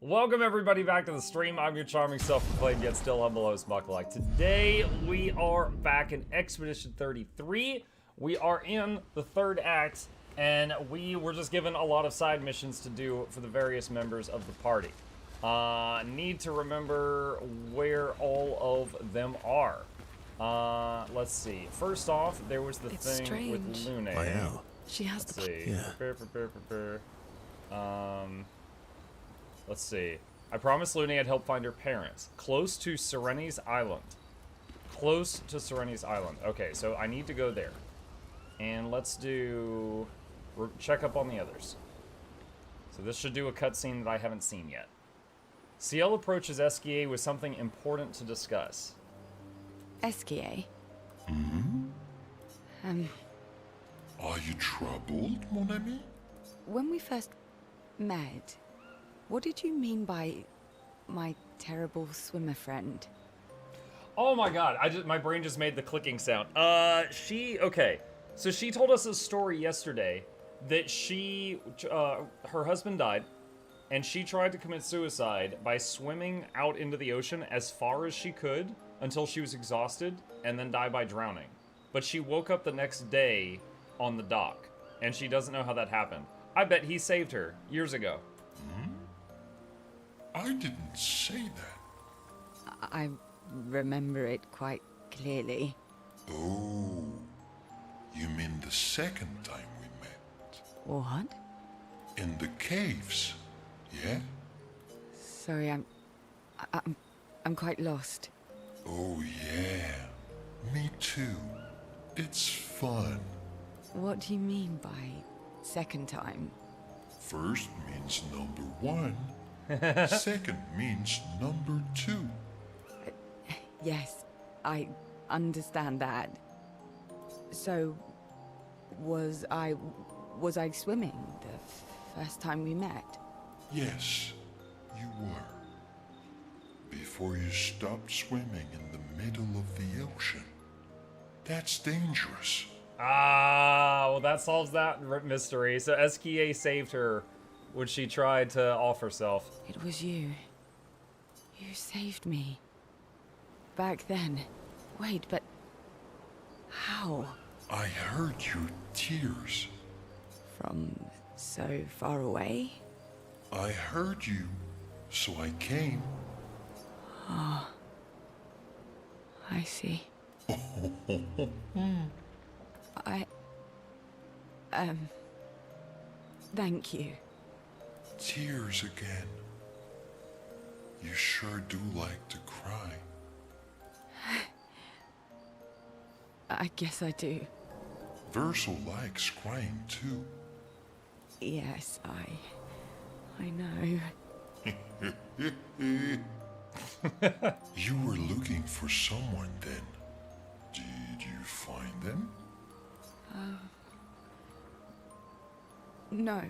Welcome everybody back to the stream. I'm your charming, self-proclaimed, yet still humble host, Mukluk. Today, we are back in Expedition 33. We are in the third act, and we were just given a lot of side missions to do for the various members of the party. Need to remember where all of them are. Let's see. First off, there was the thing strange. with Lune. Wow. She has Let's the see. Yeah. Prepare. Let's see. I promised Lune I'd help find her parents. Close to Serene's Island. Close to Serene's Island. Okay, so I need to go there. And let's do... check up on the others. So this should do a cutscene that I haven't seen yet. Ciel approaches Esquier with something important to discuss. Esquier. Are you troubled, mon ami? When we first met, what did you mean by my terrible swimmer friend? Oh my god, my brain just made the clicking sound. Okay. So she told us a story yesterday that her husband died, and she tried to commit suicide by swimming out into the ocean as far as she could until she was exhausted, and then died by drowning. But she woke up the next day on the dock, and she doesn't know how that happened. I bet he saved her years ago. I didn't say that. I remember it quite clearly. Oh, you mean the second time we met? What? In the caves, yeah? Sorry, I'm quite lost. Oh yeah, me too. It's fun. What do you mean by second time? First means number one. Second means number two. Yes, I understand that. So, was I swimming the first time we met? Yes, you were. Before you stopped swimming in the middle of the ocean. That's dangerous. Ah, well that solves that mystery. So Esquier saved her when she tried to off herself. It was you. You saved me. Back then. Wait, but how? I heard your tears. From so far away? I heard you, so I came. I see. Thank you. Tears again. You sure do like to cry. I guess I do. Verso likes crying too. Yes, I know. You were looking for someone then. Did you find them? No.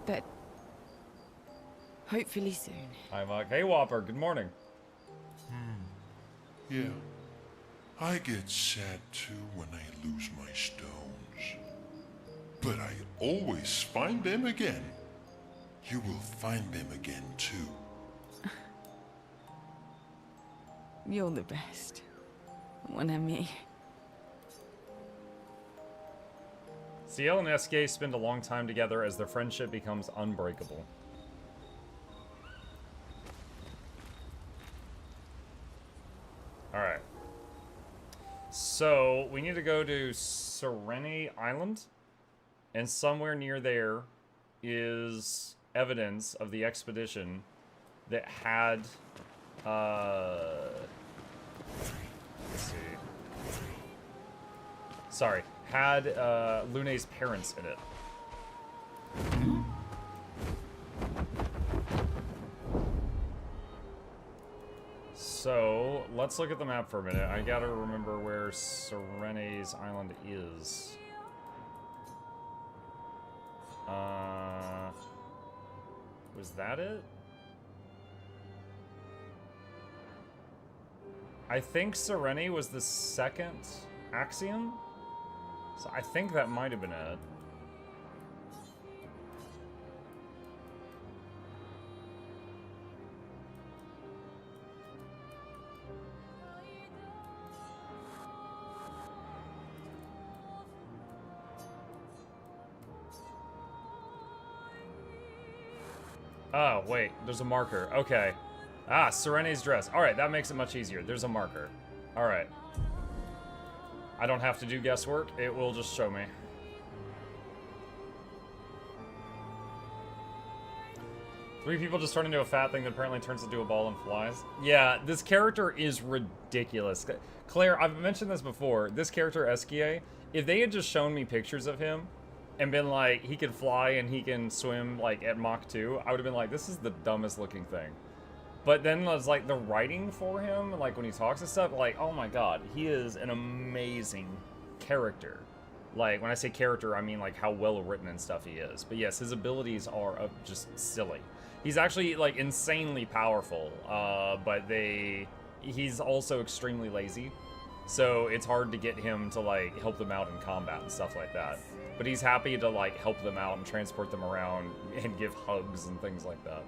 But hopefully soon. I'm like, hey Whopper, good morning. Yeah. I get sad too when I lose my stones. But I always find them again. You will find them again too. You're the best. Mon ami. Ciel and Esquier spend a long time together as their friendship becomes unbreakable. Alright. So, we need to go to Serene Island. And somewhere near there is evidence of the expedition that had... let's see. Sorry. Had Lune's parents in it. So, let's look at the map for a minute. I gotta remember where Serene's Island is. Was that it? I think Serene was the second axiom. So I think that might have been it. Oh, wait, there's a marker. Okay. Ah, Serene's dress. Alright, that makes it much easier. There's a marker. Alright. I don't have to do guesswork. It will just show me. Three people just turn into a fat thing that apparently turns into a ball and flies. Yeah, this character is ridiculous. Claire, I've mentioned this before. This character, Esquier, if they had just shown me pictures of him and been like, he can fly and he can swim like at Mach 2, I would have been like, this is the dumbest looking thing. But then was like the writing for him, like when he talks and stuff, like, oh my god, he is an amazing character. Like, when I say character, I mean like how well written and stuff he is. But yes, his abilities are just silly. He's actually like insanely powerful, but he's also extremely lazy. So it's hard to get him to like help them out in combat and stuff like that. But he's happy to like help them out and transport them around and give hugs and things like that.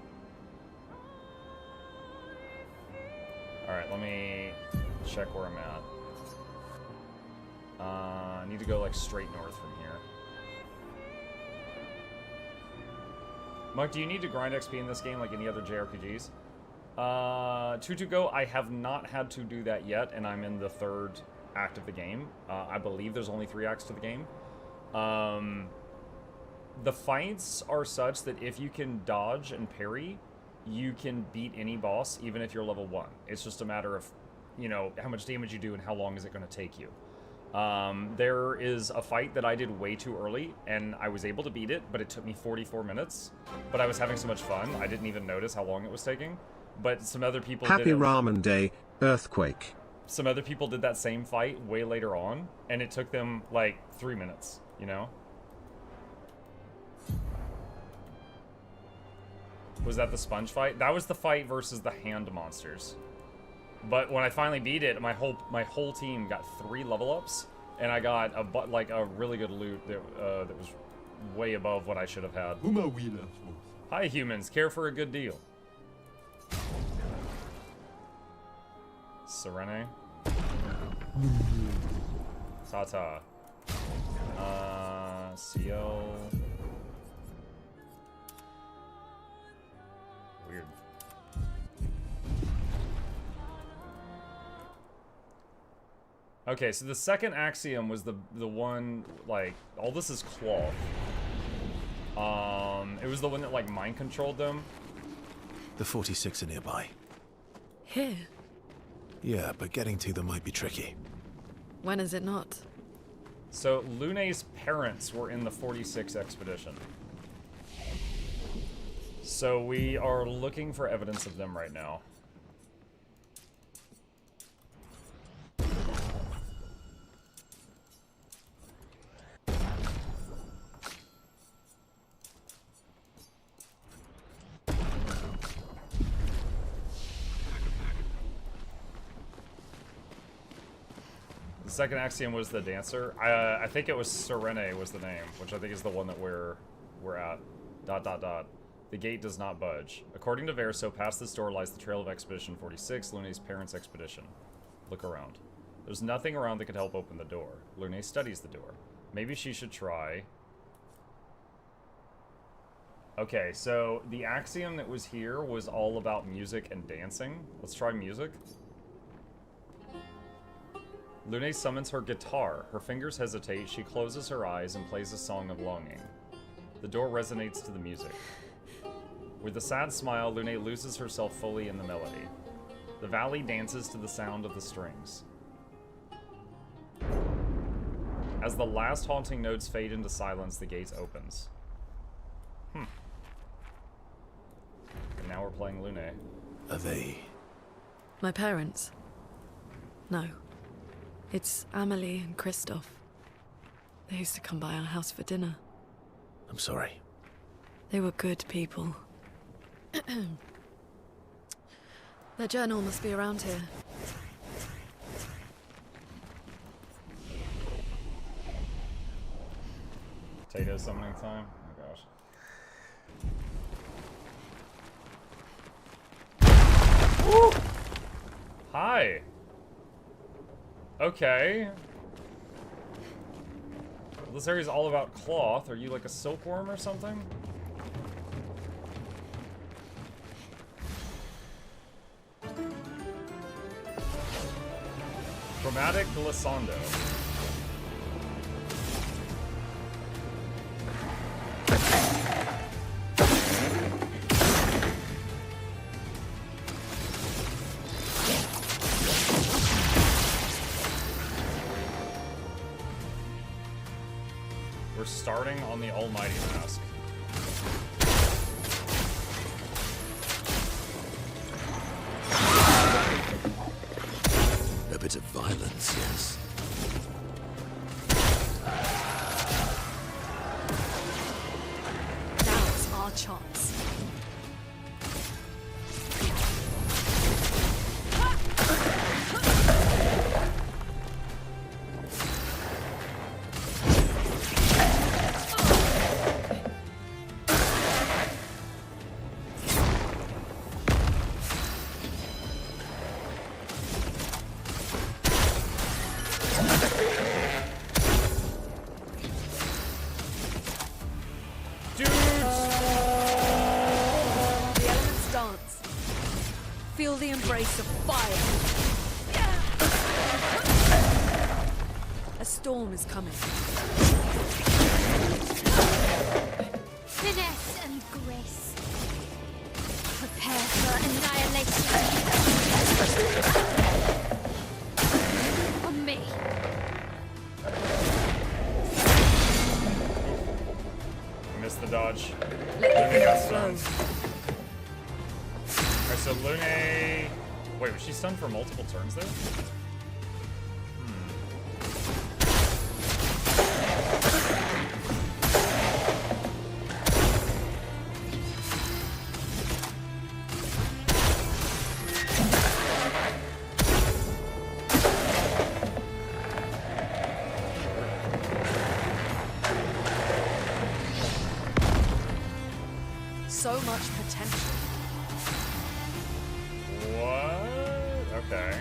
Alright, let me check where I'm at. I need to go like straight north from here. Mike, do you need to grind XP in this game like any other JRPGs? Go, I have not had to do that yet, and I'm in the 3rd act of the game. I believe there's only 3 acts to the game. The fights are such that if you can dodge and parry, you can beat any boss, even if you're level 1. It's just a matter of, you know, how much damage you do and how long is it going to take you. There is a fight that I did way too early, and I was able to beat it, but it took me 44 minutes. But I was having so much fun, I didn't even notice how long it was taking. But some other people Happy did it. Ramen Day, Earthquake. Some other people did that same fight way later on, and it took them, like, 3 minutes, you know? Was that the sponge fight? That was the fight versus the hand monsters. But when I finally beat it, my whole team got 3 level ups, and I got a really good loot that was way above what I should have had. Hi humans, care for a good deal. Serene. Tata. CL. Weird. Okay, so the second axiom was the one, like, all this is cloth. It was the one that, like, mind controlled them. The 46 are nearby. Here? Yeah, but getting to them might be tricky. When is it not? So, Lune's parents were in the 46 expedition. So we are looking for evidence of them right now. The second axiom was the dancer. I think it was Serene was the name, which I think is the one that we're at. ... The gate does not budge. According to Verso, past this door lies the trail of Expedition 46, Lune's parents' expedition. Look around. There's nothing around that could help open the door. Lune studies the door. Maybe she should try... Okay, so the axiom that was here was all about music and dancing. Let's try music. Lune summons her guitar. Her fingers hesitate. She closes her eyes and plays a song of longing. The door resonates to the music. With a sad smile, Lune loses herself fully in the melody. The valley dances to the sound of the strings. As the last haunting notes fade into silence, the gate opens. And now we're playing Lune. Are they... My parents? No. It's Amelie and Christoph. They used to come by our house for dinner. I'm sorry. They were good people. Their journal must be around here. Potato summoning time? Oh gosh. Woo! Hi! Okay. Well, this area's all about cloth. Are you like a silkworm or something? Chromatic glissando. We're starting on the Almighty Mask. A bit of violence, yes. Now's our chance. Feel the embrace of fire. A storm is coming. Finesse and grace. Prepare for annihilation. On me. Missed the dodge. Let the Lune got flow. stunned. Alright, so Lune... Wait, was she stunned for multiple turns there? So much potential. What? Okay.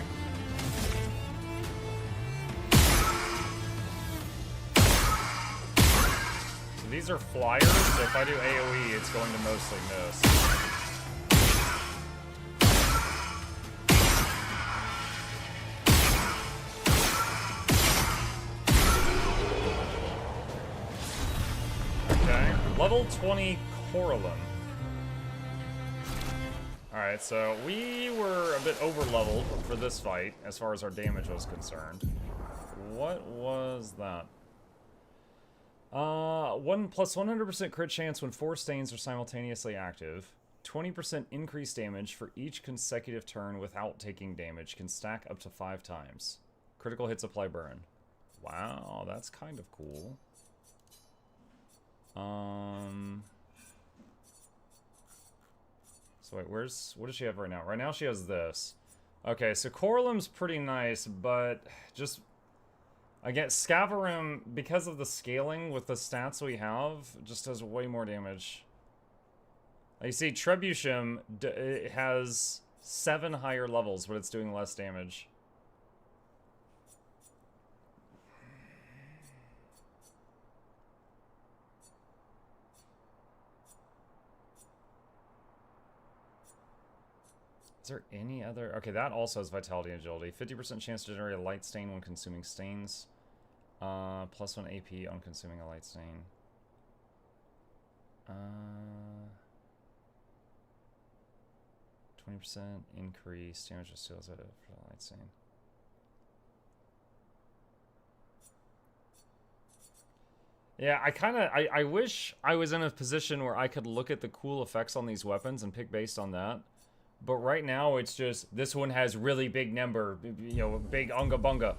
So these are flyers, so if I do AoE, it's going to mostly miss. Okay. Level 20 Coralum. Alright, so we were a bit over-leveled for this fight, as far as our damage was concerned. What was that? 1 plus 100% crit chance when 4 stains are simultaneously active. 20% increased damage for each consecutive turn without taking damage. Can stack up to 5 times. Critical hits apply burn. Wow, that's kind of cool. So wait, what does she have right now? Right now she has this. Okay, so Coralum's pretty nice, but just... Again, Scavarim, because of the scaling with the stats we have, just does way more damage. Like you see, Trebuchem, it has 7 higher levels, but it's doing less damage. Is there any other... Okay, that also has Vitality and Agility. 50% chance to generate a light stain when consuming stains. Plus 1 AP on consuming a light stain. 20% increase damage to steals out for the light stain. Yeah, I wish I was in a position where I could look at the cool effects on these weapons and pick based on that. But right now, it's just, this one has really big number, you know, big unga bunga.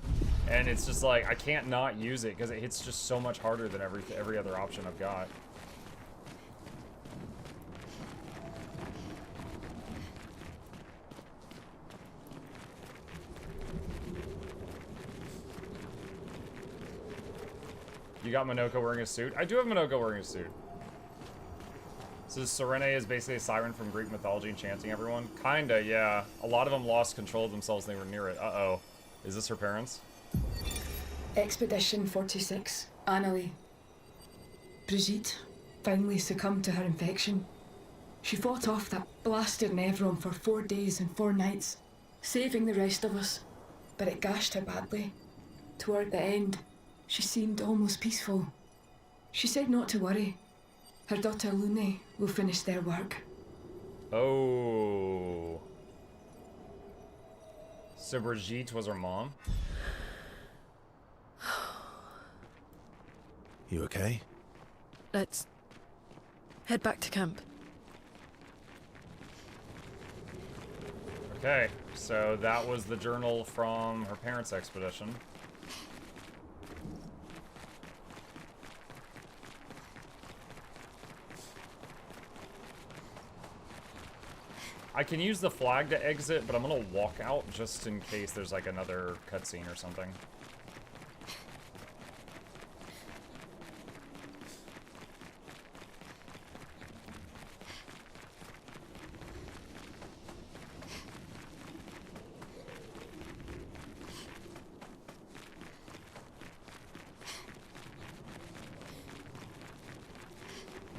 And it's just like, I can't not use it, because it hits just so much harder than every other option I've got. You got Minoko wearing a suit? I do have Minoko wearing a suit. So Serene is basically a siren from Greek mythology enchanting everyone? Kinda, yeah. A lot of them lost control of themselves when they were near it. Uh-oh. Is this her parents? Expedition 46, Annalie. Brigitte finally succumbed to her infection. She fought off that blasted Nevron for 4 days and 4 nights, saving the rest of us. but it gashed her badly. Toward the end, she seemed almost peaceful. She said not to worry. Her daughter Lune will finish their work. Oh. So Brigitte was her mom? You okay? Let's head back to camp. Okay, so that was the journal from her parents' expedition. I can use the flag to exit, but I'm gonna walk out just in case there's like another cutscene or something.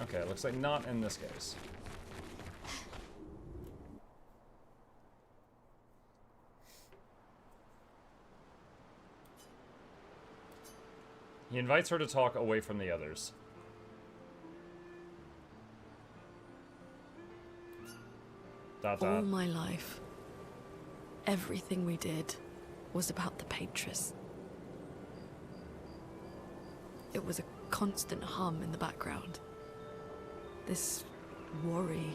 Okay, looks like not in this case. He invites her to talk away from the others. All my life, everything we did was about the Patress. It was a constant hum in the background. This worry,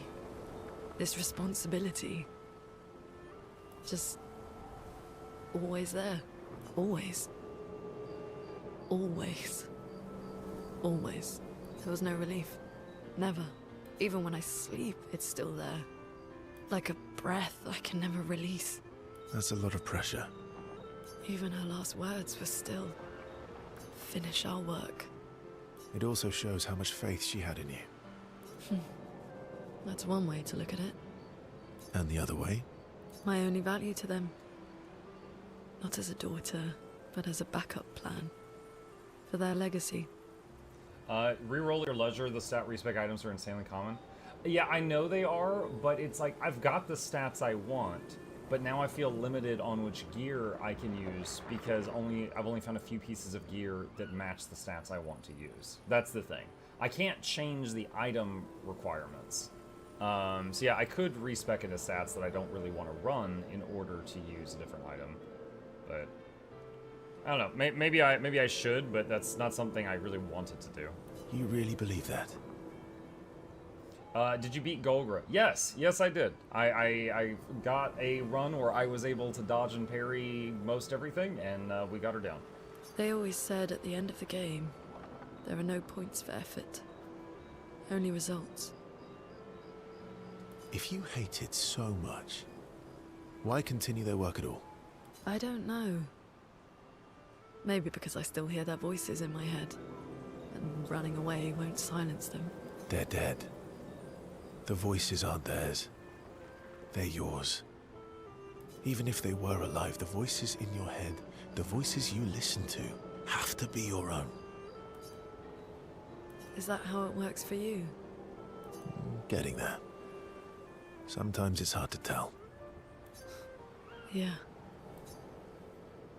this responsibility, just always there, always. Always. Always. There was no relief. Never. Even when I sleep, it's still there. Like a breath I can never release. That's a lot of pressure. Even her last words were still, finish our work. It also shows how much faith she had in you. That's one way to look at it. And the other way? My only value to them. Not as a daughter, but as a backup plan. For their legacy. Reroll your leisure, the stat respec items are insanely common. Yeah, I know they are, but it's like, I've got the stats I want, but now I feel limited on which gear I can use, because I've only found a few pieces of gear that match the stats I want to use. That's the thing. I can't change the item requirements. So yeah, I could respec into stats that I don't really want to run in order to use a different item, but I don't know. Maybe I should, but that's not something I really wanted to do. You really believe that? Did you beat Golgra? Yes, I did. I got a run where I was able to dodge and parry most everything, and we got her down. They always said at the end of the game, there are no points for effort, only results. If you hate it so much, why continue their work at all? I don't know. Maybe because I still hear their voices in my head, and running away won't silence them. They're dead. The voices aren't theirs. They're yours. Even if they were alive, the voices in your head, the voices you listen to, have to be your own. Is that how it works for you? Getting there. Sometimes it's hard to tell. Yeah.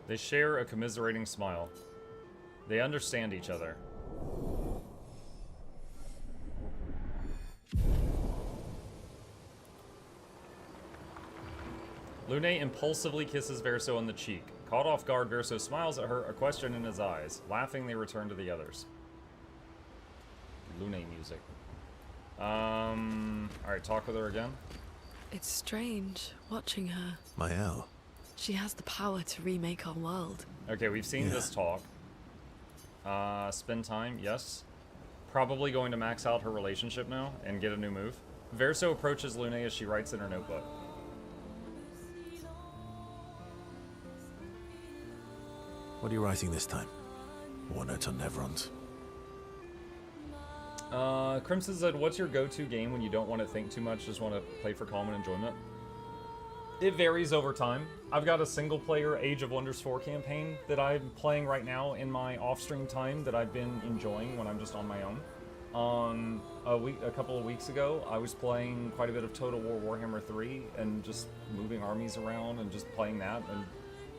They share a commiserating smile. They understand each other. Lune impulsively kisses Verso on the cheek. Caught off guard, Verso smiles at her, a question in his eyes. Laughing, they return to the others. Lune music. Alright, talk with her again. It's strange, watching her. Mael. She has the power to remake our world. Okay, we've seen this talk. Spend time, yes. Probably going to max out her relationship now and get a new move. Verso approaches Lune as she writes in her notebook. What are you writing this time? More notes on Nevrons. Crimson said, what's your go-to game when you don't want to think too much, just want to play for calm and enjoyment? It varies over time. I've got a single-player Age of Wonders 4 campaign that I'm playing right now in my off-stream time that I've been enjoying when I'm just on my own. A couple of weeks ago, I was playing quite a bit of Total War Warhammer 3 and just moving armies around and just playing that, and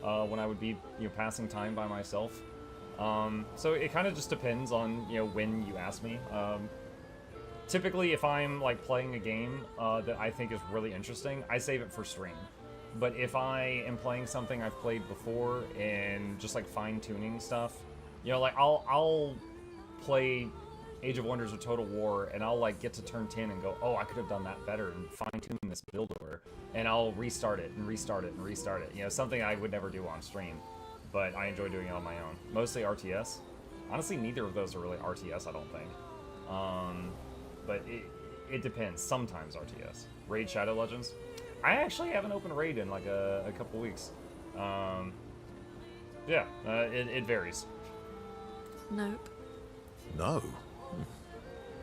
when I would be, passing time by myself. So it kind of just depends on, when you ask me. Typically, if I'm like playing a game that I think is really interesting, I save it for stream. But if I am playing something I've played before and just like fine-tuning stuff, like I'll play Age of Wonders or Total War, and I'll like get to turn 10 and go, oh, I could have done that better and fine-tune this build over, and I'll restart it and restart it and restart it. Something I would never do on stream, but I enjoy doing it on my own. Mostly RTS. Honestly, neither of those are really RTS, I don't think. But it depends. Sometimes RTS. Raid Shadow Legends. I actually haven't opened a raid in like a couple weeks. Yeah, it varies. Nope. No.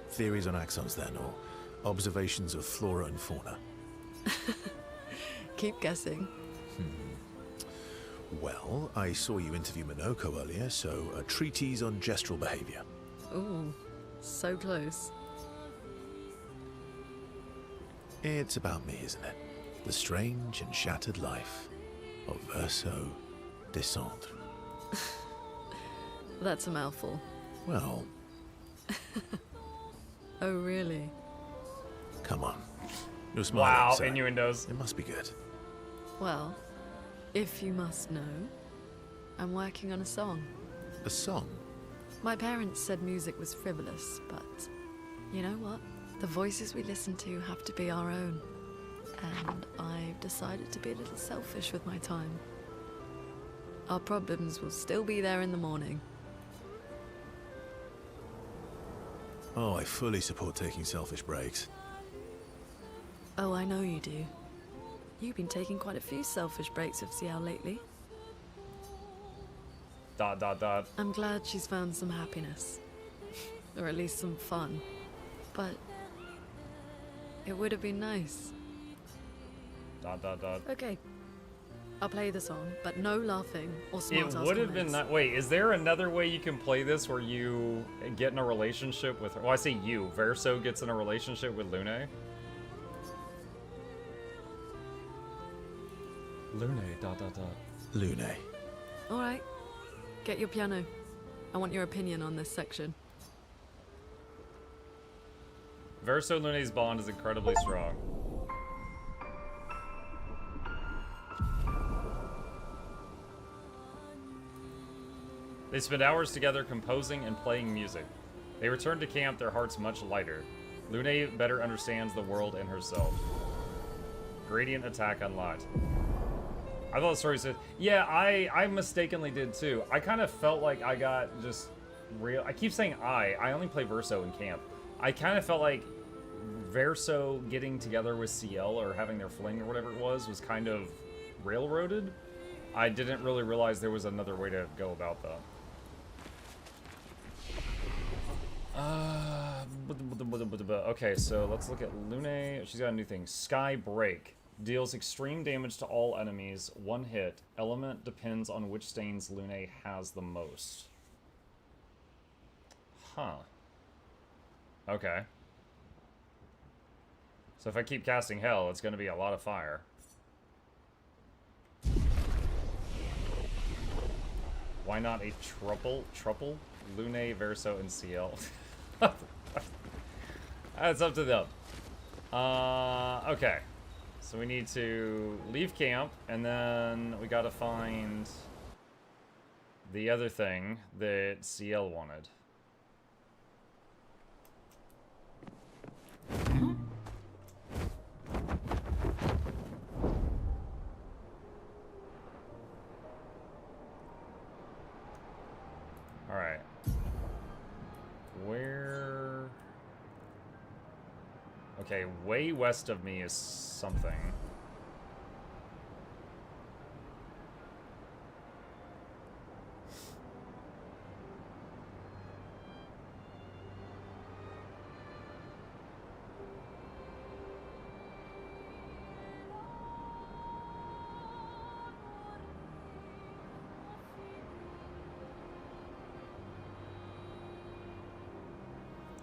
Theories on axons then, or observations of flora and fauna? Keep guessing. Well, I saw you interview Minoko earlier, so a treatise on gestural behavior. Ooh, so close. It's about me, isn't it? The strange and shattered life of Verso Descendre. That's a mouthful. Well, Oh, really? come on. You're smiling. Wow, so innuendos. it must be good. Well, if you must know, I'm working on a song. A song? My parents said music was frivolous, but you know what? The voices we listen to have to be our own. And I've decided to be a little selfish with my time. Our problems will still be there in the morning. Oh, I fully support taking selfish breaks. Oh, I know you do. You've been taking quite a few selfish breaks with CL lately. ... I'm glad she's found some happiness. Or at least some fun. But it would have been nice. ... Okay. I'll play the song, but no laughing or smart ass It would have been comments. that. Wait, is there another way you can play this where you get in a relationship with her? Well, I say you. Verso gets in a relationship with Lune. Lune, ... Lune. Alright. Get your piano. I want your opinion on this section. Verso Lune's bond is incredibly strong. They spend hours together composing and playing music. They return to camp, their hearts much lighter. Lune better understands the world and herself. Gradient attack unlocked. I thought the story said... Yeah, I mistakenly did too. I kind of felt like I got just real... I keep saying I only play Verso in camp. I kind of felt like Verso getting together with CL or having their fling or whatever it was kind of railroaded. I didn't really realize there was another way to go about that. Okay, so let's look at Lune. She's got a new thing. Sky Break. Deals extreme damage to all enemies. One hit. Element depends on which stains Lune has the most. Huh. Okay. So if I keep casting Hell, it's going to be a lot of fire. Why not a triple? Lune, Verso, and CL. That's up to them. Okay. So we need to leave camp, and then we gotta find the other thing that CL wanted. Alright. Where... Okay, way west of me is something.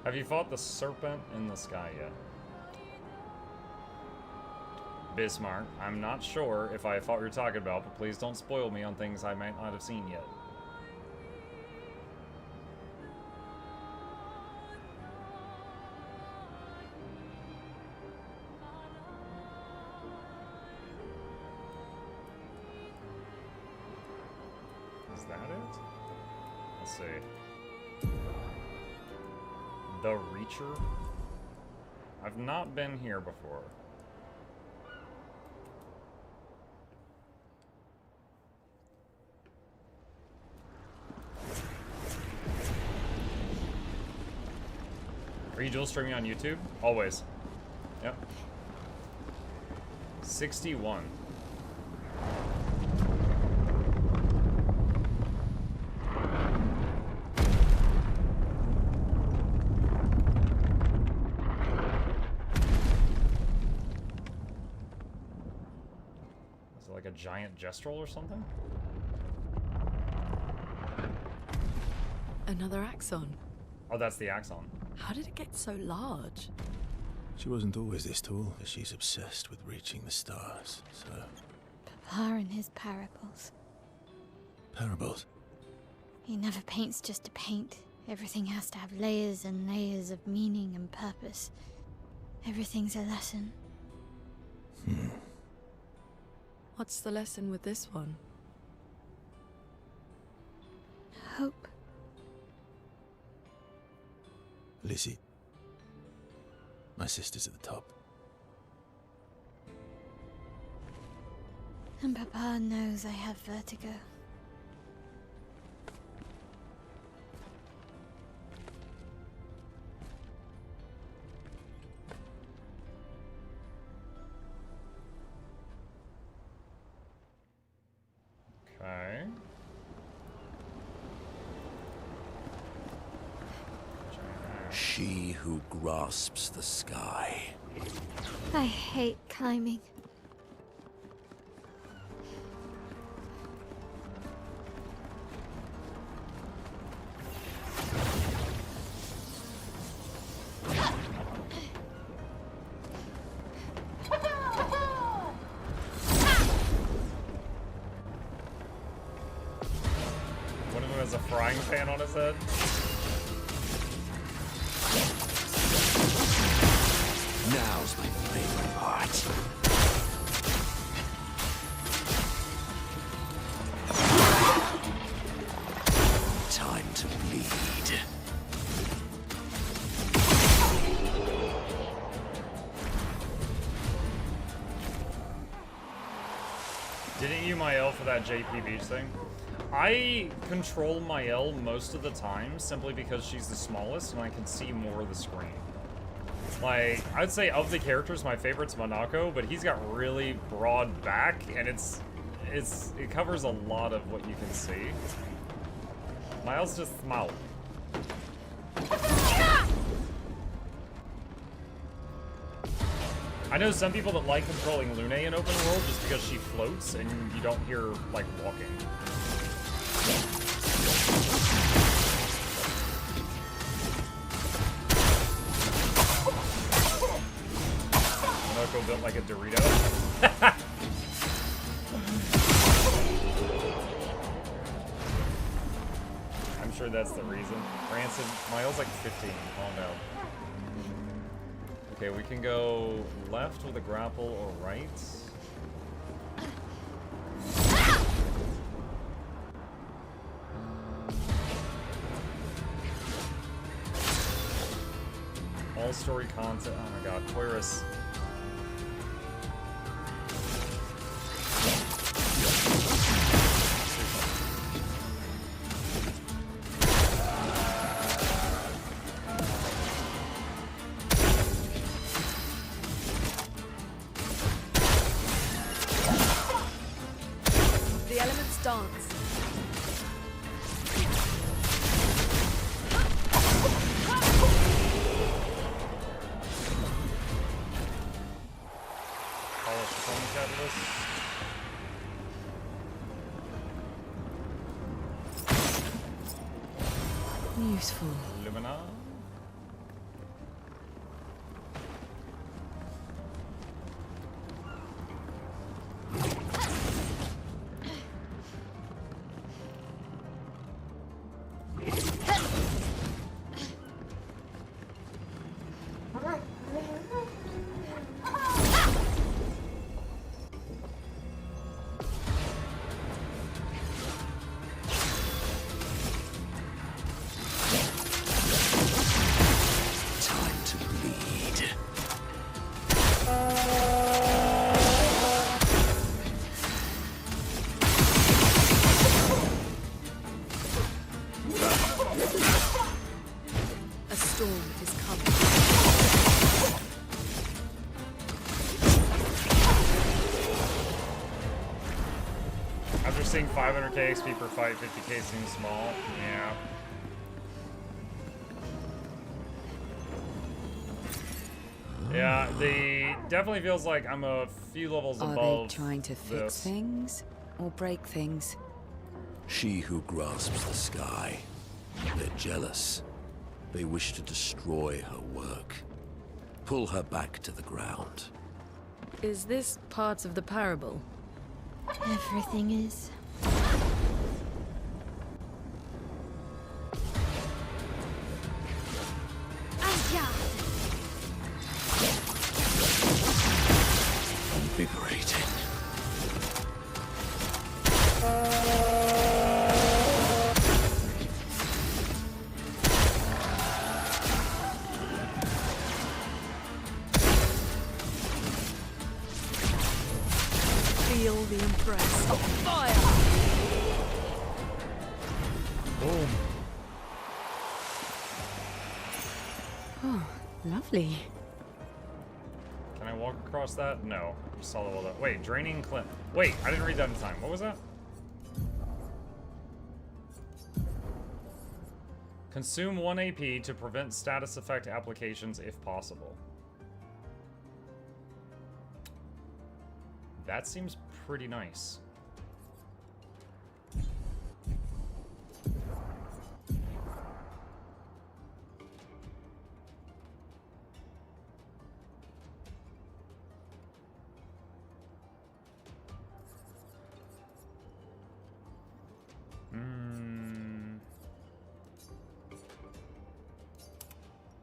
Have you fought the serpent in the sky yet? Bismarck. I'm not sure if I thought you were talking about, but please don't spoil me on things I might not have seen yet. Is that it? Let's see. The Reacher? I've not been here before. Are you dual streaming on YouTube? Always. Yep. 61. Is it like a giant gestrel or something? Another axon. Oh, that's the axon. How did it get so large? She wasn't always this tall, but she's obsessed with reaching the stars, so... Papa and his parables. Parables? He never paints just to paint. Everything has to have layers and layers of meaning and purpose. Everything's a lesson. What's the lesson with this one? Hope. Lizzie. My sister's at the top. And Papa knows I have vertigo. Okay. She who grasps the sky. I hate climbing. One of them has a frying pan on his head. Now's my favorite part. Time to bleed. Didn't you my L for that JP Beach thing? I control my L most of the time simply because she's the smallest and I can see more of the screen. Like, I'd say of the characters, my favorite's Monaco, but he's got really broad back and it covers a lot of what you can see. Miles just small. I know some people that like controlling Lune in open world just because she floats and you don't hear, like, walking. Monaco built like a Dorito. I'm sure that's the reason. Rancid, Miles like 15, calm down. Okay, we can go left with a grapple or right. All story content. Oh my god, Quirus. The elements dance. Polish foam catalyst. Useful. Lumina. After seeing 500k XP per fight, 50k seems small. Yeah. Yeah, definitely feels like I'm a few levels above. Are they trying to fix this. things or break things? She who grasps the sky. They're jealous. They wish to destroy her work. Pull her back to the ground. Is this part of the parable? Everything is. Invigorating. Feel the impress of fire! Boom. Oh, lovely. Can I walk across that? No. Just saw the wall. Wait, draining clip. Wait, I didn't read that in time. What was that? Consume 1 AP to prevent status effect applications if possible. That seems pretty nice.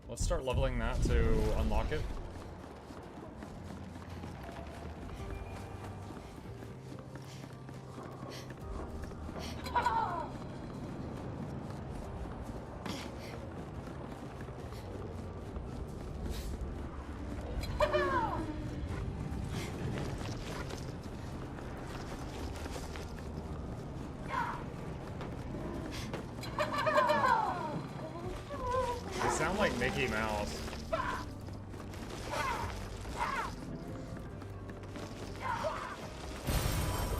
Let's start leveling that to unlock it. Mickey Mouse.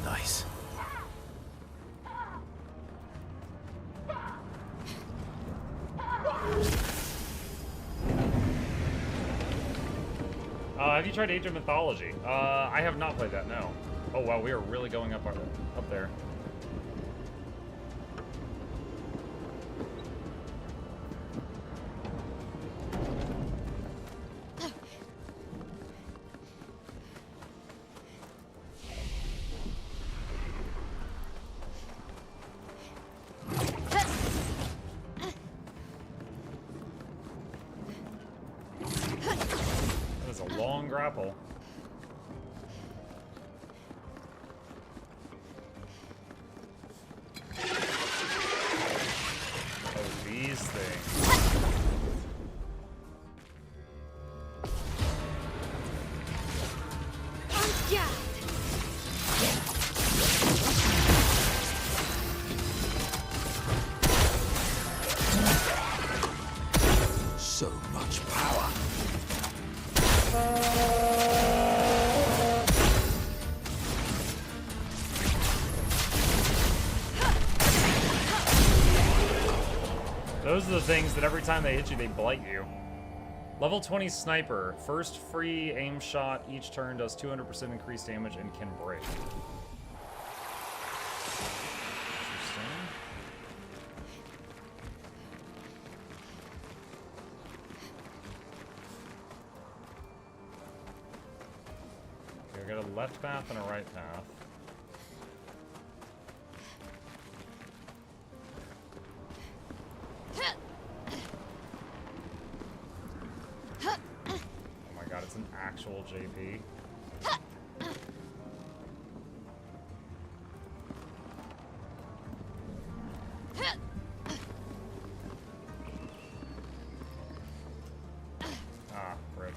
Nice. Have you tried Age of Mythology? I have not played that, no. Oh wow, we are really going up there. Grapple. Oh, these things. So much power. Those are the things that every time they hit you, they blight you. Level 20 Sniper. First free aim shot each turn does 200% increased damage and can break. Interesting. Okay, we got a left path and a right path. It's an actual JP. Ah, rip.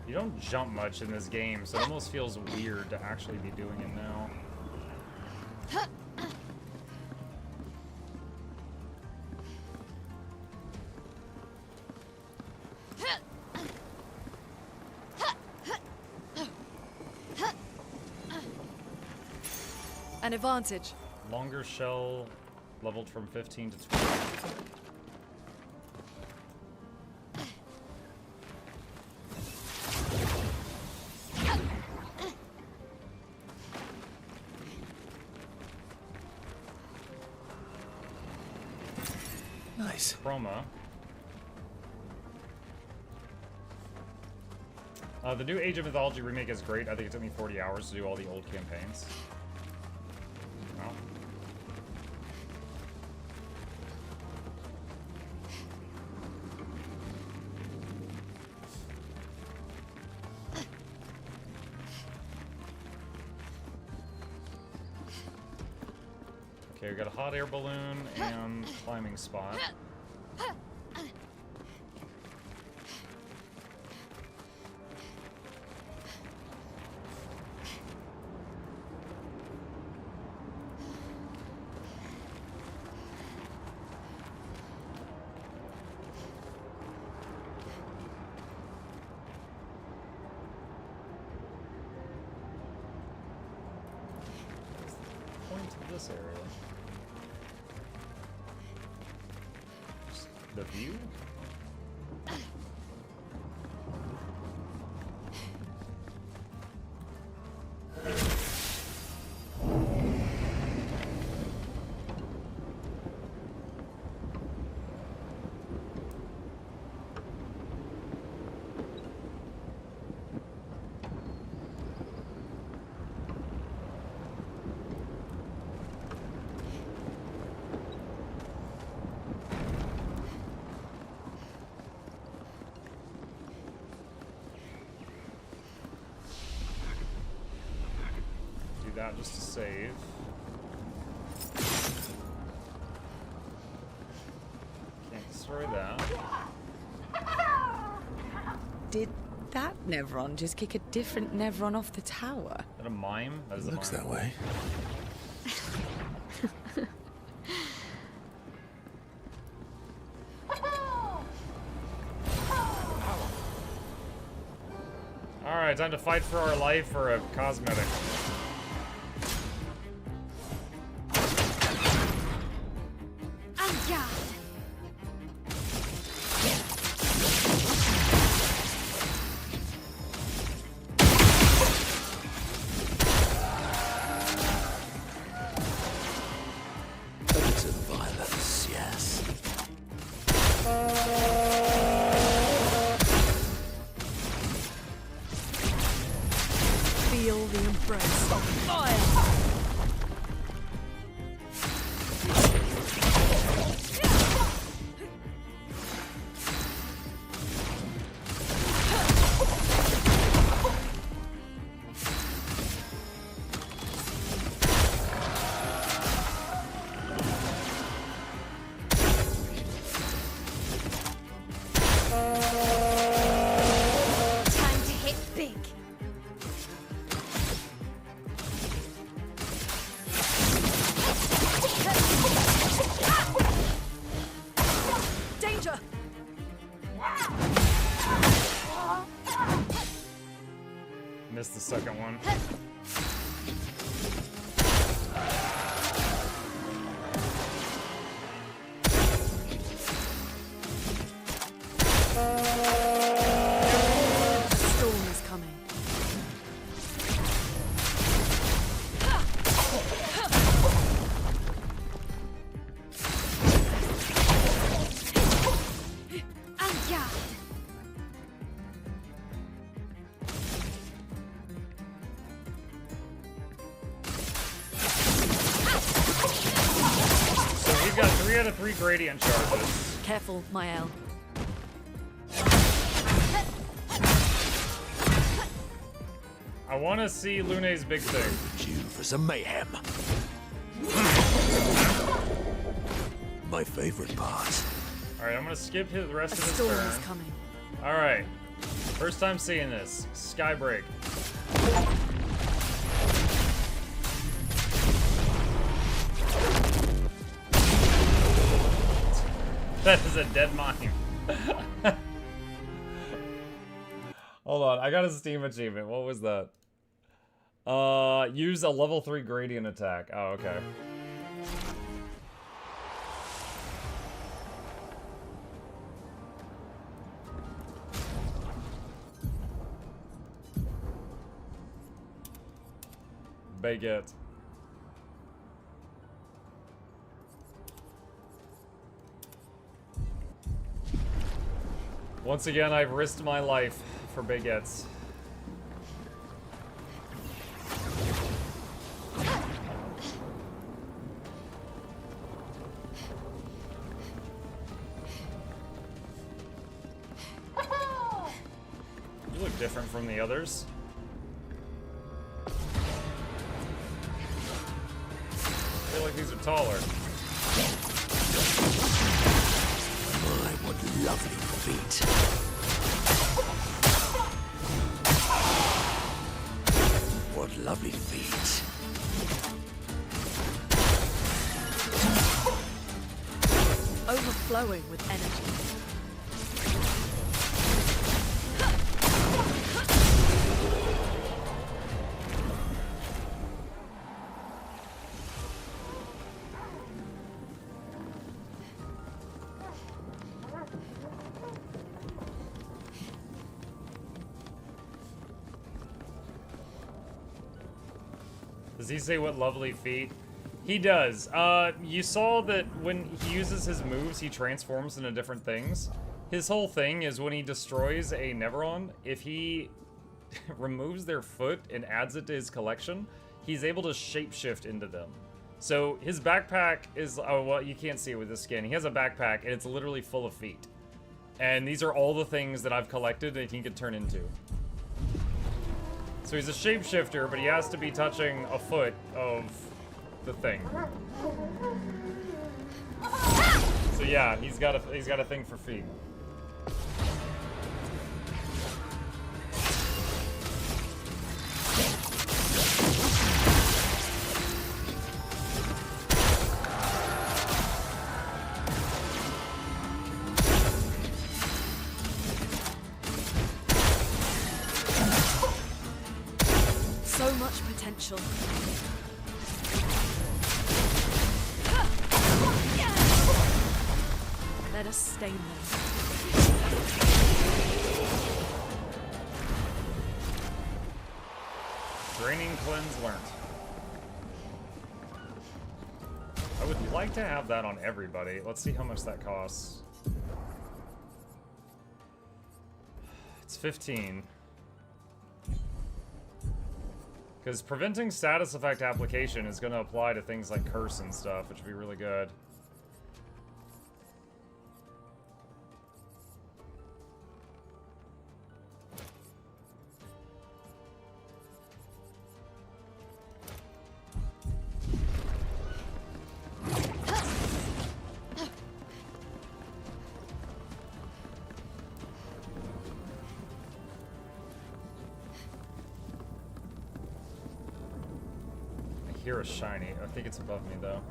You don't jump much in this game, so it almost feels weird to actually be doing it now. An advantage. Longer shell leveled from 15 to 20. Nice. Chroma. The new Age of Mythology remake is great. I think it took me 40 hours to do all the old campaigns. Well. Okay, we got a hot air balloon and climbing spot. Point to this area. The view? That just to save. Can't destroy that. Did that Nevron just kick a different Nevron off the tower? Is that a mime? That is a Looks mime. that way. Alright, time to fight for our life for a cosmetic. Feel the embrace of fire. Time to hit big. Danger! Missed the second one. A storm is coming. So we've got 3 out of 3 gradient charges. Careful, Mael. I want to see Lune's big thing. Due for some mayhem. My favorite part. Alright, I'm gonna skip the rest A of this storm turn. is coming. Alright. First time seeing this. Skybreak. That is a dead mine. Hold on, I got a Steam achievement. What was that? Use a level 3 gradient attack. Oh, okay. Baguette. Once again, I've risked my life for baguettes. You look different from the others. I feel like these are taller. My, what lovely feet. What lovely feet. Overflowing with energy. Does he say what lovely feet? He does. You saw that when he uses his moves, he transforms into different things. His whole thing is when he destroys a Neveron, if he removes their foot and adds it to his collection, he's able to shapeshift into them. So his backpack is, oh, well, you can't see it with his skin. He has a backpack and it's literally full of feet. And these are all the things that I've collected that he could turn into. So he's a shapeshifter, but he has to be touching a foot of the thing. So yeah, he's got a thing for feet. So much potential. Let us stain them. Draining cleanse learnt. I would like to have that on everybody. Let's see how much that costs. It's 15. Because preventing status effect application is going to apply to things like curse and stuff, which would be really good. I hear a shiny. I think it's above me, though.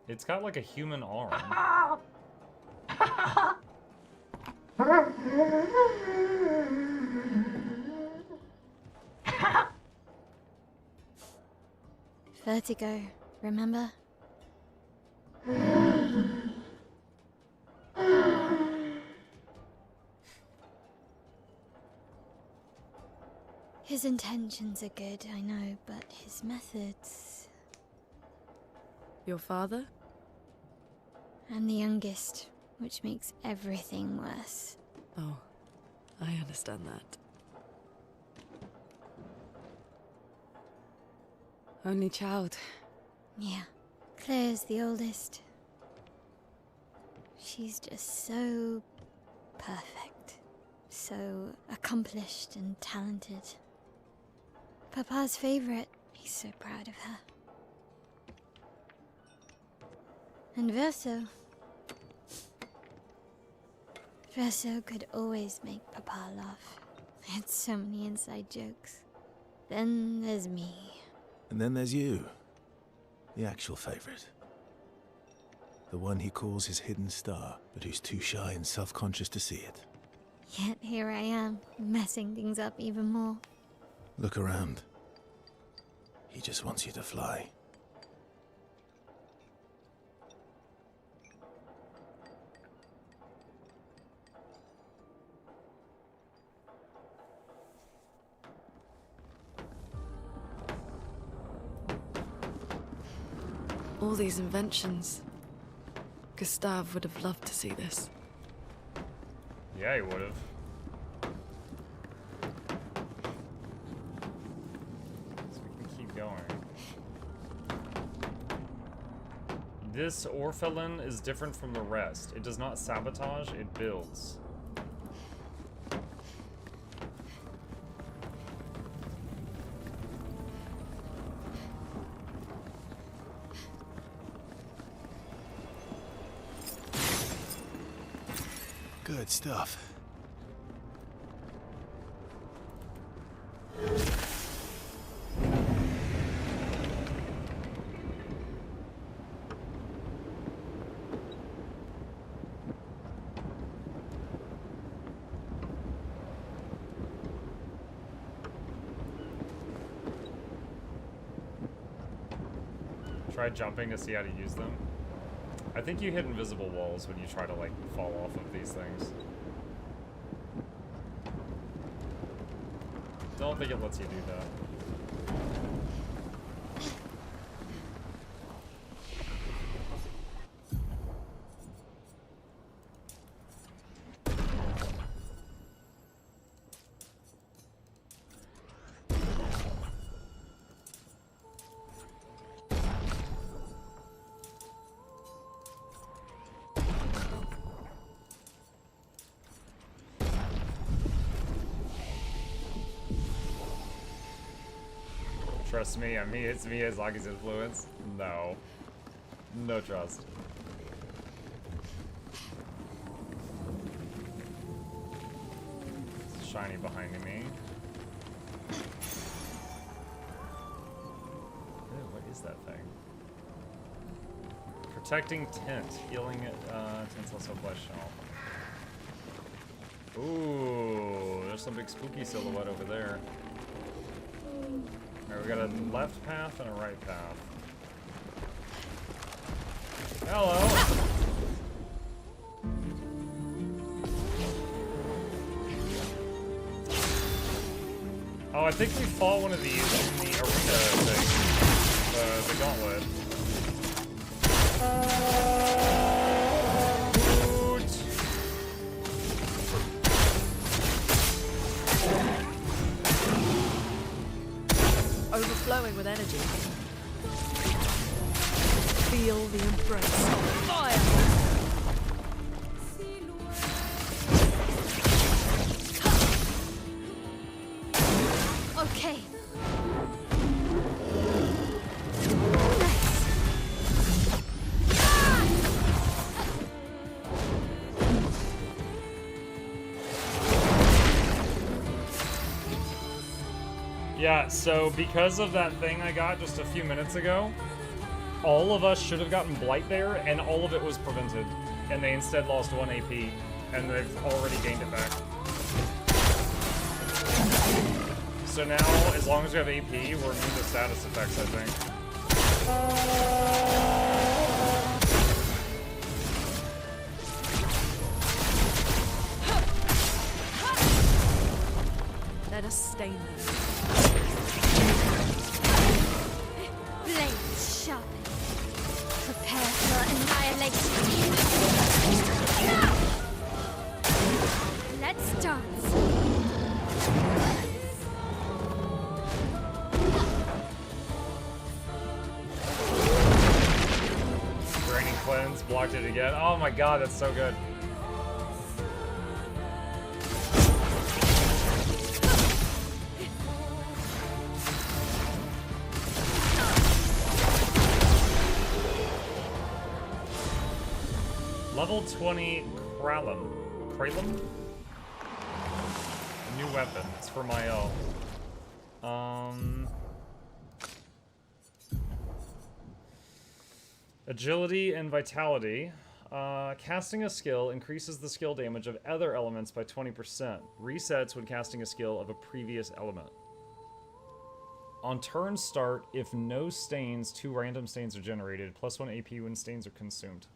It's got like a human arm. Vertigo, remember? His intentions are good, I know, but his methods... Your father? I'm the youngest, which makes everything worse. Oh, I understand that. Only child. Yeah, Claire's the oldest. She's just so perfect. So accomplished and talented. Papa's favorite. He's so proud of her. And Verso. Verso could always make Papa laugh. I had so many inside jokes. Then there's me. And then there's you. The actual favorite. The one he calls his hidden star, but who's too shy and self-conscious to see it. Yet here I am, messing things up even more. Look around. He just wants you to fly. All these inventions. Gustave would have loved to see this. Yeah, he would have. So we can keep going. This orphelin is different from the rest. It does not sabotage, it builds. Good stuff. Try jumping to see how to use them. I think you hit invisible walls when you try to, like, fall off of these things. Don't think it lets you do that. Trust me, it's me as long as influence. No. No trust. It's shiny behind me. Ew, what is that thing? Protecting tent. Healing tent's also questionable. Ooh, there's some big spooky silhouette over there. Alright, we got a left path and a right path. Hello! Oh, I think we fought one of these in the arena thing. The gauntlet. Overflowing with energy. Feel the embrace of fire! Okay. Yeah, so because of that thing I got just a few minutes ago, all of us should have gotten Blight there, and all of it was prevented. And they instead lost 1 AP, and they've already gained it back. So now, as long as we have AP, we're immune to status effects, I think. Let us stain them. Blades sharpened. Prepare for annihilation. Let's dance. unlocked it again. Oh my god, that's so good. Level 20 Kralum. Kralum? A new weapon. It's for my own. Agility and vitality. Casting a skill increases the skill damage of other elements by 20%. Resets when casting a skill of a previous element. On turn start, if no stains, 2 random stains are generated. Plus 1 AP when stains are consumed.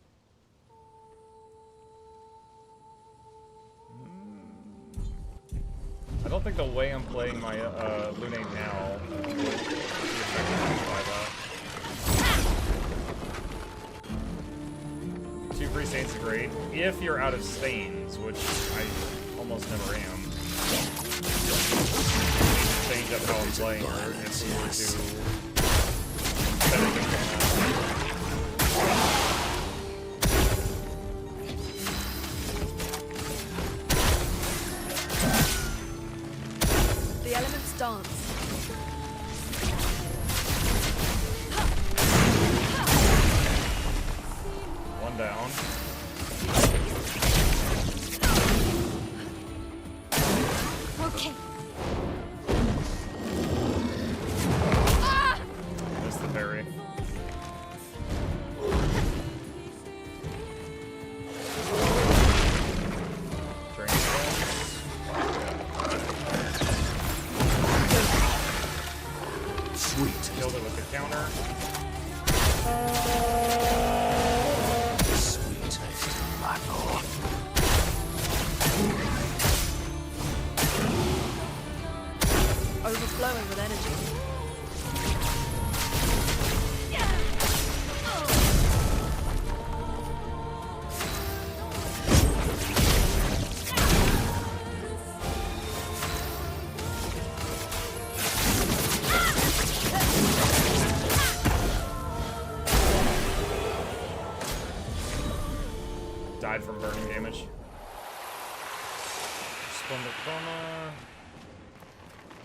I don't think the way I'm playing my Lunate now would be affected by that. 2 free stains are great. If you're out of stains, which I almost never am. Change up how I'm playing or if we were to The elements dance. One down. Okay. Missed the parry. Sweet. Killed it with the counter. Sweet taste in my mouth. Overflowing with energy. Died from burning damage. Splendid Chroma.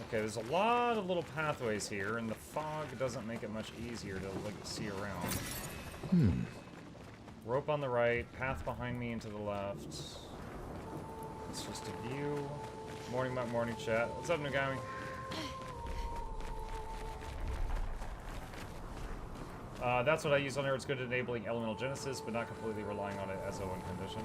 Okay, there's a lot of little pathways here, and the fog doesn't make it much easier to see around. Rope on the right, path behind me and to the left. It's just a view. Morning, Muck, morning, chat. What's up, Nugami? That's what I use on there. It's good at enabling elemental genesis, but not completely relying on it as a win condition.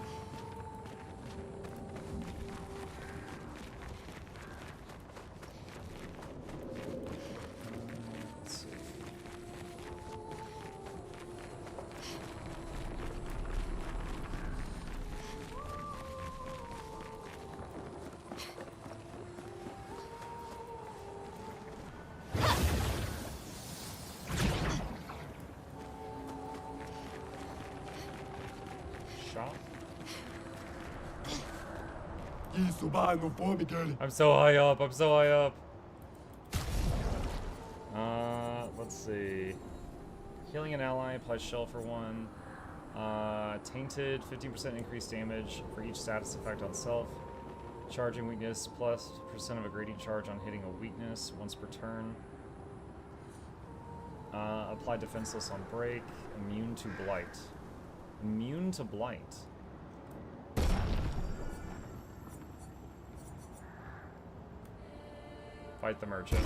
Let's see. Shot. I'm so high up. I'm so high up. Let's see. Healing an ally, apply shell for 1. Tainted, 15% increased damage for each status effect on self. Charging weakness, plus % of a gradient charge on hitting a weakness once per turn. Apply defenseless on break. Immune to blight. Immune to blight. Fight the merchant.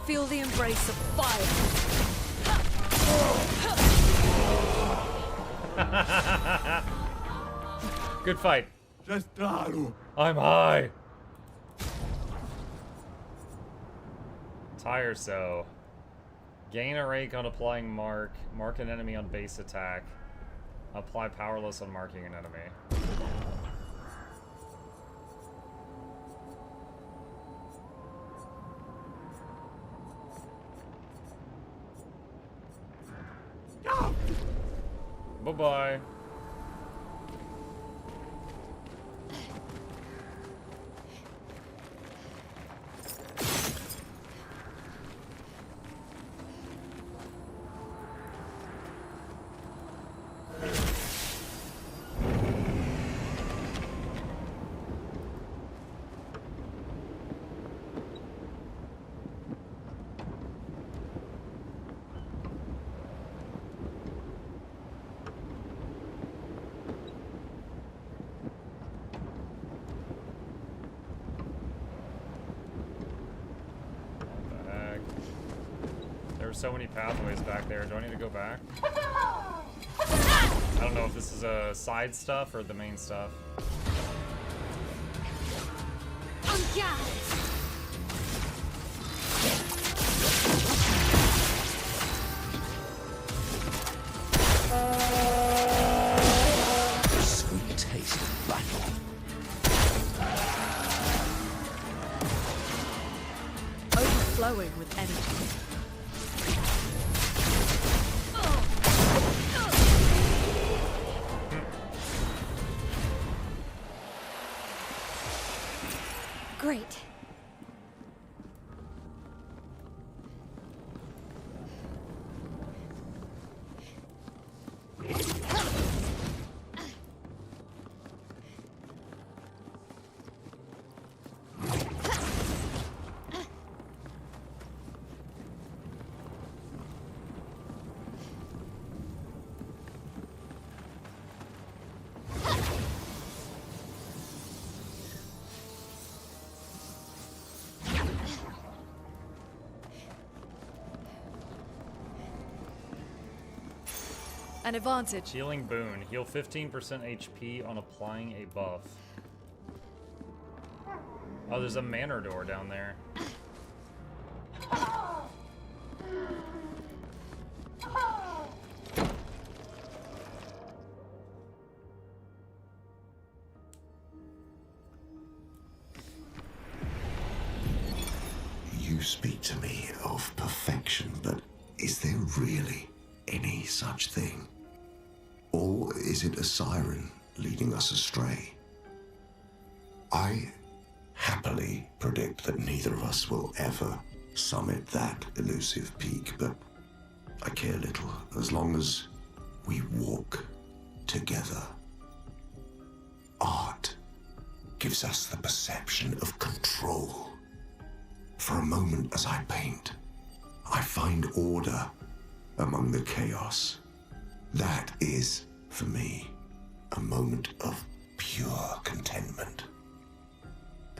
Feel the embrace of fire. Good fight. I'm high. Tire so. Gain a rake on applying mark. Mark an enemy on base attack. Apply powerless on marking an enemy. Bye-bye. So many pathways back there. Do I need to go back? I don't know if this is a side stuff or the main stuff. Sweet taste of battle. Overflowing with energy. Great. An advantage. Healing boon. Heal 15% HP on applying a buff. Oh, there's a manor door down there. You speak to me of perfection, but is there really any such thing? Or is it a siren leading us astray? I happily predict that neither of us will ever summit that elusive peak, but I care little as long as we walk together. Art gives us the perception of control. For a moment as I paint, I find order among the chaos. That is, for me, a moment of pure contentment.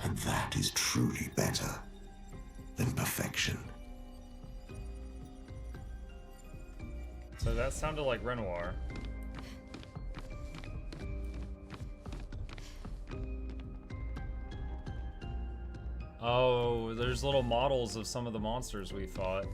And that is truly better than perfection. So that sounded like Renoir. Oh, there's little models of some of the monsters we fought.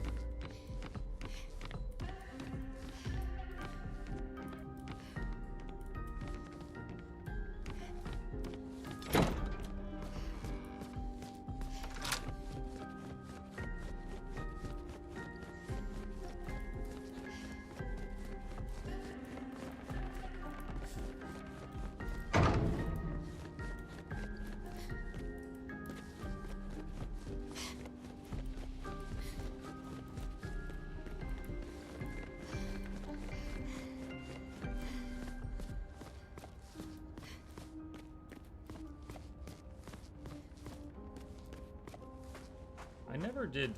I never did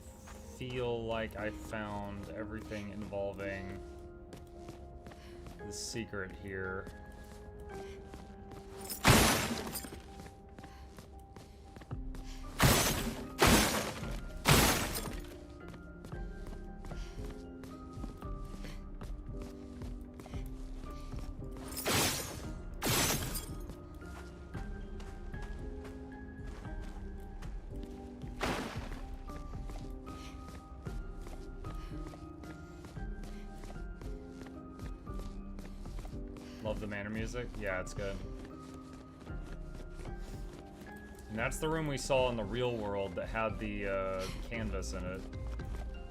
feel like I found everything involving the secret here. Love the manor music. Yeah, it's good. And that's the room we saw in the real world that had the canvas in it.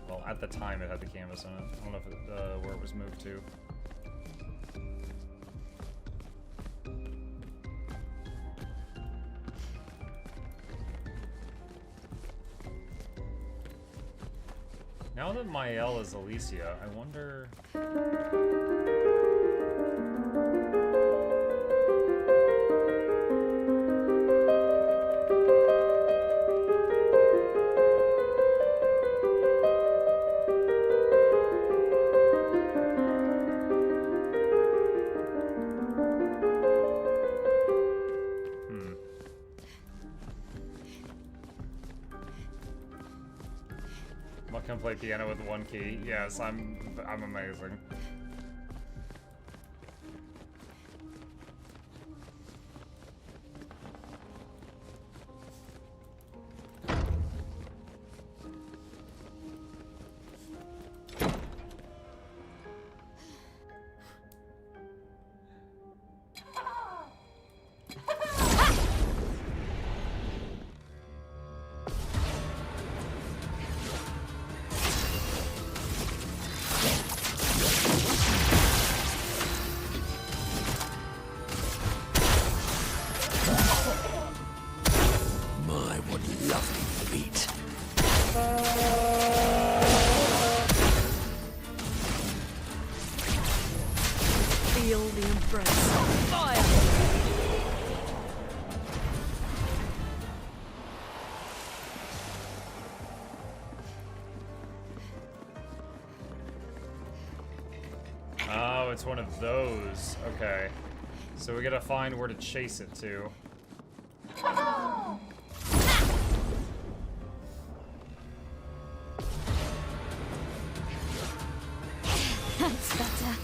Well, at the time it had the canvas in it. I don't know if it, where it was moved to. Now that Mael is Alicia, I wonder... Can play piano with one key. Yes, I'm amazing. Oh, it's one of those. Okay. So we gotta find where to chase it to. That's better.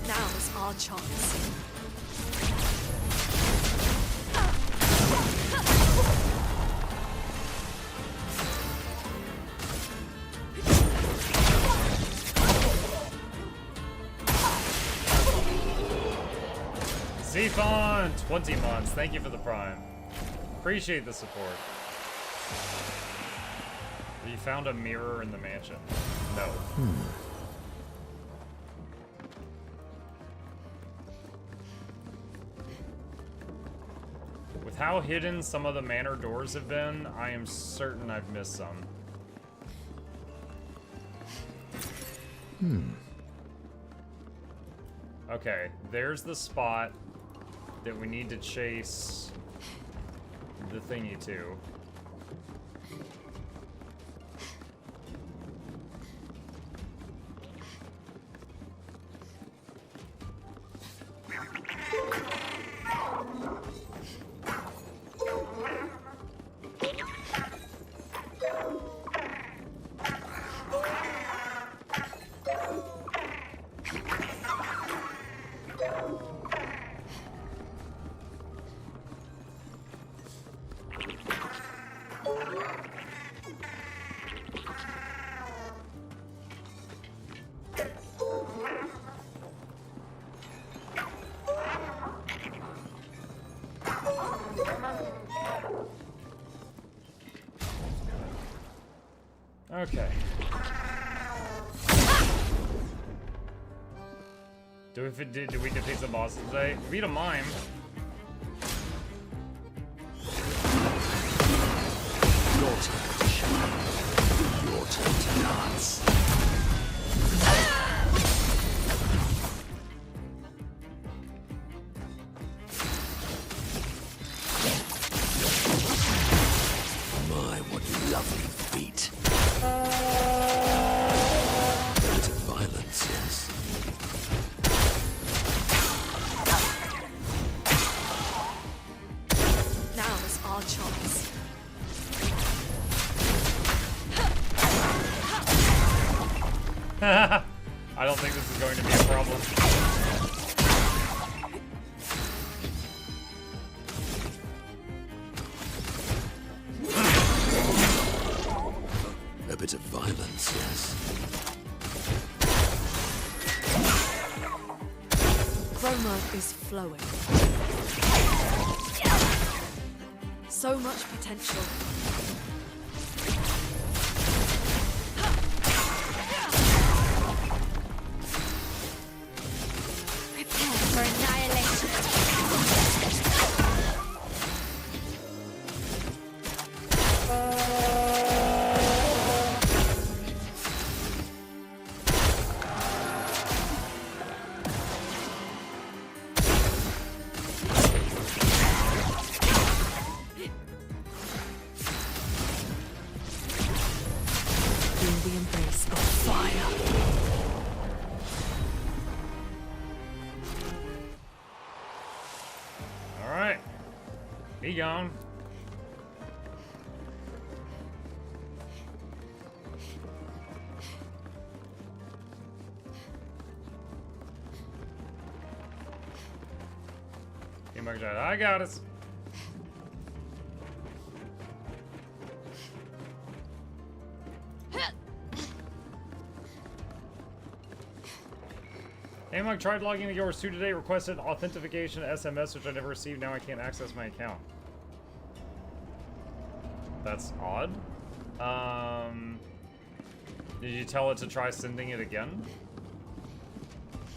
Now's our chance. Zephon, 20 months. Thank you for the prime. Appreciate the support. You found a mirror in the mansion? No. With how hidden some of the manor doors have been, I am certain I've missed some. Okay, there's the spot that we need to chase the thingy to. Okay. Do we defeat the bosses today? We beat a mime. Your turn to shine. Your turn to dance. My, what lovely feet. A bit of violence, yes. Now is our chance. I don't think this is going to be a problem. A bit of violence, yes. Chroma is flowing. So much potential. Be gone. Hey, mugshot. I got us. Hey, Mug, tried logging into yours too today. Requested authentication SMS, which I never received. Now I can't access my account. That's odd. Did you tell it to try sending it again?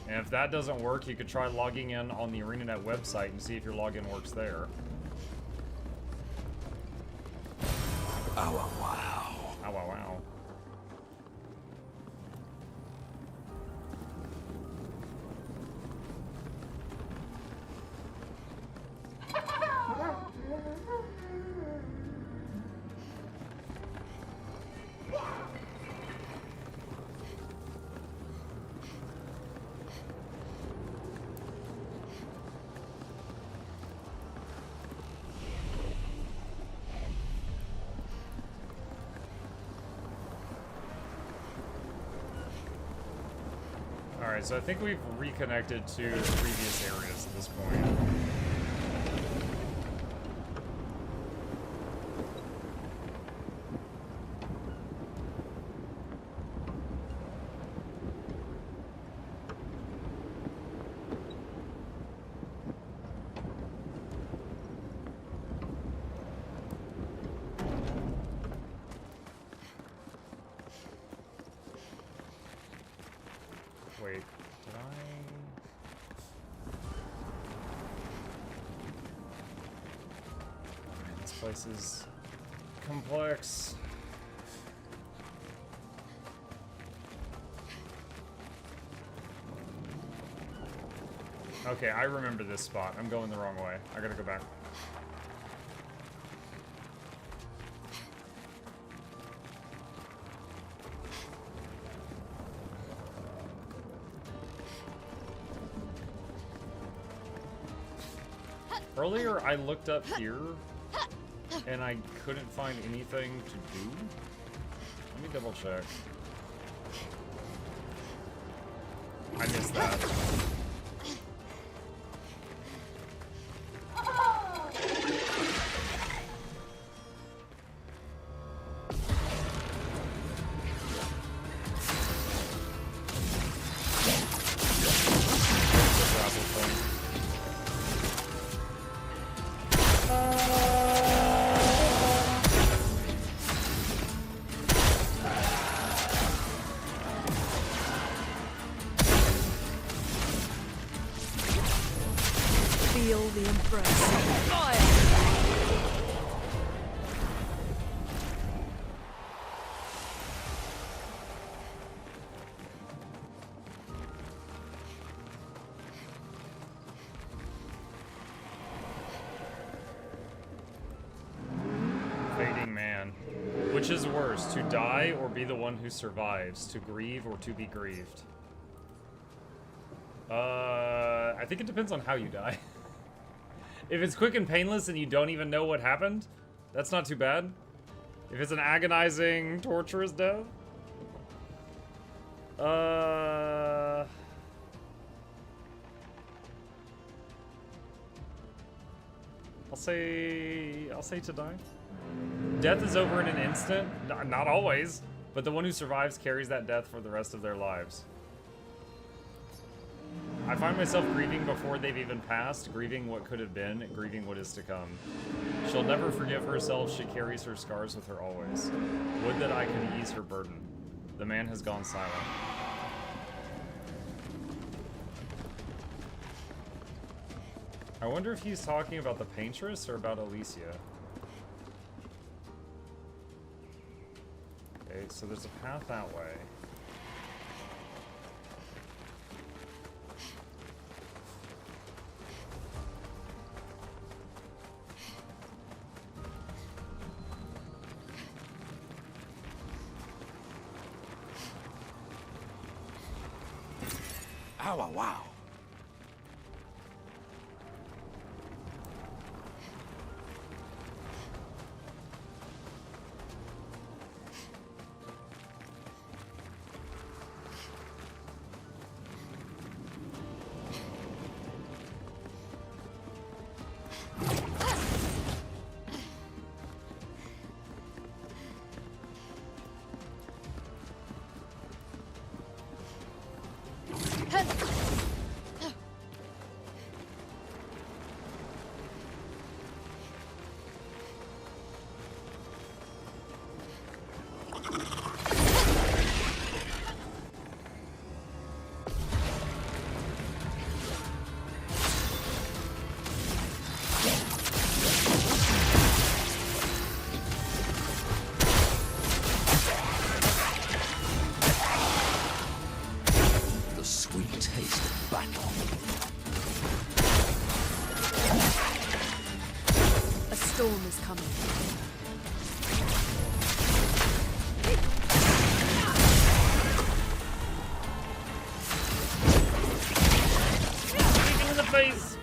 And if that doesn't work, you could try logging in on the ArenaNet website and see if your login works there. Oh, wow. Oh, wow, wow. Alright, so I think we've reconnected to the previous areas at this point. Wait, did I... Man, this place is complex. Okay, I remember this spot. I'm going the wrong way. I gotta go back. Earlier, I looked up here, and I couldn't find anything to do. Let me double check. I missed that. Feel the embrace. Fire! Fading man. Which is worse, to die or be the one who survives? To grieve or to be grieved? I think it depends on how you die. If it's quick and painless and you don't even know what happened, that's not too bad. If it's an agonizing, torturous death, I'll say to die. Death is over in an instant. Not always, but the one who survives carries that death for the rest of their lives. I find myself grieving before they've even passed, grieving what could have been, grieving what is to come. She'll never forgive herself, she carries her scars with her always. Would that I could ease her burden. The man has gone silent. I wonder if he's talking about the paintress or about Alicia. Okay, so there's a path that way. Oh, wow. storm is coming. Kick him in the face!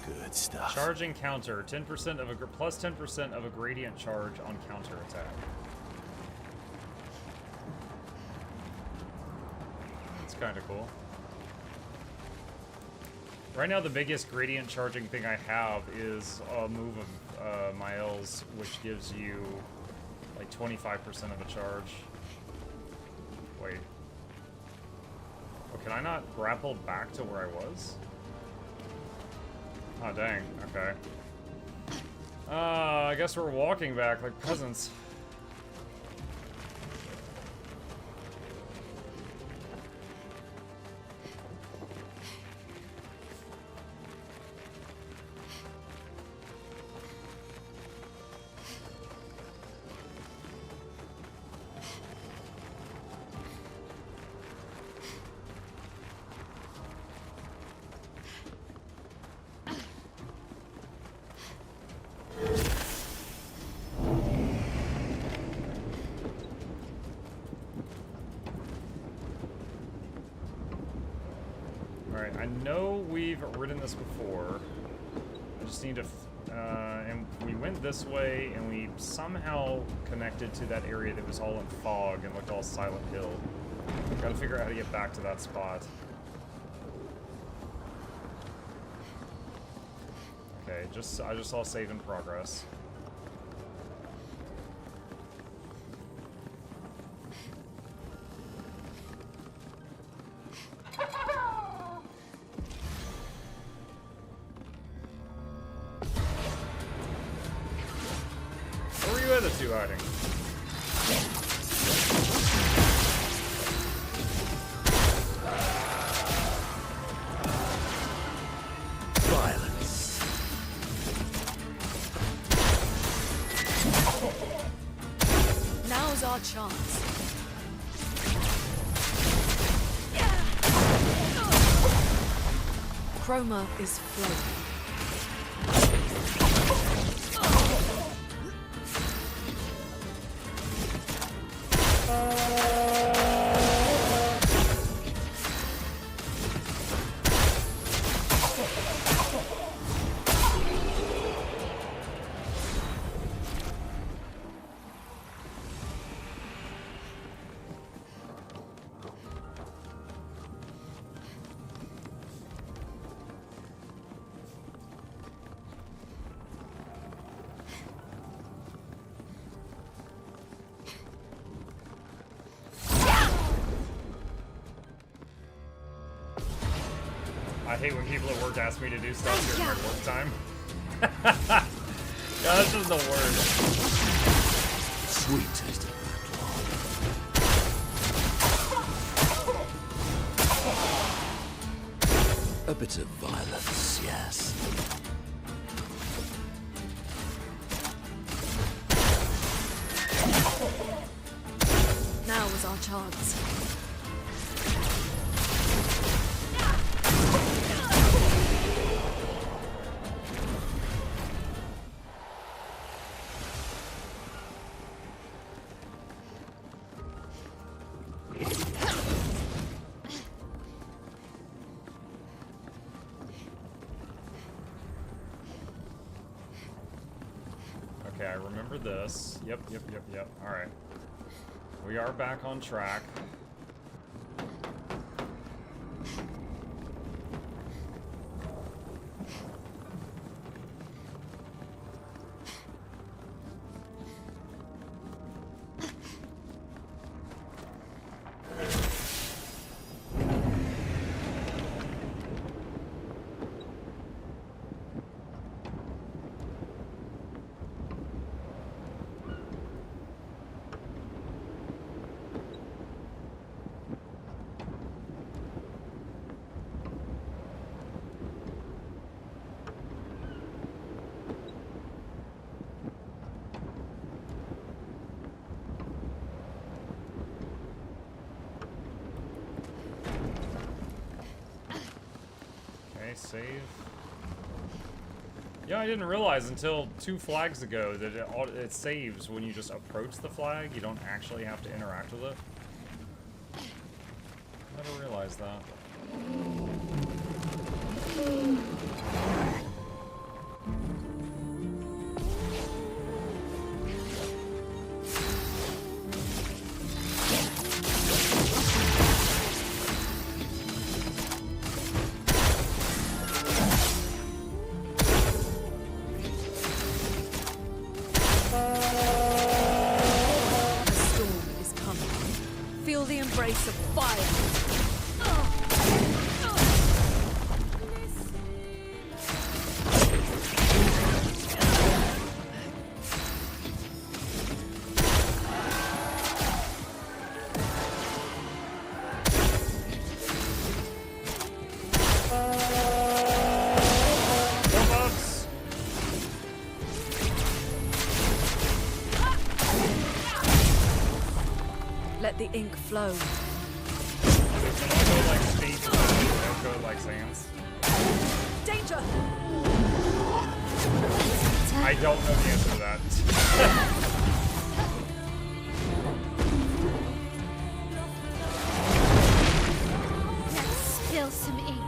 Good stuff. Charging counter, 10% of a plus 10% of a gradient charge on counter attack. That's kind of cool. Right now, the biggest gradient charging thing I have is a move of Mael's, which gives you like 25% of a charge. Wait. Oh, can I not grapple back to where I was? Oh, dang. Okay. I guess we're walking back like peasants. Alright, I know we've ridden this before. I just need to... and we went this way, and we somehow connected to that area that was all in fog and looked all Silent Hill. Gotta figure out how to get back to that spot. Okay, I just saw save in progress. Where were you other two hiding? Violence. Now's our chance. Chroma is flowing. I hate when people at work ask me to do stuff during my work time. God, that's just the worst. Sweet taste of backlog. A bit of violence, yes. Now was our chance. Okay, I remember this. Yep. Alright. We are back on track. save. Yeah, I didn't realize until 2 flags ago that it saves when you just approach the flag. You don't actually have to interact with it. Never realized that. Embrace of fire. Let the ink flow. Can I go like speed? Don't go like sands. Danger! I don't know the answer to that. Let's spill some ink.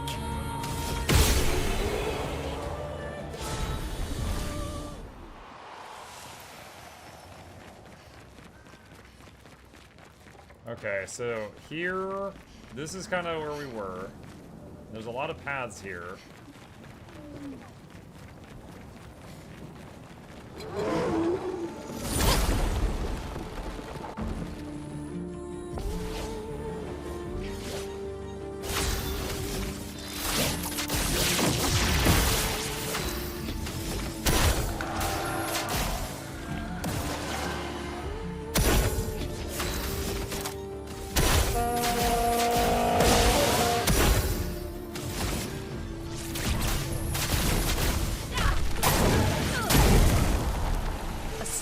Okay, so here, this is kind of where we were. There's a lot of paths here.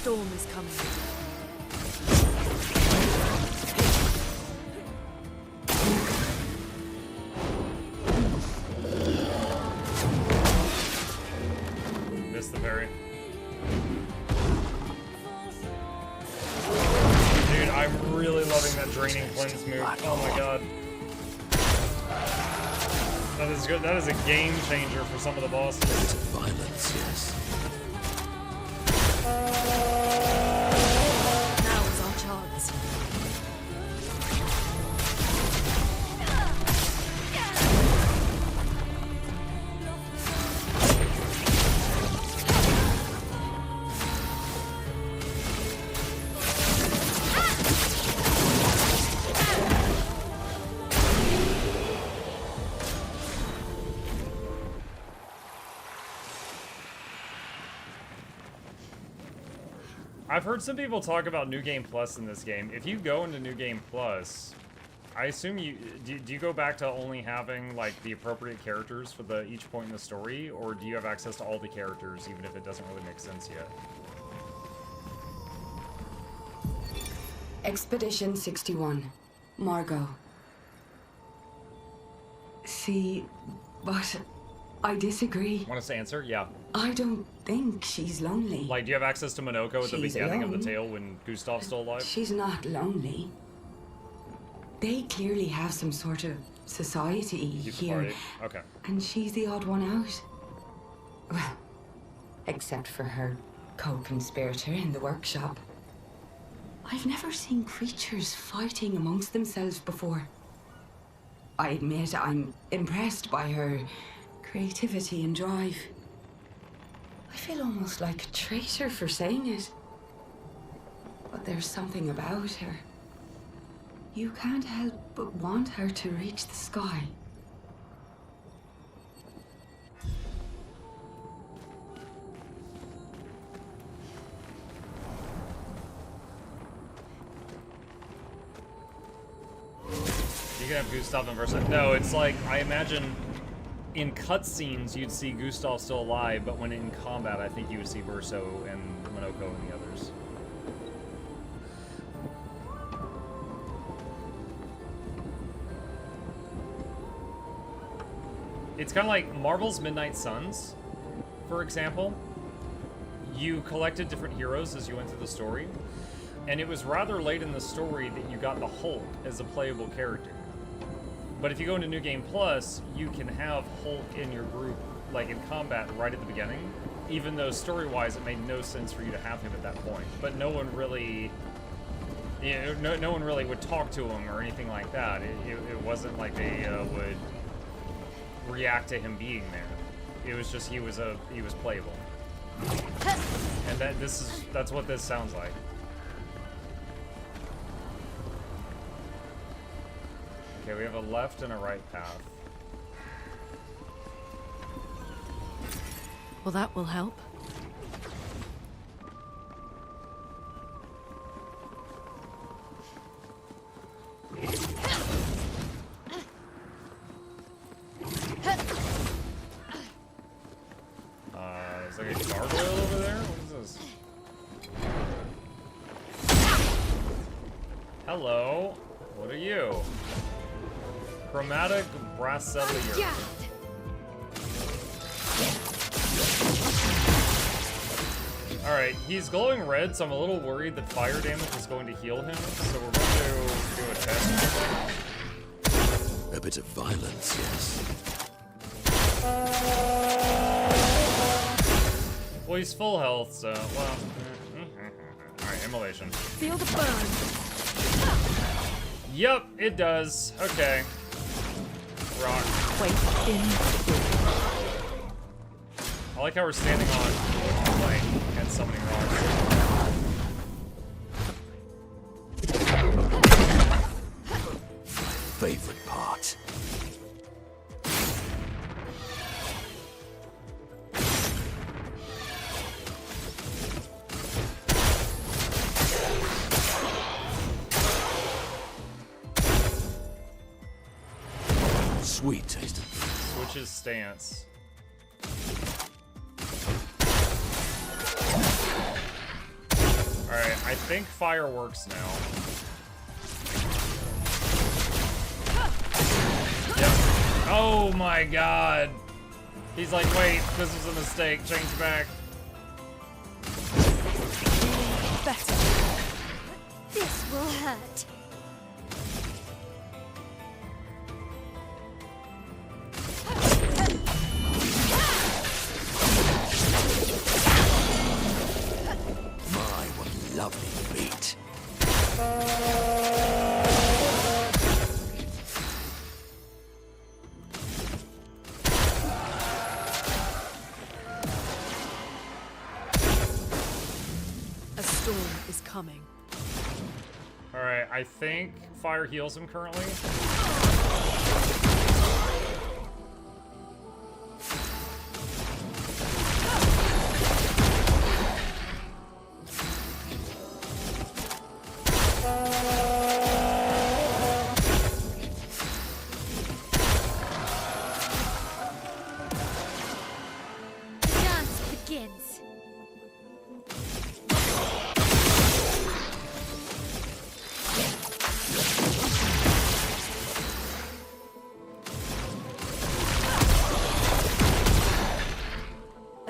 Storm is coming. Missed the parry. Dude, I'm really loving that draining cleanse move. Oh my god. That is good. That is a game changer for some of the bosses. It's violence, yes. Now is our chance. I've heard some people talk about New Game Plus in this game. If you go into New Game Plus, I assume you do you go back to only having like the appropriate characters for each point in the story, or do you have access to all the characters even if it doesn't really make sense yet? Expedition 61. Margot. See, but I disagree. Want us to answer? Yeah. I don't think she's lonely. Like, do you have access to Monoko at the She's beginning of the alone. tale when Gustav's still alive? She's not lonely. They clearly have some sort of society Keep the here. party. Okay. And she's the odd one out. Well, except for her co-conspirator in the workshop. I've never seen creatures fighting amongst themselves before. I admit I'm impressed by her creativity and drive. I feel almost like a traitor for saying it. But there's something about her. You can't help but want her to reach the sky. You can have Gustav in versa. No, it's like, I imagine in cutscenes you'd see Gustav still alive, but when in combat I think you would see Verso and Monoko and the others. it's kind of like Marvel's Midnight Suns, for example. You collected different heroes as you went through the story, and it was rather late in the story that you got the Hulk as a playable character. But if you go into New Game Plus, you can have Hulk in your group, like in combat right at the beginning, even though story-wise it made no sense for you to have him at that point. But no one really, you know, no one really would talk to him or anything like that. It wasn't like they would react to him being there. It was just he was playable, and that's what this sounds like. Okay, we have a left and a right path. Well, that will help. Is there a gargoyle over there? What is this? Hello. What are you? Chromatic Bracelier. Alright, he's glowing red, so I'm a little worried that fire damage is going to heal him, so we're going to do a test. A bit of violence, yes. Well, he's full health, so, well. Alright, immolation. Feel the burn. Yep, it does. Okay. Rock. Wait, I like how we're standing on like and summoning rocks. Favorite part. Sweet tasting. Switch his stance. Alright, I think fire works now. Yep. Oh my god. He's like, wait, this was a mistake. Change back. Better. This will hurt. My, what a lovely beat. A storm is coming. Alright, I think fire heals him currently.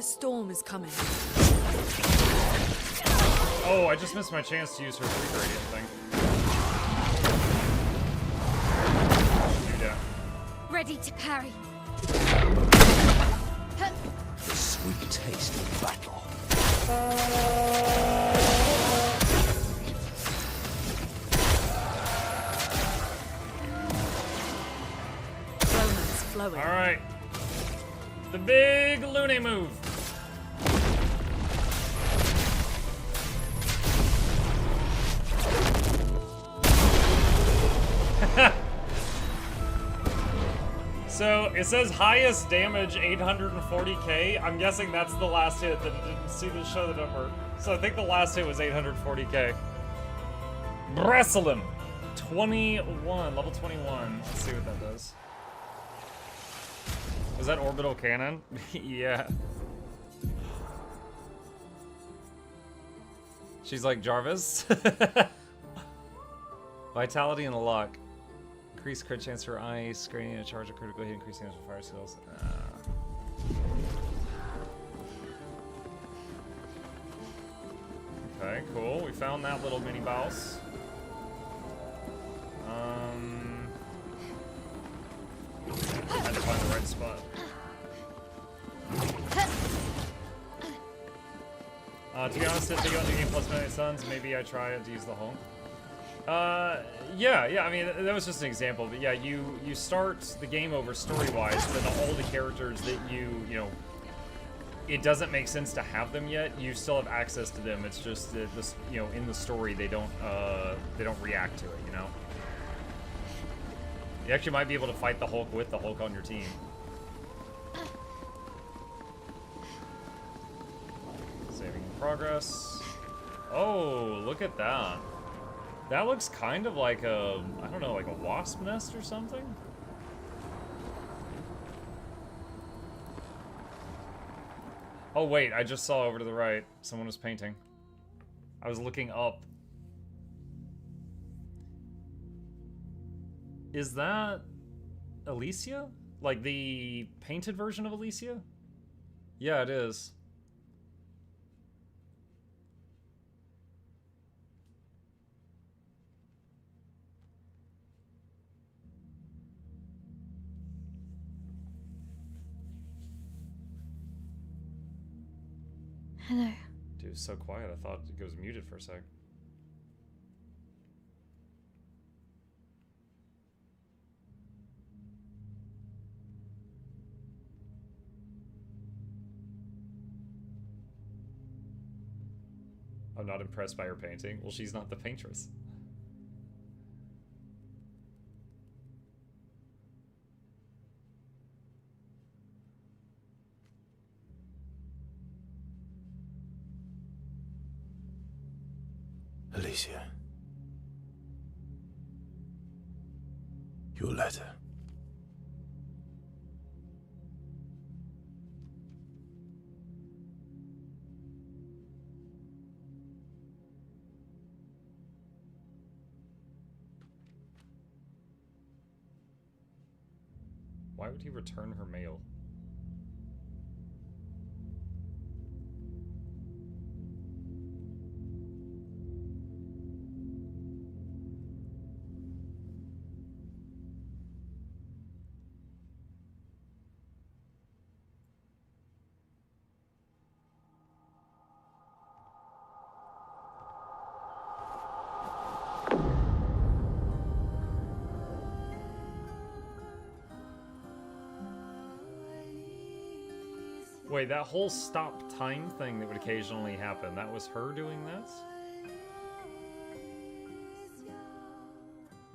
Storm is coming. Oh, I just missed my chance to use her free gradient thing. Do that. Ready to parry. The sweet taste of battle. Romance flowing. All right. The big Looney move. So it says highest damage 840k. I'm guessing that's the last hit. That didn't see the show the number. So I think the last hit was 840k. Bresselim, 21, level 21. Let's see what that does. Was that orbital cannon? Yeah. She's like, Jarvis? Vitality and luck. Increase crit chance for ice, granting a charge of critical hit, increasing chance for fire skills. Okay, cool. We found that little mini boss. Had to find the right spot. To be honest, if they go into game plus Midnight Suns, maybe I try to use the Hulk. Yeah, I mean, that was just an example, but yeah, you start the game over story-wise, then all the characters that you know, it doesn't make sense to have them yet, you still have access to them, it's just that this, you know, in the story, they don't react to it, you know? You actually might be able to fight the Hulk with the Hulk on your team. Saving in progress. Oh, look at that. That looks kind of like a, I don't know, like a wasp nest or something? Oh wait, I just saw over to the right, someone was painting. I was looking up. Is that Alicia? Like the painted version of Alicia? Yeah, it is. Hello. Dude, it's so quiet. I thought it was muted for a sec. I'm not impressed by her painting. Well, she's not the paintress. Alicia. Your letter. Why would he return her mail? Wait, that whole stop time thing that would occasionally happen, that was her doing this?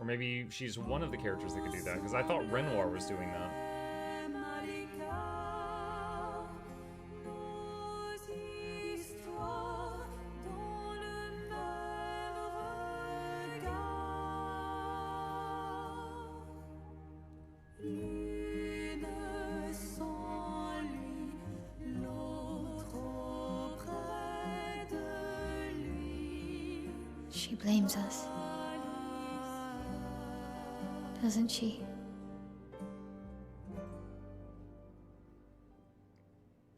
Or maybe she's one of the characters that could do that, because I thought Renoir was doing that. She blames us. Doesn't she?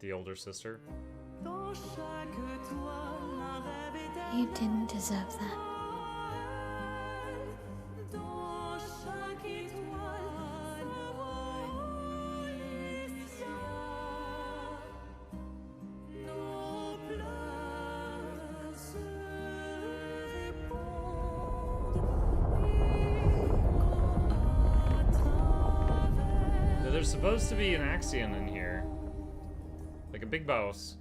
The older sister? You didn't deserve that. There's supposed to be an Axion in here. Like a big boss.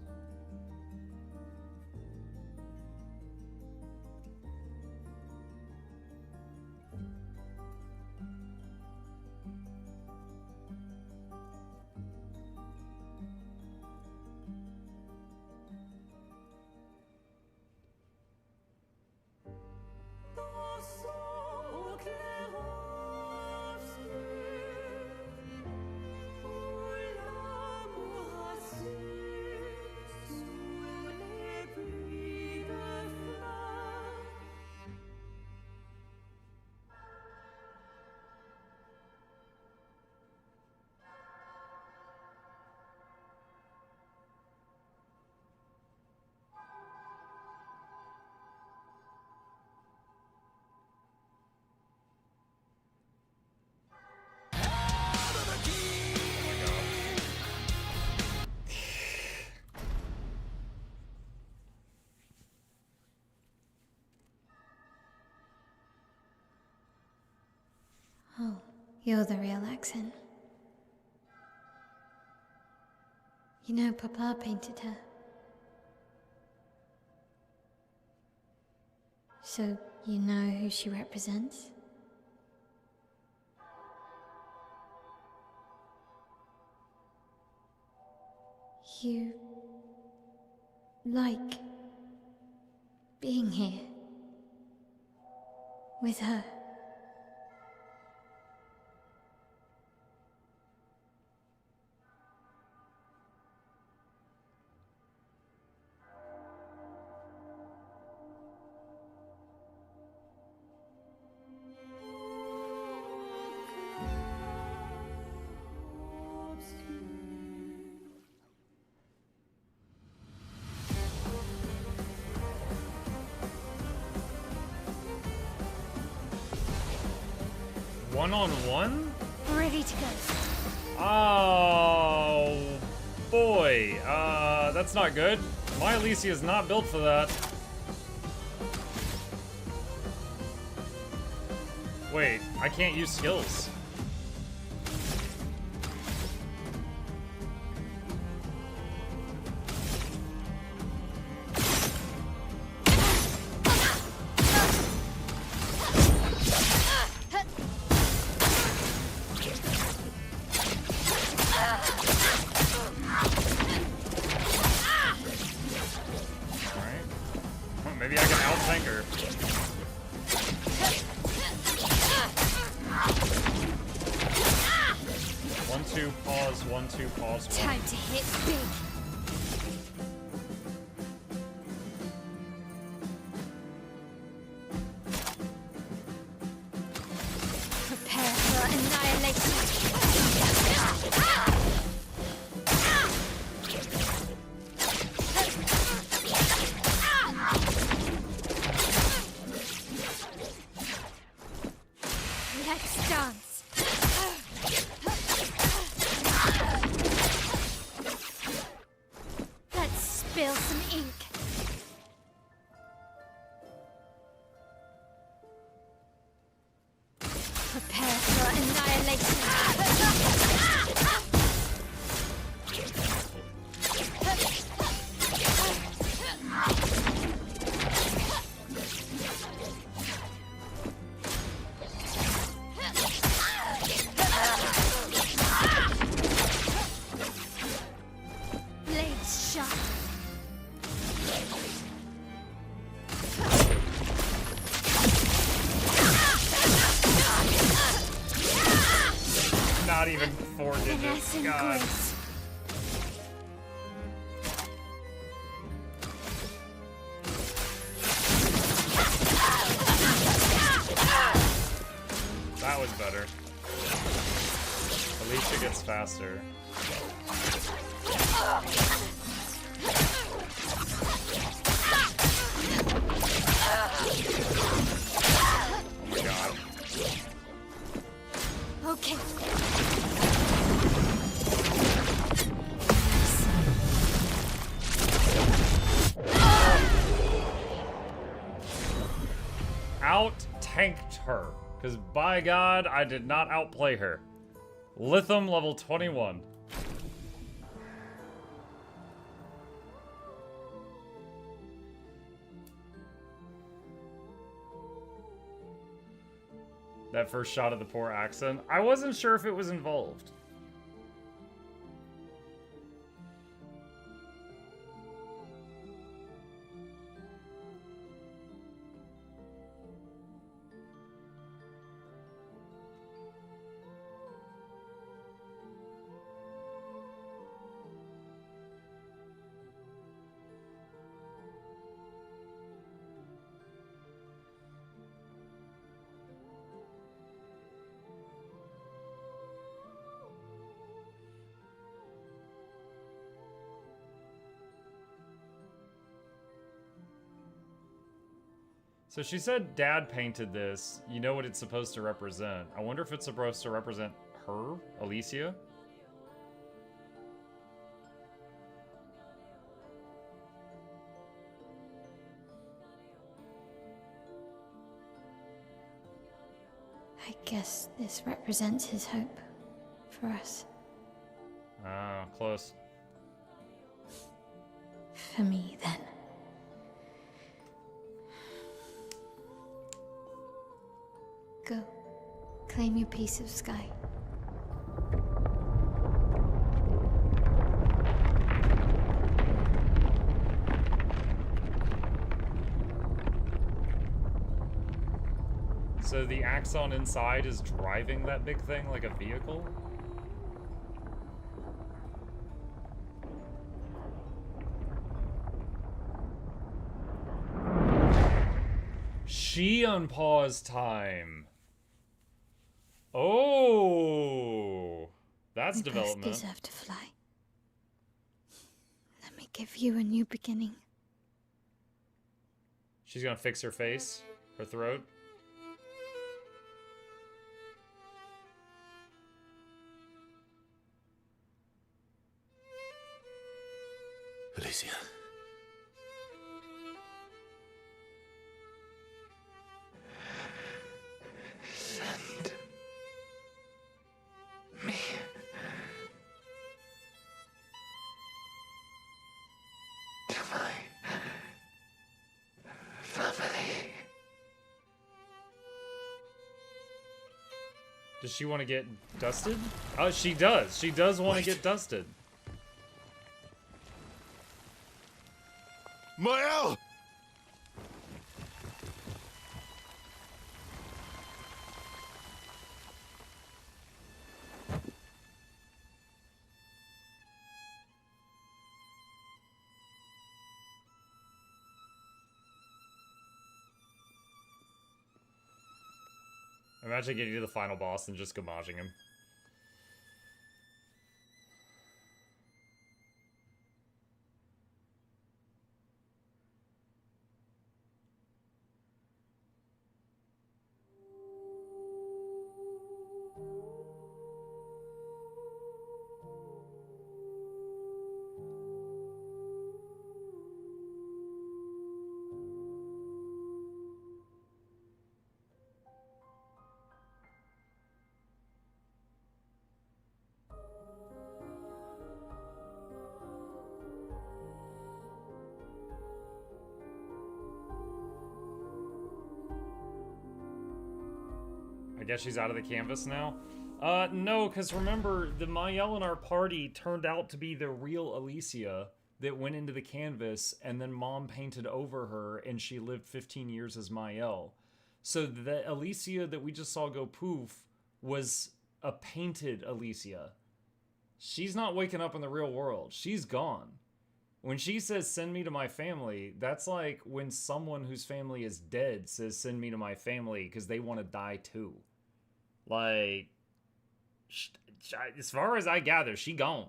Oh, you're the real accent. You know, Papa painted her. So, you know who she represents? You like being here with her. One-on-one? Ready to go. Oh, boy. That's not good. My Alicia is not built for that. Wait, I can't use skills. Maybe I can out-tank her. One, two, pause, one, two, pause, one. Time to hit big. Prepare for annihilation. Let's dance. Let's spill some ink. Prepare for annihilation. Blades sharp. Not even 4 digits. Finesse and God. grace. That was better. Alicia gets faster. Oh my god. Okay. Out-tanked her. Because by God, I did not outplay her. Lithium level 21. That first shot of the poor accent, I wasn't sure if it was involved. So she said Dad painted this. You know what it's supposed to represent. I wonder if it's supposed to represent her, Alicia? I I guess this represents his hope for us. Ah, close. For me, then. Go. Claim your piece of sky. So the axon inside is driving that big thing like a vehicle? She unpause time. Oh, that's development. We both deserve to fly. Let me give you a new beginning. She's gonna fix her face, her throat. Alicia. Send me to my family. Does she want to get dusted? Oh, she does. She does want to get dusted. Mael! Imagine getting to the final boss and just gamaging him. I guess she's out of the canvas now? No, because remember, the Mael in our party turned out to be the real Alicia that went into the canvas, and then Mom painted over her, and she lived 15 years as Mael. So the Alicia that we just saw go poof was a painted Alicia. She's not waking up in the real world. She's gone. When she says, send me to my family, that's like when someone whose family is dead says, send me to my family because they want to die too. Like, as far as I gather, she gone.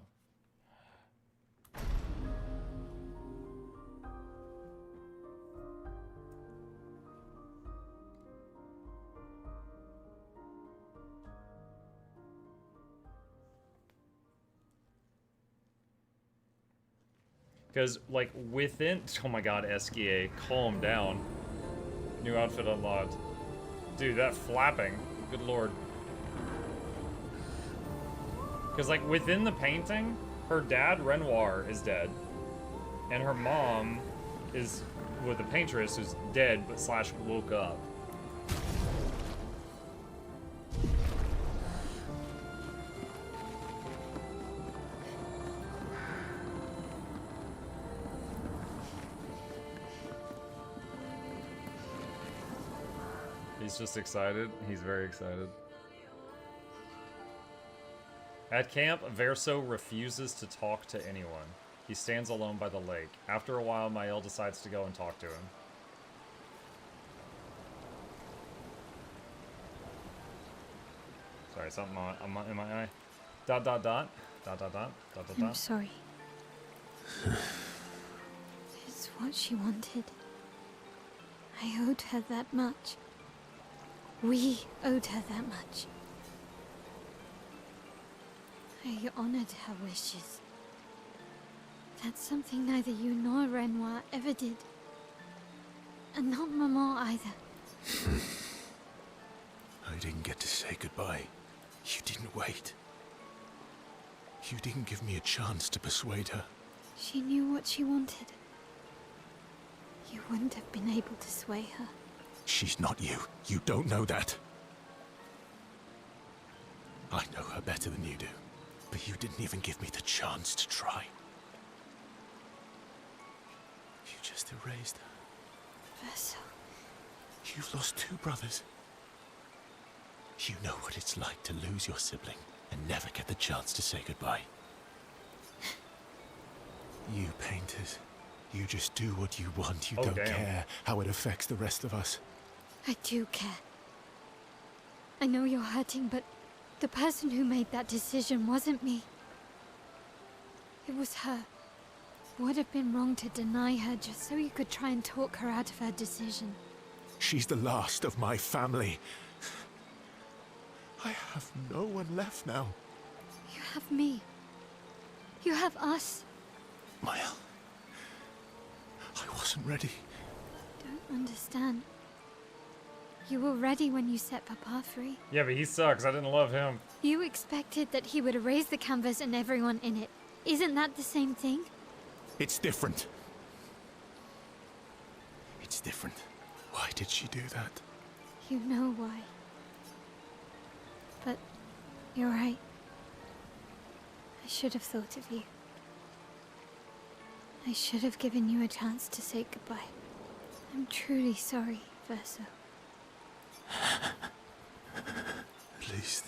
Because, like, within... Oh my god, SKA, calm down. New outfit unlocked. Dude, that flapping. Good lord. Because, like, within the painting, her dad, Renoir, is dead. And her mom is, with the paintress, who's dead, but slash woke up. He's just excited. He's very excited. At camp, Verso refuses to talk to anyone. He stands alone by the lake. After a while, Mael decides to go and talk to him. Sorry, something in my eye. Dot dot dot. Dot dot dot. Dot dot dot. I'm sorry. It's what she wanted. I owed her that much. We owed her that much. I honored her wishes. That's something neither you nor Renoir ever did. And not Maman either. I didn't get to say goodbye. You didn't wait. You didn't give me a chance to persuade her. She knew what she wanted. You wouldn't have been able to sway her. She's not you. You don't know that. I know her better than you do. But you didn't even give me the chance to try. You just erased her. Verso. You've lost 2 brothers. You know what it's like to lose your sibling and never get the chance to say goodbye. You painters, you just do what you want. You don't care how it affects the rest of us. I do care. I know you're hurting, but the person who made that decision wasn't me. It was her. Would have been wrong to deny her just so you could try and talk her out of her decision. She's the last of my family. I have no one left now. You have me. You have us. Maya, I wasn't ready. Don't understand. You were ready when you set Papa free. Yeah, but he sucks. I didn't love him. You expected that he would erase the canvas and everyone in it. Isn't that the same thing? It's different. It's different. Why did she do that? You know why. But you're right. I should have thought of you. I should have given you a chance to say goodbye. I'm truly sorry, Verso. Please.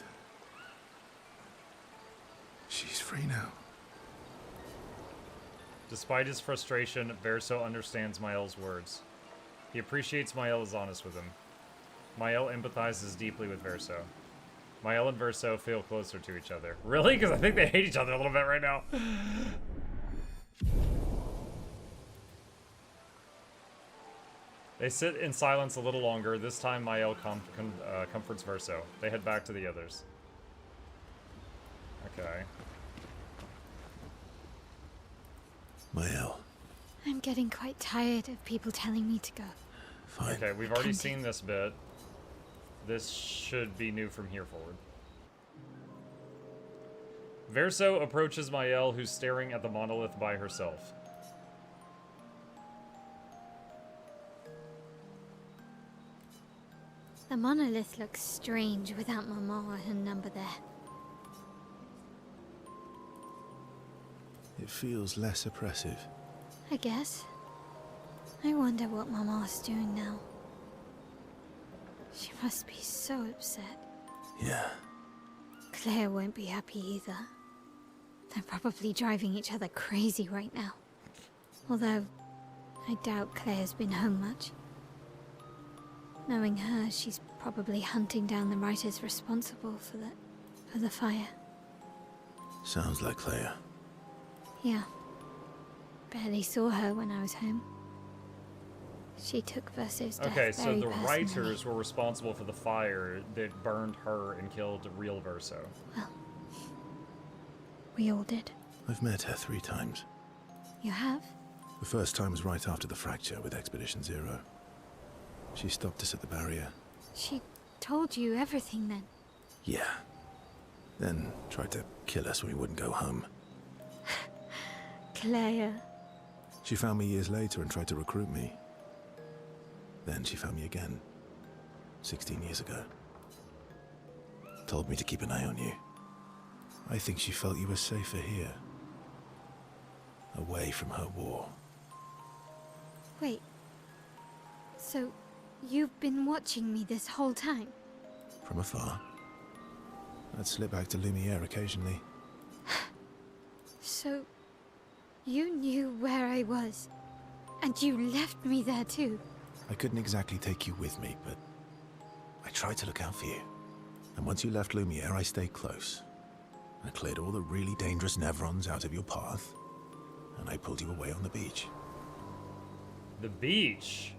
She's free now. Despite his frustration, Verso understands Mael's words. He appreciates Mael is honest with him. Mael empathizes deeply with Verso. Mael and Verso feel closer to each other. Really? Because I think they hate each other a little bit right now. They sit in silence a little longer. This time, Mael comforts Verso. They head back to the others. Okay. Mael. I'm getting quite tired of people telling me to go. Fine. Okay, we've already seen this bit. This should be new from here forward. Verso approaches Mael, who's staring at the monolith by herself. The monolith looks strange without Mama or her number there. It feels less oppressive. I guess. I wonder what Mama's doing now. She must be so upset. Yeah. Claire won't be happy either. They're probably driving each other crazy right now. Although, I doubt Claire's been home much. Knowing her, she's probably hunting down the writers responsible for the fire. Sounds like Claire. Yeah. Barely saw her when I was home. She took Verso's death Okay, so very the personally. writers were responsible for the fire that burned her and killed real Verso. Well, we all did. I've met her 3 times. You have? The first time was right after the fracture with Expedition Zero. She stopped us at the barrier. She told you everything then? Yeah. Then tried to kill us when we wouldn't go home. Claire. She found me years later and tried to recruit me. Then she found me again. 16 years ago. Told me to keep an eye on you. I think she felt you were safer here. Away from her war. Wait. So, you've been watching me this whole time? From afar. I'd slip back to Lumiere occasionally. So, you knew where I was, and you left me there too? I couldn't exactly take you with me, but I tried to look out for you. And once you left Lumiere, I stayed close. I cleared all the really dangerous Nevrons out of your path, and I pulled you away on the beach. The beach?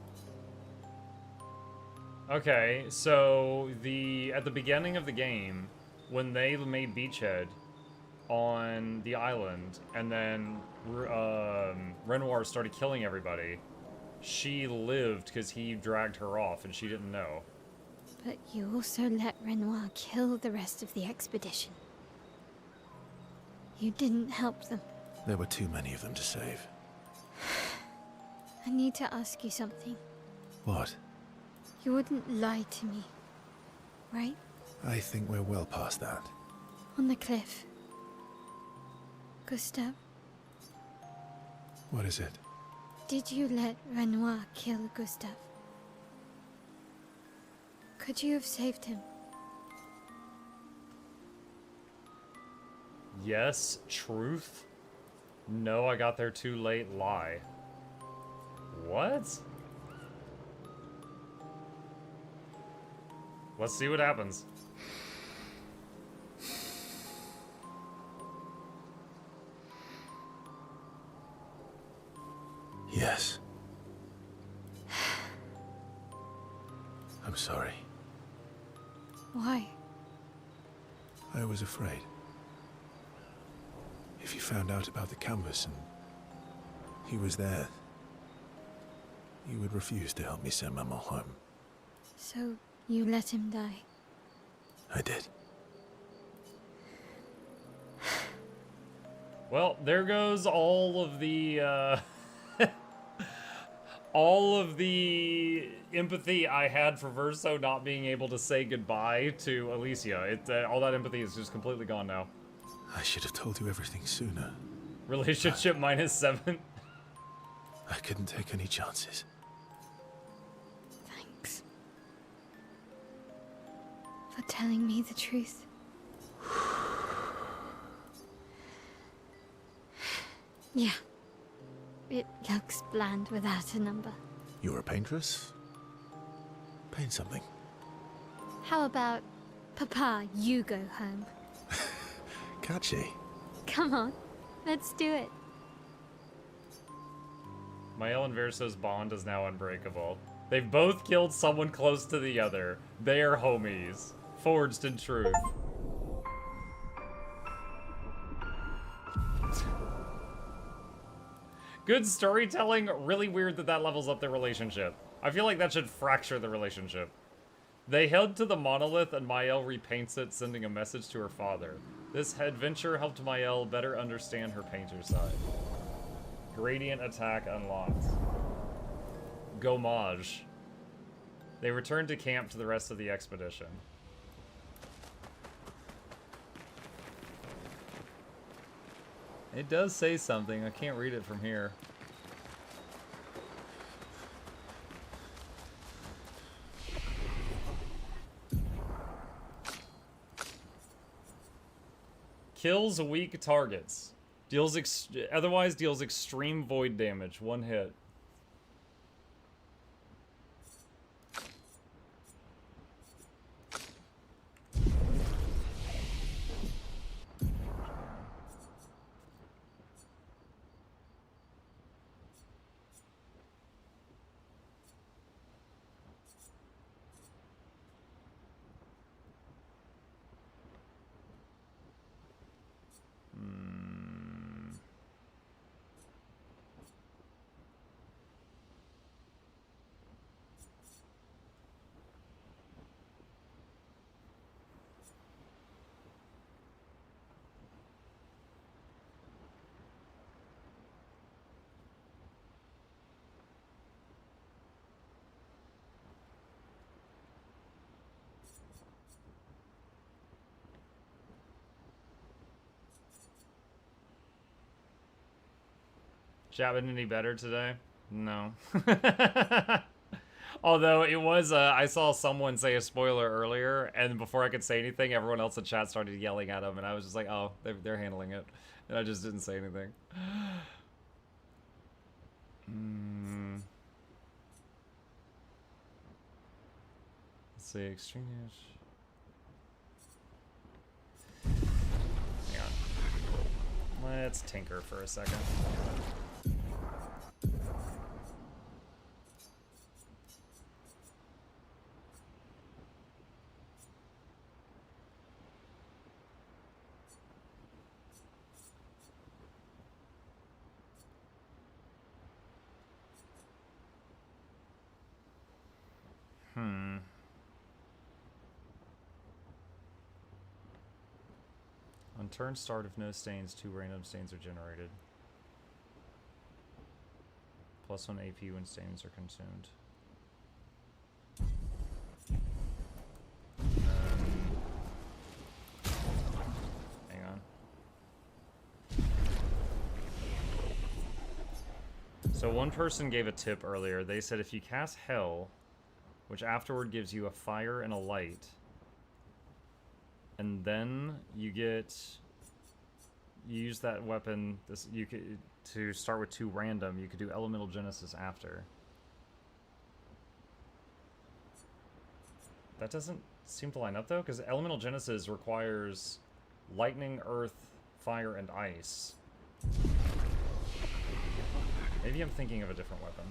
Okay, so at the beginning of the game, when they made Beachhead on the island, and then Renoir started killing everybody, she lived because he dragged her off and she didn't know. But you also let Renoir kill the rest of the expedition. You didn't help them. There were too many of them to save. I need to ask you something. What? You wouldn't lie to me, right? I think we're well past that. On the cliff. Gustav, What is it? did you let Renoir kill Gustav? Could you have saved him? Yes, truth. No, I got there too late, lie. What? Let's see what happens. Yes. I'm sorry. Why? I was afraid. If you found out about the canvas and he was there, you would refuse to help me send Maman home. So you let him die? I did. Well, there goes all of the, all of the empathy I had for Verso not being able to say goodbye to Alicia. All that empathy is just completely gone now. I should have told you everything sooner. Relationship -7. I couldn't take any chances. Thanks. For telling me the truth. Yeah. It looks bland without a number. You're a paintress? Paint something. How about, Papa, you go home? Catchy. Come on, let's do it. Mael and Verso's bond is now unbreakable. They've both killed someone close to the other. They are homies. Forged in truth. Good storytelling, really weird that that levels up their relationship. I feel like that should fracture the relationship. They head to the monolith and Mael repaints it, sending a message to her father. This adventure helped Mael better understand her painter side. Gradient attack unlocked. Gommage. They return to camp to the rest of the expedition. It does say something. I can't read it from here. Kills weak targets. Otherwise deals extreme void damage. One hit. Chat been any better today? No. Although it was, I saw someone say a spoiler earlier, and before I could say anything, everyone else in chat started yelling at him, and I was just like, oh, they're handling it. And I just didn't say anything. Let's see, extreme damage. Hang on. Let's tinker for a second. turn start if no stains, 2 random stains are generated. +1 AP when stains are consumed. Hang on. So one person gave a tip earlier. They said if you cast Hell, which afterward gives you a fire and a light, and then you use that weapon, you could to start with 2 random, you could do Elemental Genesis after. That doesn't seem to line up though, because Elemental Genesis requires lightning, earth, fire, and ice. Maybe I'm thinking of a different weapon.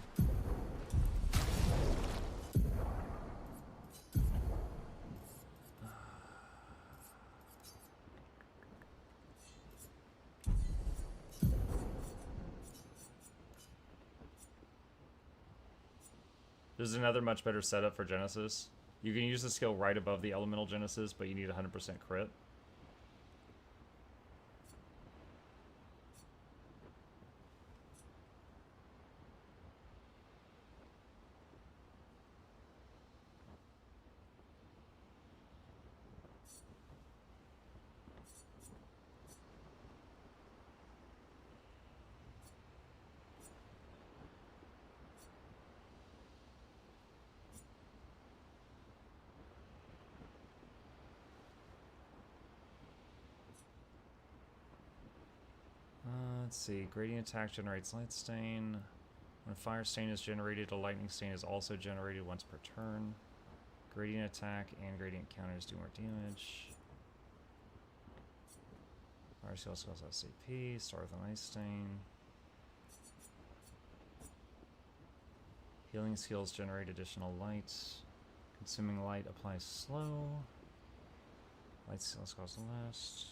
There's another much better setup for Genesis. You can use the skill right above the Elemental Genesis, but you need 100% crit. Let's see. Gradient attack generates light stain. When a fire stain is generated, a lightning stain is also generated once per turn. Gradient attack and gradient counters do more damage. Fire skill scales SCP. Start with an ice stain. Healing skills generate additional light. Consuming light applies slow. Light skills cost less.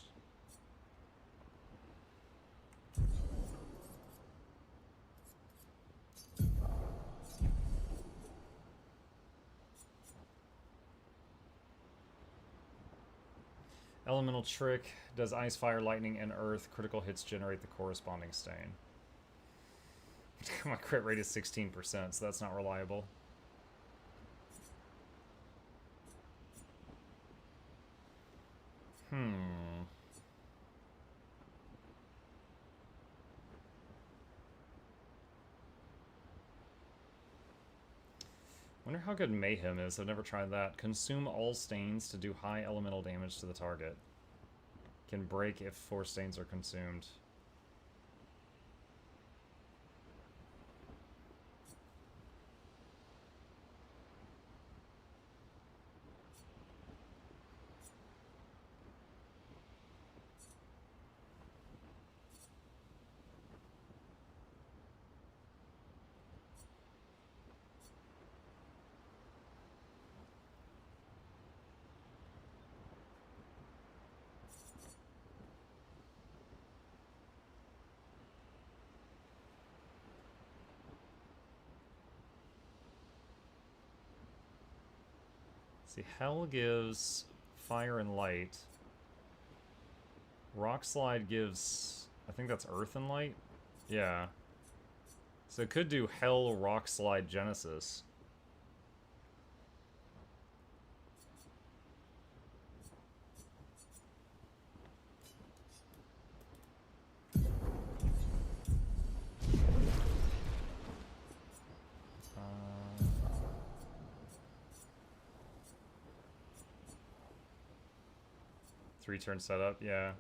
Elemental Trick does ice, fire, lightning, and earth. Critical hits generate the corresponding stain. My crit rate is 16%, so that's not reliable. Wonder how good Mayhem is. I've never tried that. Consume all stains to do high elemental damage to the target. Can break if 4 stains are consumed. See, Hell gives fire and light. Rock Slide gives, I think that's earth and light? Yeah. So it could do Hell, Rock Slide, Genesis. Three-turn setup, yeah.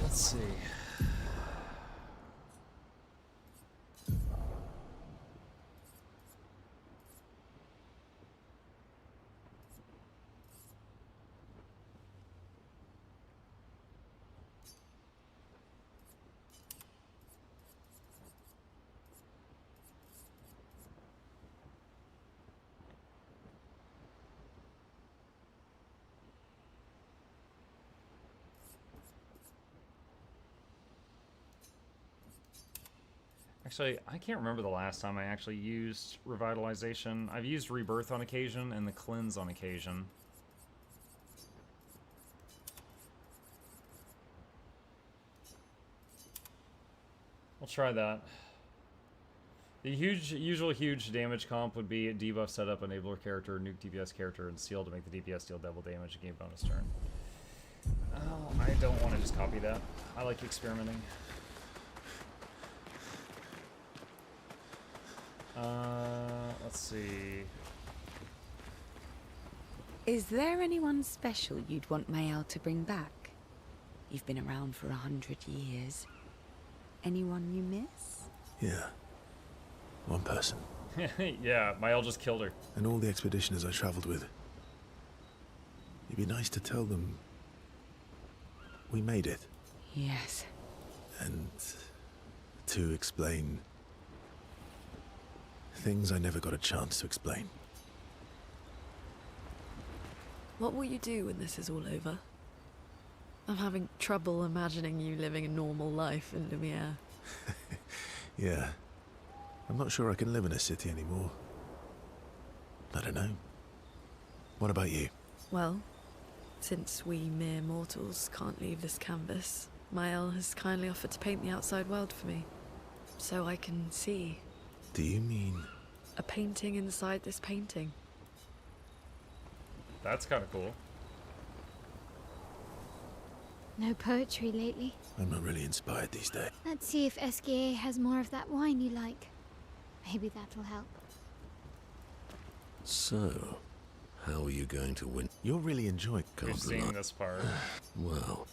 Let's see. Actually, I can't remember the last time I actually used Revitalization. I've used Rebirth on occasion and the Cleanse on occasion. I'll try that. The usual huge damage comp would be debuff setup, enabler character, nuke DPS character, and seal to make the DPS deal double damage and gain bonus turn. Oh, I don't want to just copy that. I like experimenting. Let's see. Is there anyone special you'd want Mael to bring back? You've been around for 100 years. Anyone you miss? Yeah. One person. Yeah, Mael just killed her. And all the expeditioners I traveled with. It'd be nice to tell them we made it. Yes. And to explain things I never got a chance to explain. What will you do when this is all over? I'm having trouble imagining you living a normal life in Lumiere. Yeah. I'm not sure I can live in a city anymore. I don't know. What about you? Well, since we mere mortals can't leave this canvas, Mael has kindly offered to paint the outside world for me. So I can see. Do you mean... a painting inside this painting? That's kind of cool. No poetry lately. I'm not really inspired these days. Let's see if SKA has more of that wine you like. Maybe that'll help. So, how are you going to win? You're really enjoying... We've seen this part. Well...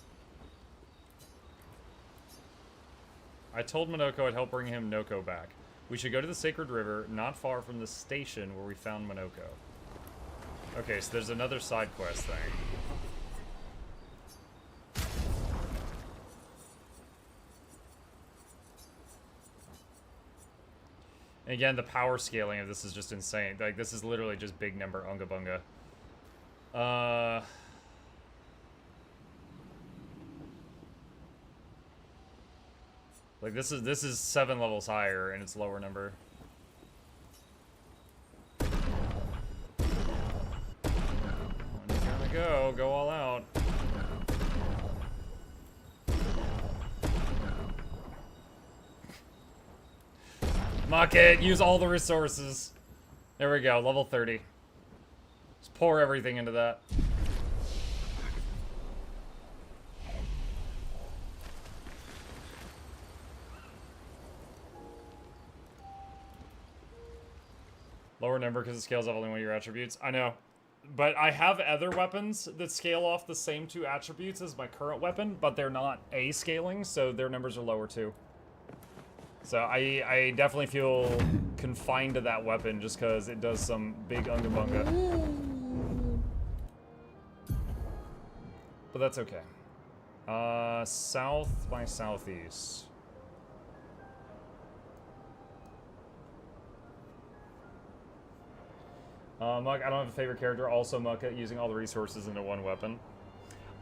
I told Monoko I'd help bring him Noko back. We should go to the Sacred River, not far from the station where we found Monoko. Okay, so there's another side quest thing. And again, the power scaling of this is just insane. Like, this is literally just big number unga bunga. Like, this is 7 levels higher, and it's lower number. Go all out. Muck it, use all the resources. There we go, level 30. Just pour everything into that. Lower number because it scales off only one of your attributes. I know. But I have other weapons that scale off the same 2 attributes as my current weapon, but they're not A scaling, so their numbers are lower too. So I definitely feel confined to that weapon just because it does some big unga bunga. But that's okay. South by southeast. Muck, I don't have a favorite character. Also, Muck using all the resources into one weapon.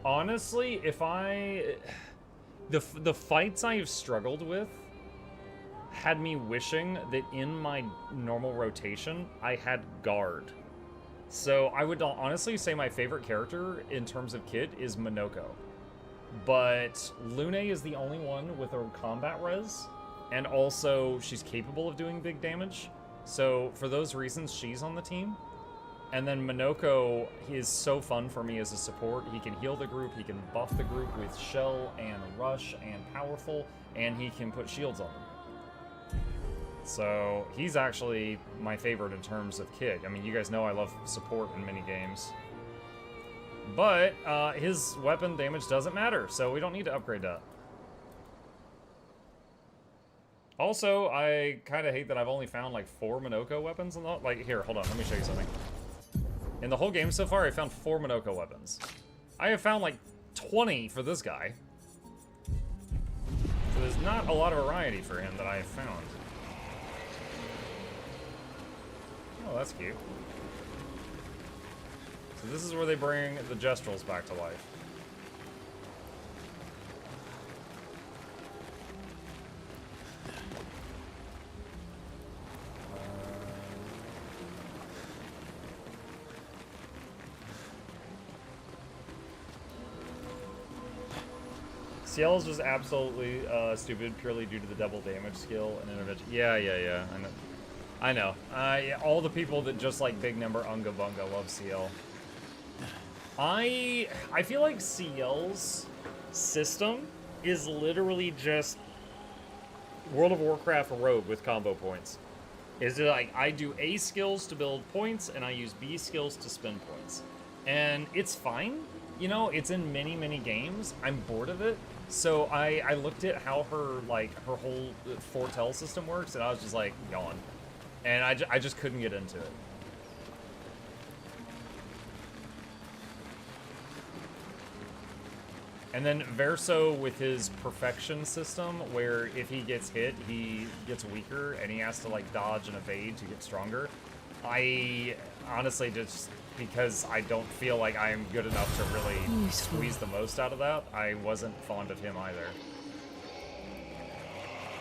Honestly, if the fights I have struggled with had me wishing that in my normal rotation I had guard. So I would honestly say my favorite character in terms of kit is Monoko. But Lune is the only one with a combat res, and also she's capable of doing big damage. So for those reasons, she's on the team. And then Monoko is so fun for me as a support. He can heal the group, he can buff the group with Shell and Rush and Powerful, and he can put shields on them. So he's actually my favorite in terms of kit. I mean, you guys know I love support in many games. But his weapon damage doesn't matter, so we don't need to upgrade that. Also, I kind of hate that I've only found like 4 Monoko weapons in the... Like, here, hold on, let me show you something. In the whole game so far, I found 4 Monoko weapons. I have found like 20 for this guy. So there's not a lot of variety for him that I have found. Oh, that's cute. So this is where they bring the Gestrels back to life. CL is just absolutely stupid, purely due to the double damage skill and intervention. Yeah. I know. Yeah, all the people that just like big number Unga Bunga love CL. I feel like CL's system is literally just World of Warcraft Rogue with combo points. Is it like I do A skills to build points and I use B skills to spend points. And it's fine. You know, it's in many games. I'm bored of it. So I looked at how her whole foretell system works and I was just like, yawn. And I just couldn't get into it. And then Verso with his perfection system, where if he gets hit, he gets weaker, and he has to like dodge and evade to get stronger. I honestly just, because I don't feel like I am good enough to really squeeze the most out of that, I wasn't fond of him either.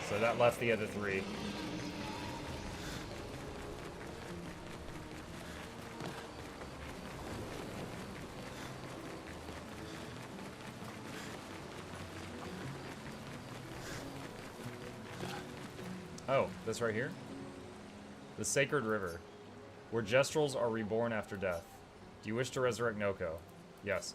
So that left the other three. Oh, this right here? The Sacred River, where Jestrels are reborn after death. Do you wish to resurrect Noko? Yes.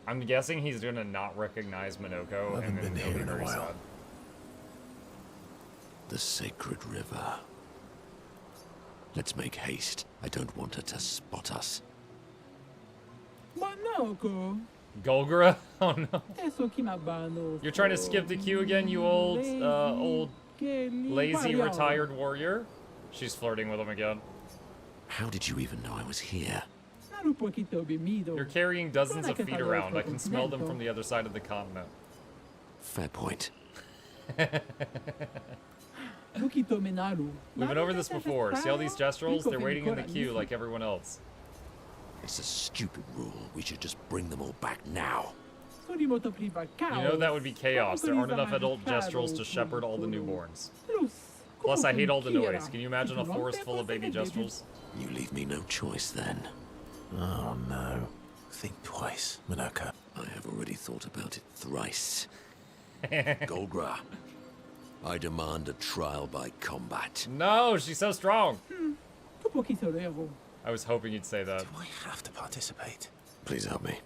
I'm guessing he's gonna not recognize Minoko and then he'll be very sad. The Sacred River. Let's make haste. I don't want her to spot us. Minoko. Golgora? Oh no. You're trying to skip the queue again, you old lazy retired warrior? She's flirting with him again. How did you even know I was here? You're carrying dozens of feet around. I can smell them from the other side of the continent. Fair point. We've been over this before. See all these Jestrels? They're waiting in the queue like everyone else. It's a stupid rule. We should just bring them all back now. You know that would be chaos. There aren't enough adult Jestrels to shepherd all the newborns. Plus, I hate all the noise. Can you imagine a forest full of baby Jestrels? You leave me no choice then. Oh no. Think twice, Minoko. I have already thought about it thrice. Golgra, I demand a trial by combat. No, she's so strong. I was hoping you'd say that. Do I have to participate? Please help me.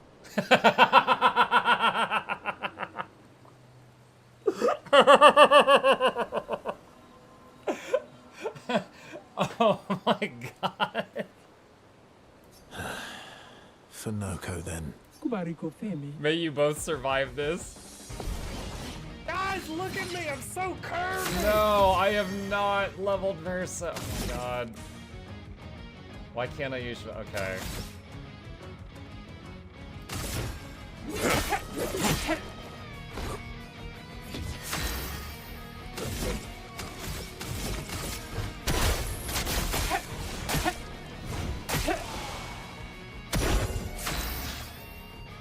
Oh my god. For Noko then. May you both survive this. Guys, look at me! I'm so curvy! No, I have not leveled Versa. Oh my god. Why can't I use... Okay.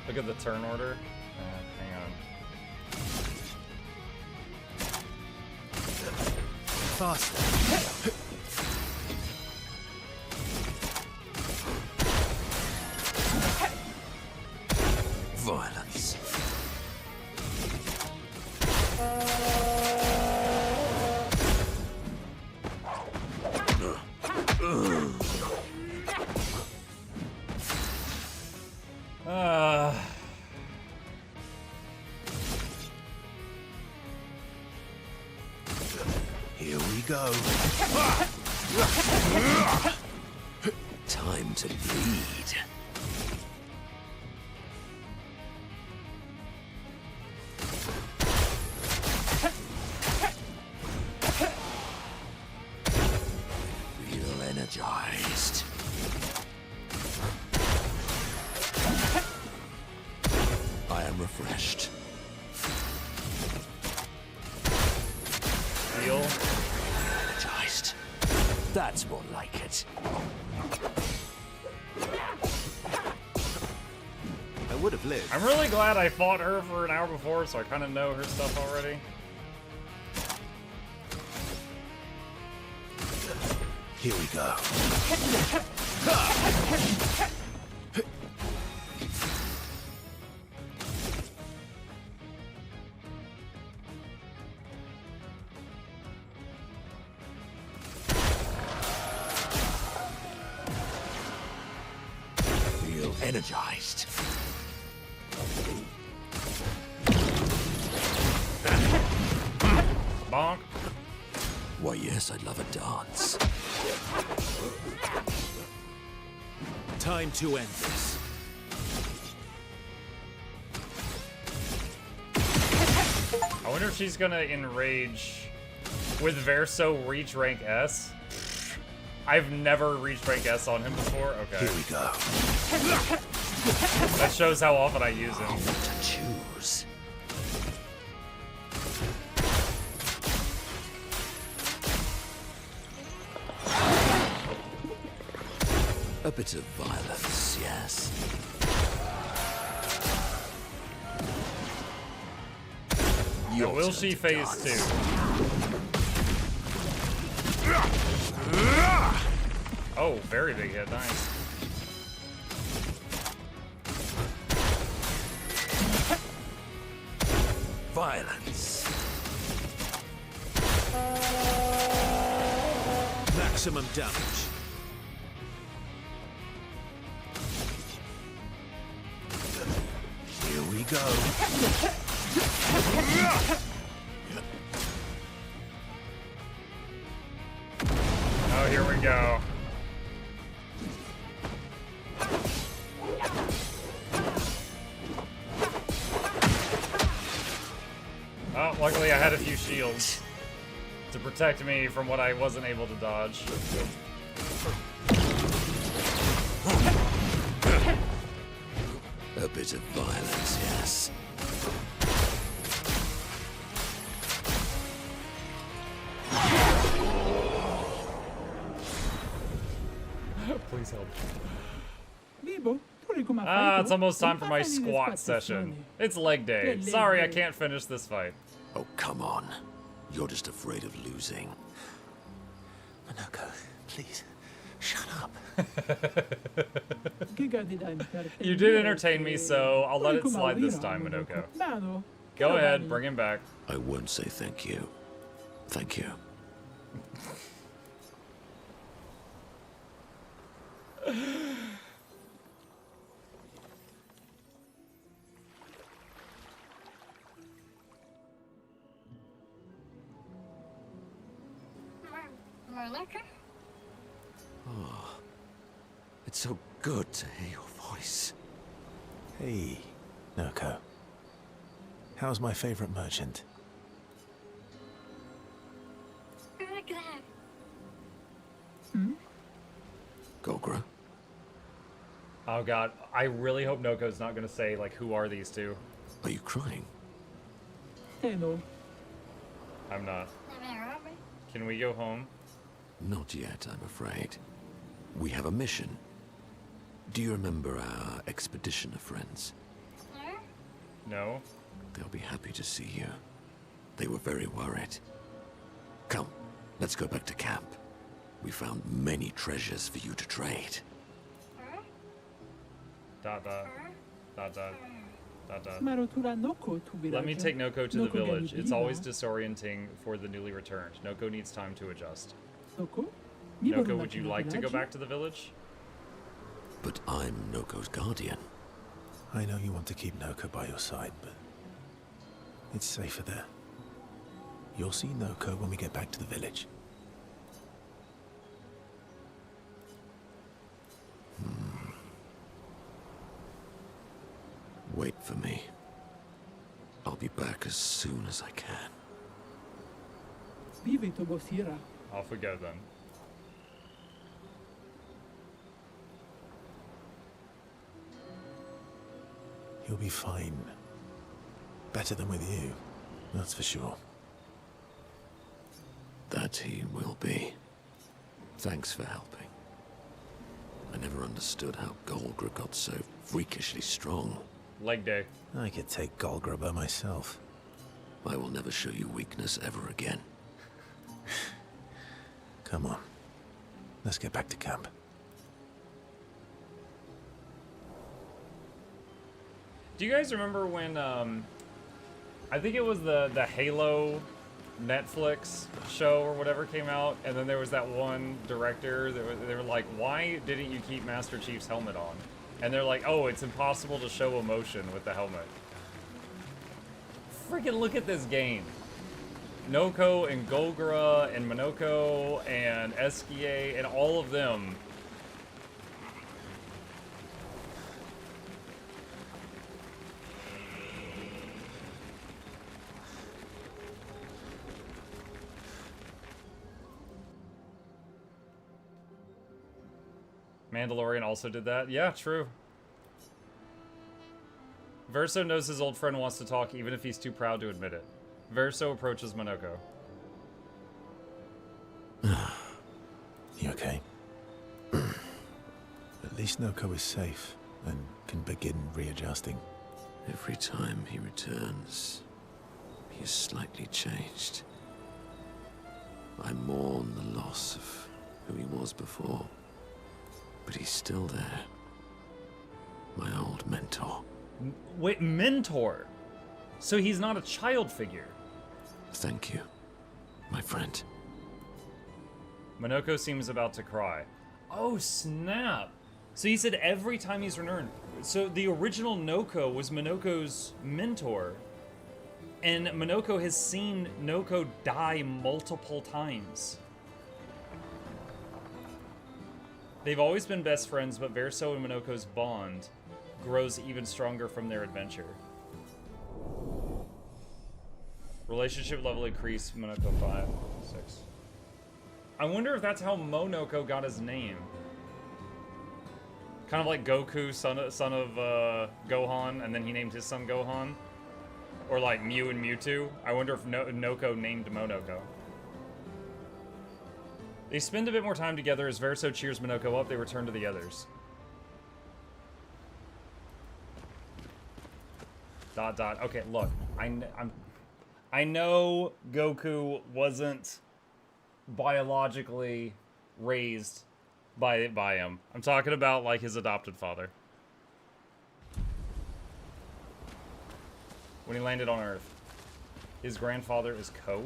Look at the turn order. Hang on. Faster. Violence. Here we go. Time to bleed. Feel energized. I am refreshed. Feel energized. That's more like it. I would have lived. I'm really glad I fought her for an hour before, so I kind of know her stuff already. Here we go. energized. Bonk. Why, yes, I'd love a dance. Time to end this. I wonder if she's gonna enrage with Verso reach rank S. I've never reached rank S on him before. Okay. Here we go. That shows how often I use him. What to choose? A bit of violence, yes. Now, will she phase 2? Oh, very big hit. Nice. Violence. Maximum damage. Here we go. Oh, here we go. Oh, luckily I had a few shields to protect me from what I wasn't able to dodge. A bit of violence, yes. Please help. Ah, it's almost time for my squat session. It's leg day. Sorry, I can't finish this fight. Oh, come on. You're just afraid of losing. Monoko, please, shut up. You did entertain me, so I'll let it slide this time, Monoko. Go ahead, bring him back. I won't say thank you. Thank you. Oh, it's so good to hear your voice. Hey, Noko. How's my favorite merchant? Gogra? Oh god, I really hope Noko's not gonna say, like, who are these two? Are you crying? I'm not. Can we go home? Not yet, I'm afraid. We have a mission. Do you remember our expeditioner friends? No? They'll be happy to see you. They were very worried. Come, let's go back to camp. We found many treasures for you to trade. Dot dot. Dot dot. Dot dot. Let me take Noko to the village. It's always disorienting for the newly returned. Noko needs time to adjust. Noko, would you like to go back to the village? But I'm Noko's guardian. I know you want to keep Noko by your side, but it's safer there. You'll see Noko when we get back to the village. Wait for me. I'll be back as soon as I can. Off we go then. He'll be fine. Better than with you, that's for sure. That he will be. Thanks for helping. I never understood how Golgra got so freakishly strong. Leg day. I could take Golgra by myself. I will never show you weakness ever again. Come on. Let's get back to camp. Do you guys remember when, I think it was the Halo Netflix show or whatever came out, and then there was that one director that they were like, why didn't you keep Master Chief's helmet on? And they're like, oh, it's impossible to show emotion with the helmet. Freaking look at this game. Noko and Golgara and Monoko and Eskie and all of them. Mandalorian also did that. Yeah, true. Verso knows his old friend wants to talk even if he's too proud to admit it. Verso approaches Monoko. You okay? At least Noko is safe and can begin readjusting. Every time he returns, he is slightly changed. I mourn the loss of who he was before, but he's still there. My old mentor. Wait, mentor? So he's not a child figure? Thank you, my friend. Monoko seems about to cry. Oh, snap. So he said every time he's returned. So the original Noko was Monoko's mentor. And Monoko has seen Noko die multiple times. They've always been best friends, but Verso and Monoko's bond grows even stronger from their adventure. Relationship level increased, Monoko 5, 6. I wonder if that's how Monoko got his name. Kind of like Goku, son of Gohan, and then he named his son Gohan. Or like Mew and Mewtwo. I wonder if Noko named Monoko. They spend a bit more time together as Verso cheers Monoko up. They return to the others. ... Okay, look. I know Goku wasn't biologically raised by him. I'm talking about like his adopted father. When he landed on Earth, his grandfather is Ko.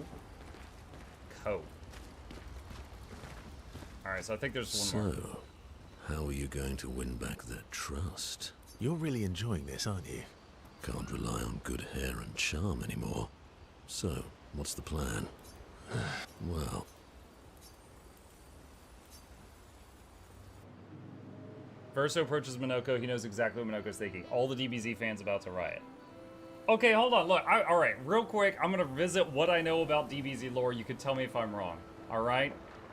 Alright, so I think there's one more. So, how are you going to win back their trust? You're really enjoying this, aren't you? Can't rely on good hair and charm anymore. So, what's the plan? Well... Verso approaches Monoko. He knows exactly what Monoko's thinking. All the DBZ fans about to riot. Okay, hold on. Look, alright, real quick, I'm gonna visit what I know about DBZ lore. You can tell me if I'm wrong. Alright?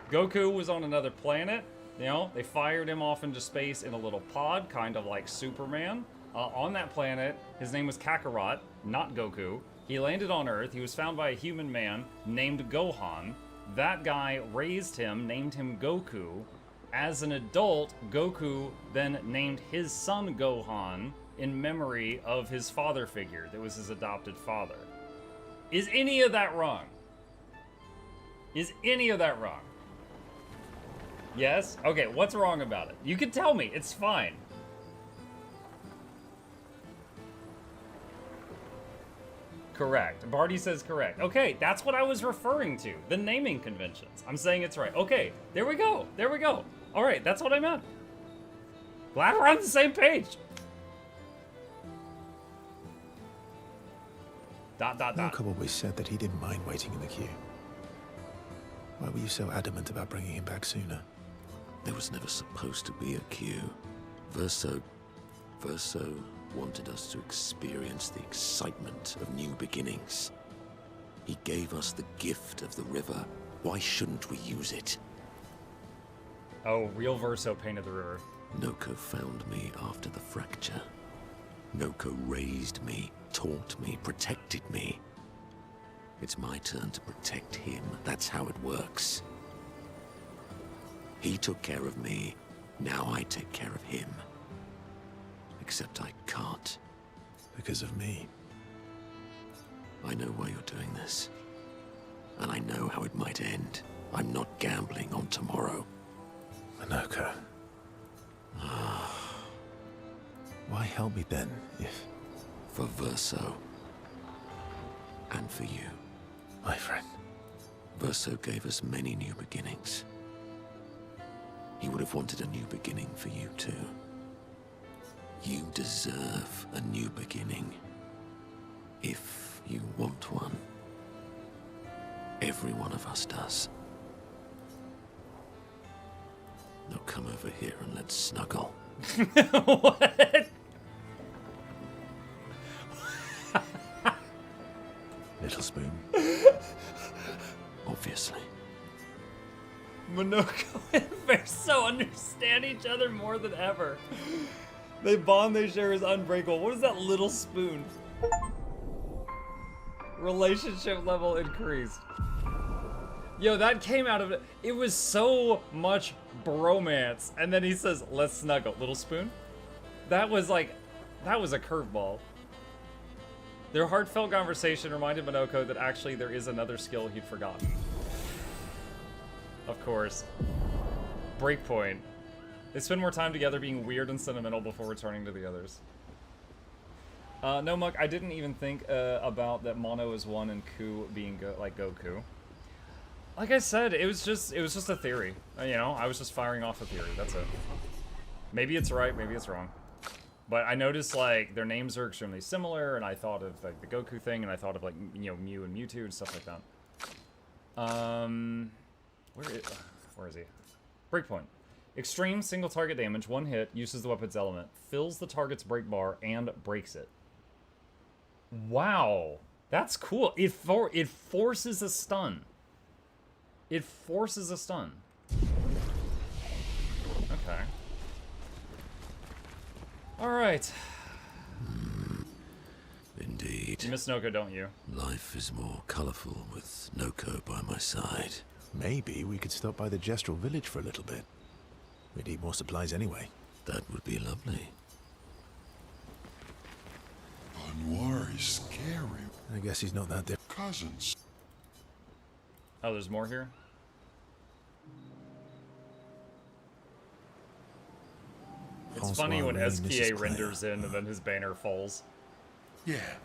Goku was on another planet. You know, they fired him off into space in a little pod, kind of like Superman. On that planet, his name was Kakarot, not Goku. He landed on Earth. He was found by a human man named Gohan. That guy raised him, named him Goku. As an adult, Goku then named his son Gohan in memory of his father figure that was his adopted father. Is any of that wrong? Is any of that wrong? Yes? Okay, what's wrong about it? You can tell me, it's fine. Correct. Barty says correct. Okay, that's what I was referring to. The naming conventions. I'm saying it's right. Okay, there we go. There we go. All right, that's what I meant. Glad we're on the same page. ... Noko always said that he didn't mind waiting in the queue. Why were you so adamant about bringing him back sooner? There was never supposed to be a queue. Verso wanted us to experience the excitement of new beginnings. He gave us the gift of the river. Why shouldn't we use it? Oh, real Verso painted the river. Noko found me after the fracture. Noko raised me, taught me, protected me. It's my turn to protect him. That's how it works. He took care of me. Now I take care of him. Except I can't. Because of me. I know why you're doing this. And I know how it might end. I'm not gambling on tomorrow. Monoko. Why help me then, if... For Verso. And for you. My friend. Verso gave us many new beginnings. He would have wanted a new beginning for you too. You deserve a new beginning. If you want one. Every one of us does. Now come over here and let's snuggle. What? Little spoon. Obviously. Monoko and Verso understand each other more than ever. They bond they share is unbreakable. What is that little spoon? Relationship level increased. Yo, that came out of it. It was so much bromance. And then he says, let's snuggle. Little spoon? That was like, that was a curveball. Their heartfelt conversation reminded Monoko that actually there is another skill he'd forgotten. Of course. Breakpoint. They spend more time together being weird and sentimental before returning to the others. No, Muck, I didn't even think about that Mono is one and Ku being like Goku. Like I said, it was just a theory. You know, I was just firing off a theory. That's it. Maybe it's right, maybe it's wrong. But I noticed like their names are extremely similar, and I thought of like the Goku thing, and I thought of like Mew and Mewtwo and stuff like that. Where is he? Breakpoint. Extreme single target damage, one hit, uses the weapon's element, fills the target's break bar, and breaks it. Wow, that's cool. It forces a stun. It forces a stun. Okay. All right. Indeed. You miss Noko, don't you? Life is more colorful with Noko by my side. Maybe we could stop by the Gestural village for a little bit. We need more supplies anyway. That would be lovely. Noir is scary. I guess he's not that different. Cousins. Oh, there's more here? It's funny when SKA renders in and then his banner falls. Yeah,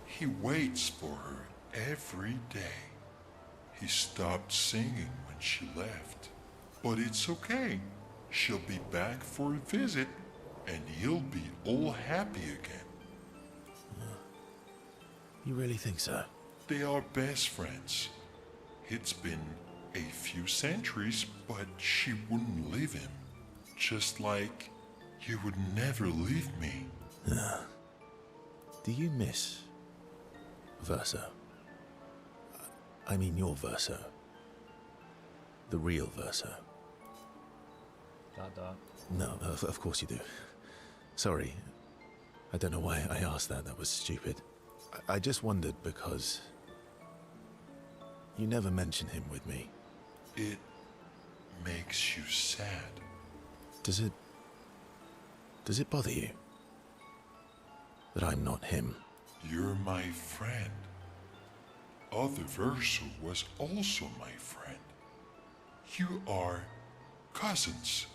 he waits for her every day. He stopped singing when she left. But it's okay. She'll be back for a visit, and he'll be all happy again. You really think so? They are best friends. It's been a few centuries, but she wouldn't leave him. Just like you would never leave me. Do you miss Verso? I mean your Verso. The real Verso. ... No, of course you do. Sorry. I don't know why I asked that. That was stupid. I just wondered because you never mention him with me. It makes you sad. Does it bother you that I'm not him? You're my friend. Other Verso was also my friend. You are cousins.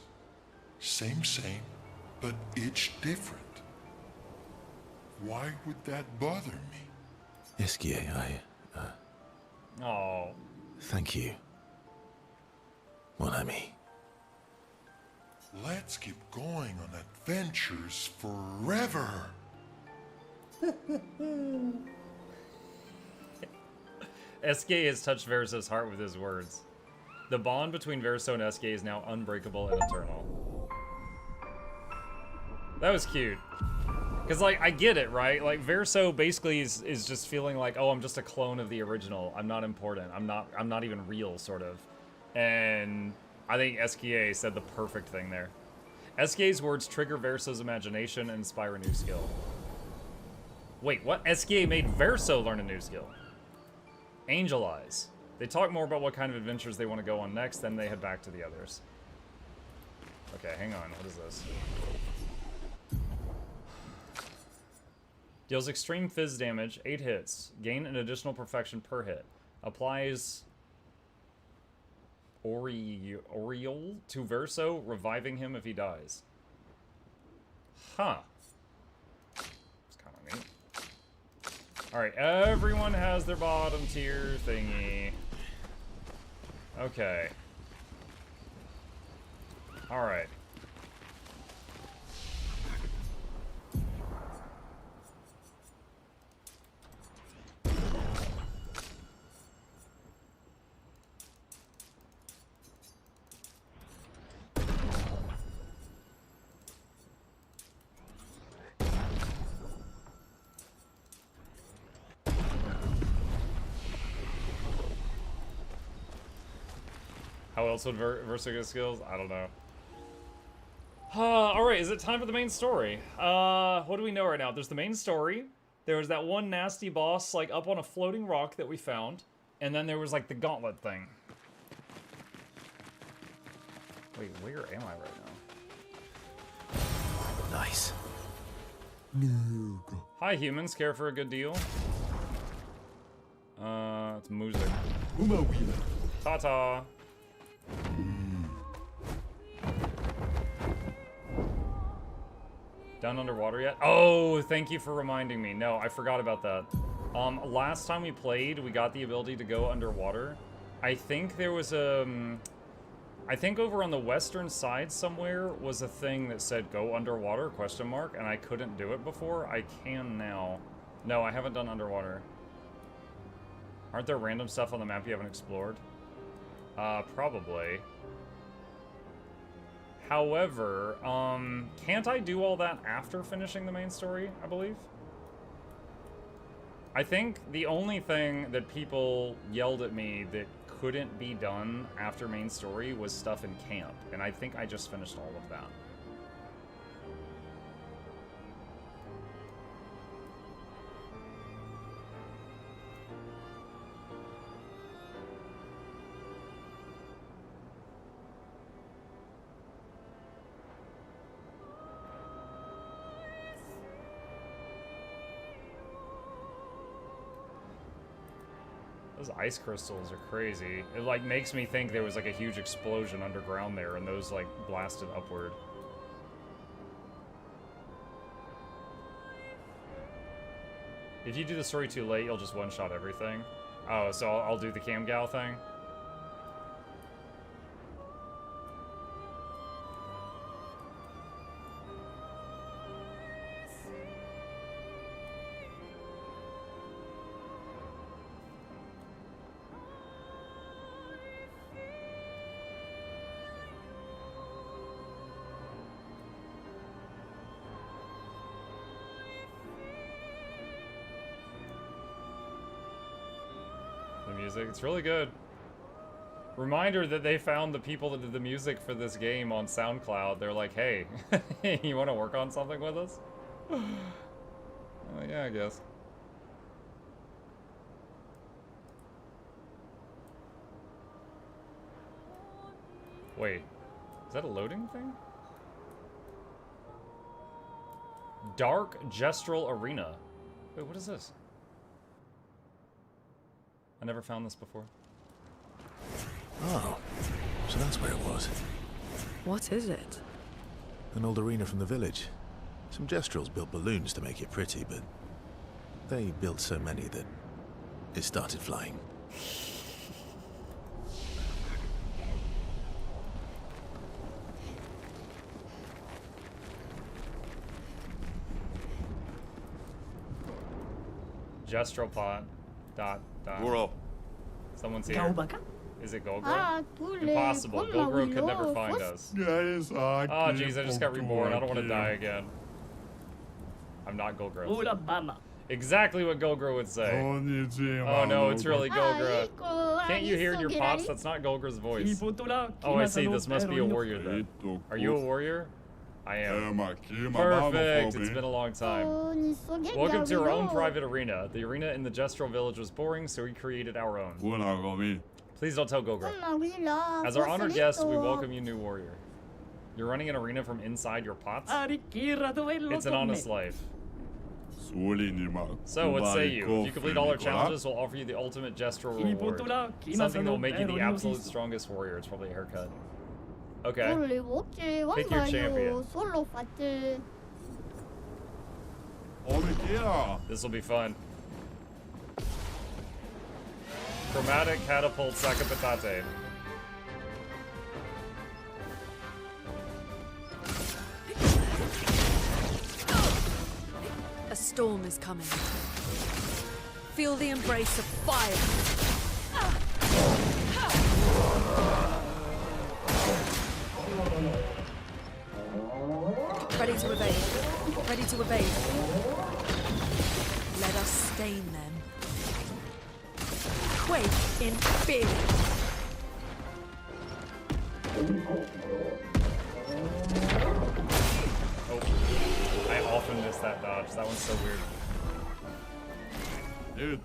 Same, but each different. Why would that bother me? SKA, Oh. Thank you, mon ami. Let's keep going on adventures forever. SKA has touched Verso's heart with his words. The bond between Verso and SKA is now unbreakable and eternal. That was cute. Because, like, I get it, right? Like, Verso basically is just feeling like, oh, I'm just a clone of the original. I'm not important. I'm not even real, sort of. And I think SKA said the perfect thing there. SKA's words trigger Verso's imagination and inspire a new skill. Wait, what? SKA made Verso learn a new skill. Angel Eyes. They talk more about what kind of adventures they want to go on next, then they head back to the others. Okay, hang on. What is this? Deals extreme fizz damage, 8 hits. Gain an additional perfection per hit. Applies Aureole to Verso, reviving him if he dies. Huh. It's kind of neat. Alright, everyone has their bottom tier thingy. Okay. Alright. How else would Versa get skills? I don't know. Alright, is it time for the main story? What do we know right now? There's the main story. There was that one nasty boss, like, up on a floating rock that we found. And then there was, like, the gauntlet thing. Wait, where am I right now? Nice. Hi, humans. Care for a good deal? It's music. Ta-ta. Down underwater yet? Oh, thank you for reminding me. No, I forgot about that. Last time we played, we got the ability to go underwater. I think there was a... I think over on the western side somewhere was a thing that said go underwater, question mark, and I couldn't do it before. I can now. No, I haven't done underwater. Aren't there random stuff on the map you haven't explored? Probably. However, can't I do all that after finishing the main story, I believe? I think the only thing that people yelled at me that couldn't be done after main story was stuff in camp, and I think I just finished all of that. Those ice crystals are crazy. It like makes me think there was like a huge explosion underground there and those like blasted upward. If you do the story too late, you'll just one-shot everything. Oh, so I'll do the cam gal thing? It's really good. Reminder that they found the people that did the music for this game on SoundCloud. They're like, hey, you want to work on something with us? Yeah, I guess. Wait, is that a loading thing? Dark Gestural Arena. Wait, what is this? I never found this before. Oh, so that's where it was. What is it? An old arena from the village. Some Gestrals built balloons to make it pretty, but they built so many that it started flying. Gestral pot. Dot. Goro. Someone's here. Is it Golgro? Impossible. Golgro could never find us. Oh, jeez, I just got reborn. I don't want to die again. I'm not Golgro. Exactly what Golgro would say. Oh no, it's really Golgro. Can't you hear in your pots? That's not Golgro's voice. Oh, I see. This must be a warrior then. Are you a warrior? I am. Perfect. It's been a long time. Welcome to our own private arena. The arena in the Gestral village was boring, so we created our own. Please don't tell Golgro. As our honored guest, we welcome you, new warrior. You're running an arena from inside your pots? It's an honest life. So, what say you? If you complete all our challenges, we'll offer you the ultimate Gestral reward. Something that will make you the absolute strongest warrior. It's probably a haircut. Okay. Pick your champion. This will be fun. Chromatic Catapult Sakapatate. A storm is coming. Feel the embrace of fire. Ready to evade. Ready to evade. Let us stain them. Quake in fear. Oh, I often miss that dodge. That one's so weird. You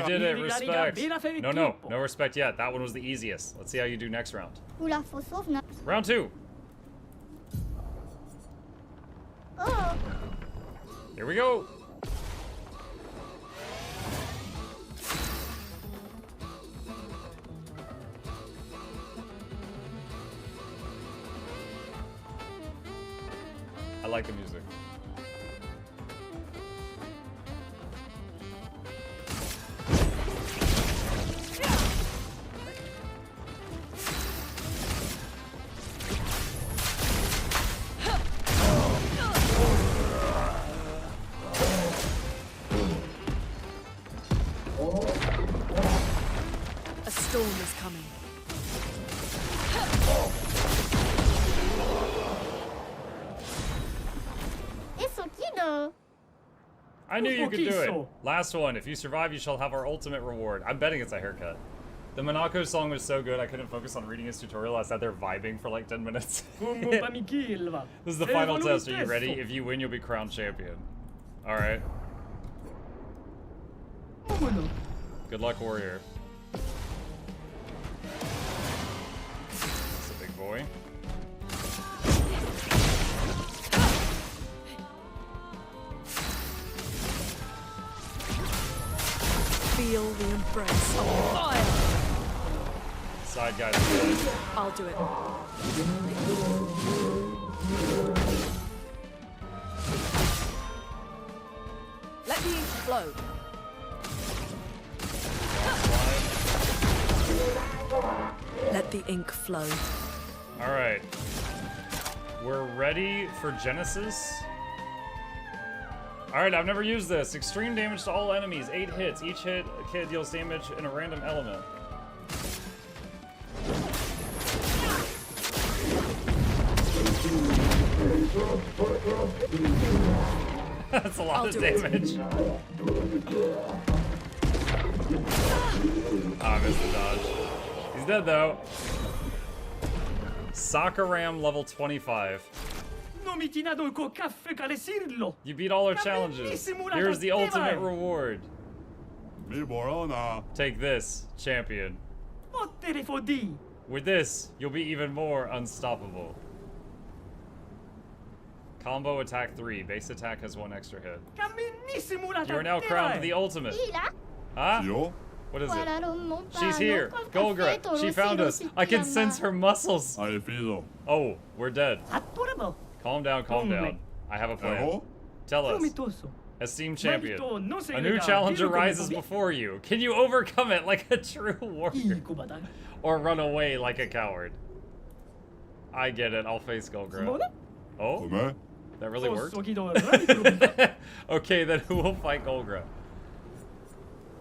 did it, respect. No respect yet. That one was the easiest. Let's see how you do next round. Round 2. Here we go. I like the music. A storm is coming. I knew you could do it. Last one. If you survive, you shall have our ultimate reward. I'm betting it's a haircut. The Monaco song was so good, I couldn't focus on reading his tutorial. I sat there vibing for like 10 minutes. This is the final test. Are you ready? If you win, you'll be crowned champion. Alright. Good luck, warrior. That's a big boy. Feel the embrace of fire. Side guys. I'll do it. Let the ink flow. Let the ink flow. All right. We're ready for Genesis. Alright, I've never used this. Extreme damage to all enemies. 8 hits. Each hit deals damage in a random element. That's a lot of damage. I missed the dodge. He's dead though. Sakaram level 25. You beat all our challenges. Here's the ultimate reward. Take this, champion. With this, you'll be even more unstoppable. Combo attack 3. Base attack has 1 extra hit. You are now crowned the ultimate. Huh? What is it? She's here. Golgra. She found us. I can sense her muscles. Oh, we're dead. Calm down, calm down. I have a plan. Tell us. Esteemed champion, a new challenge arises before you. Can you overcome it like a true warrior? Or run away like a coward? I get it. I'll face Golgra. Oh? That really worked? Okay, then who will fight Golgra?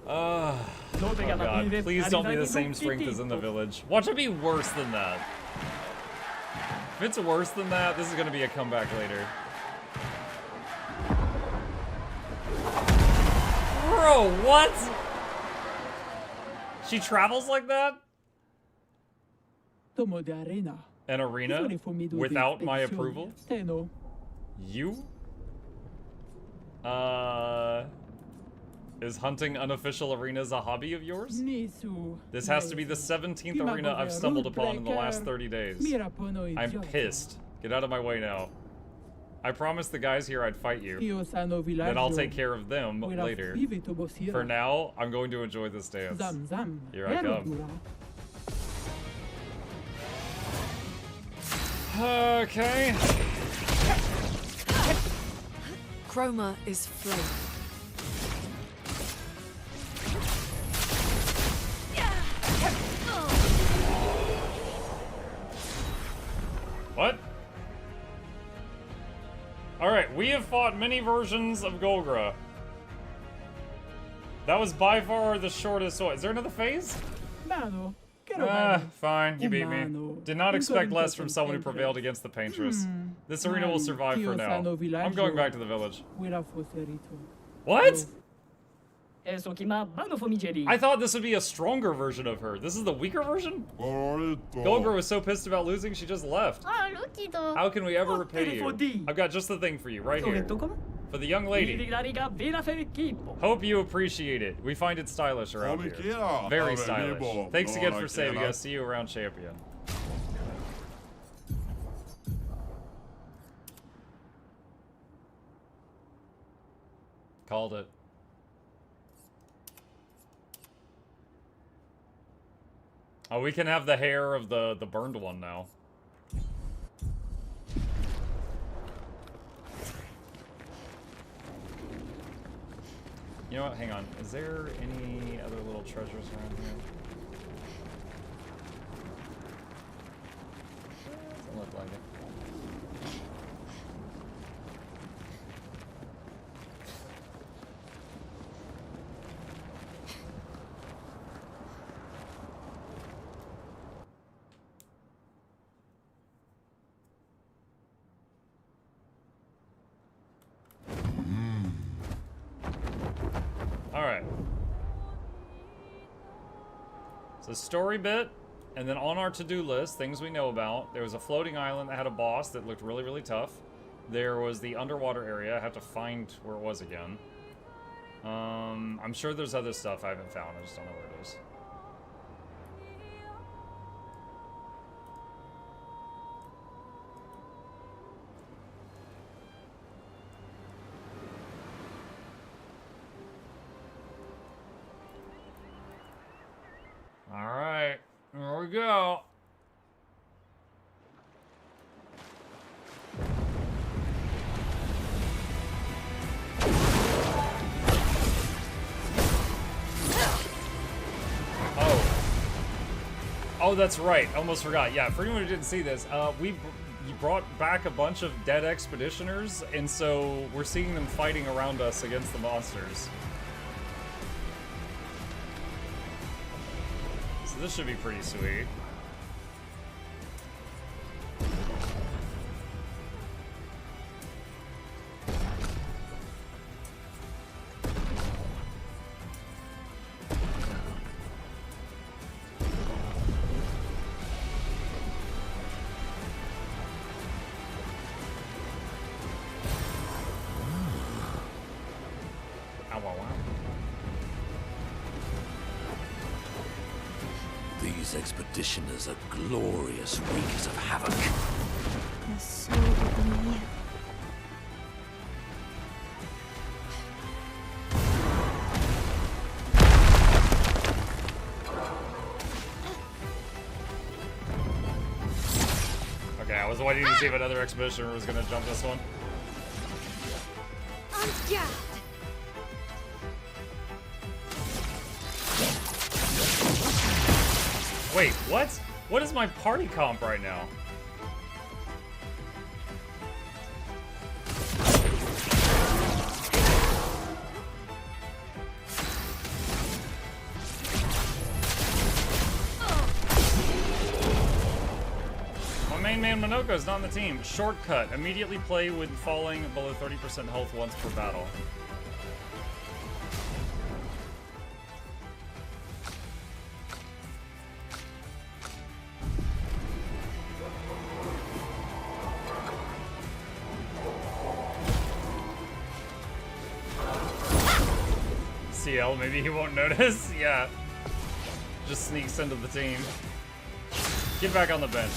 Oh god. Please don't be the same strength as in the village. Watch it be worse than that. If it's worse than that, this is gonna be a comeback later. Bro, what? She travels like that? An arena? Without my approval? You? Is hunting unofficial arenas a hobby of yours? This has to be the 17th arena I've stumbled upon in the last 30 days. I'm pissed. Get out of my way now. I promised the guys here I'd fight you. Then I'll take care of them later. For now, I'm going to enjoy this dance. Here I come. Okay. Chroma is flowing. What? Alright, we have fought many versions of Golgra. That was by far the shortest one. Is there another phase? Fine, you beat me. Did not expect less from someone who prevailed against the Paintress. This arena will survive for now. I'm going back to the village. What? I thought this would be a stronger version of her. This is the weaker version? Golgor was so pissed about losing, she just left. How can we ever repay you? I've got just the thing for you, right here. For the young lady. Hope you appreciate it. We find it stylish around here. Very stylish. Thanks again for saving us. See you around Champion. Called it. Oh, we can have the hair of the burned one now. You know what? Hang on. Is there any other little treasures around here? Doesn't look like it. Alright. So story bit, and then on our to-do list, things we know about. There was a floating island that had a boss that looked really, really tough. There was the underwater area. I have to find where it was again. I'm sure there's other stuff I haven't found. I just don't know where it is. Alright, here we go. Oh, that's right. Almost forgot. Yeah, for anyone who didn't see this, you brought back a bunch of dead expeditioners, and so we're seeing them fighting around us against the monsters. This should be pretty sweet. These expeditioners are glorious wreakers of havoc. Okay, I was waiting to see if another expeditioner was gonna jump this one. Wait, what? What is my party comp right now? My main man Monoko's not on the team. Shortcut. Immediately play when falling below 30% health once per battle. CL, maybe he won't notice. Yeah. Just sneaks into the team. Get back on the bench.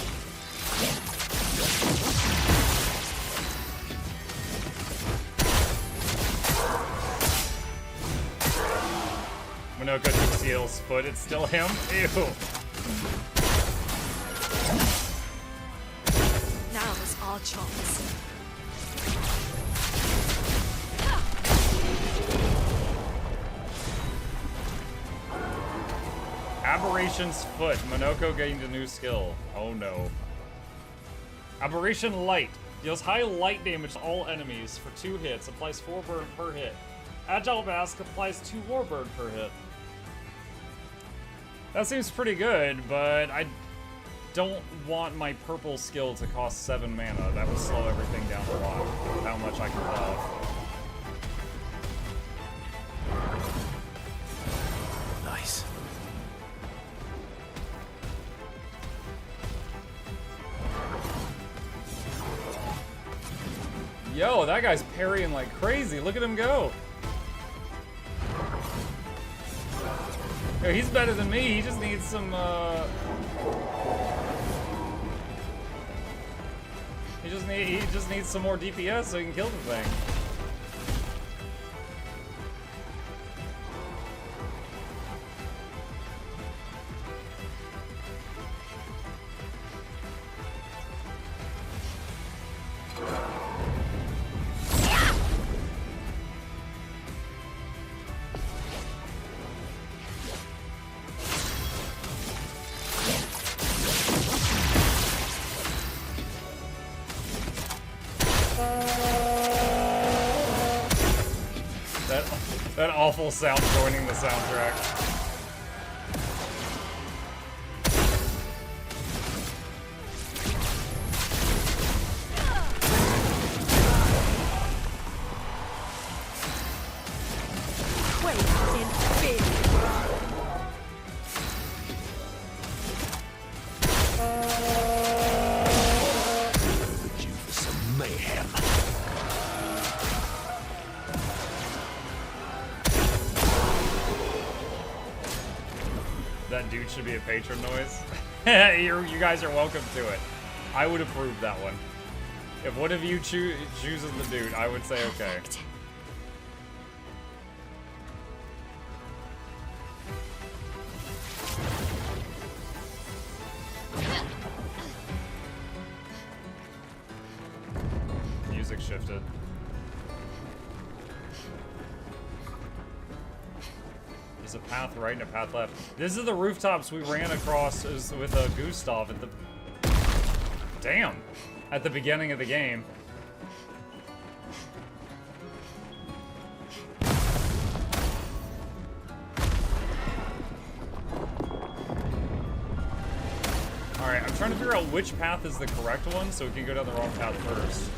Monoko took CL's foot. It's still him? Ew. Now is our chance. Aberration's foot. Monoko gained a new skill. Oh no. Aberration Light. Deals high light damage to all enemies for 2 hits. Applies 4 burn per hit. Agile Mask applies 2 more burn per hit. That seems pretty good, but I don't want my purple skill to cost 7 mana. That would slow everything down a lot. How much I can buff. Yo, that guy's parrying like crazy. Look at him go. Yo, he's better than me. He just needs some, he just needs some more DPS so he can kill the thing. That awful sound joining the soundtrack. Overdue for some mayhem. That dude should be a patron noise. You guys are welcome to it. I would approve that one. If one of you chooses the dude, I would say okay. Music shifted. There's a path right and a path left. This is the rooftops we ran across with Gustav at the... Damn! At the beginning of the game. Alright, I'm trying to figure out which path is the correct one so we can go down the wrong path first.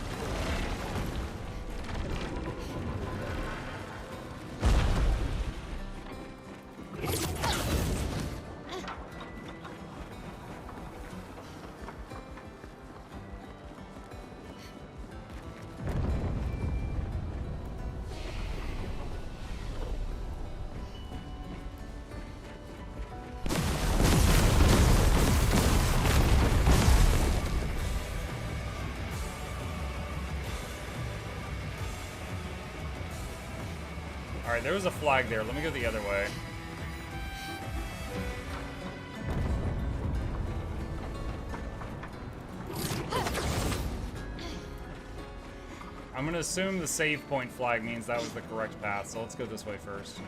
Alright, there was a flag there. Let me go the other way. I'm gonna assume the save point flag means that was the correct path, so let's go this way first.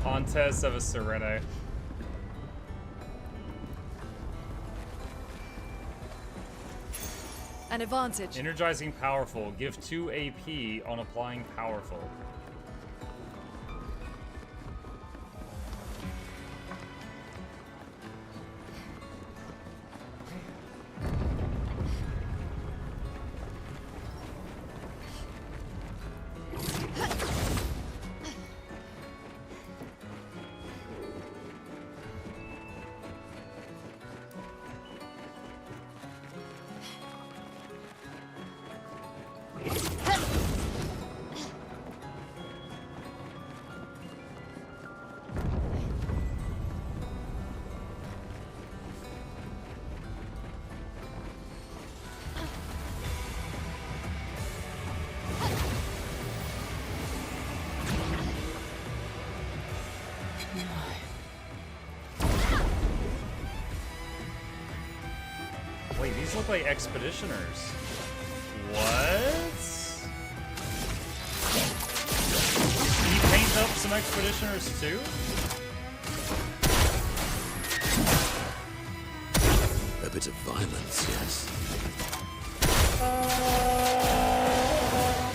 Contest of a Serene. An advantage. Energizing Powerful. Give 2 AP on applying Powerful. Wait, these look like expeditioners. What? Did he paint up some expeditioners too? A bit of violence, yes.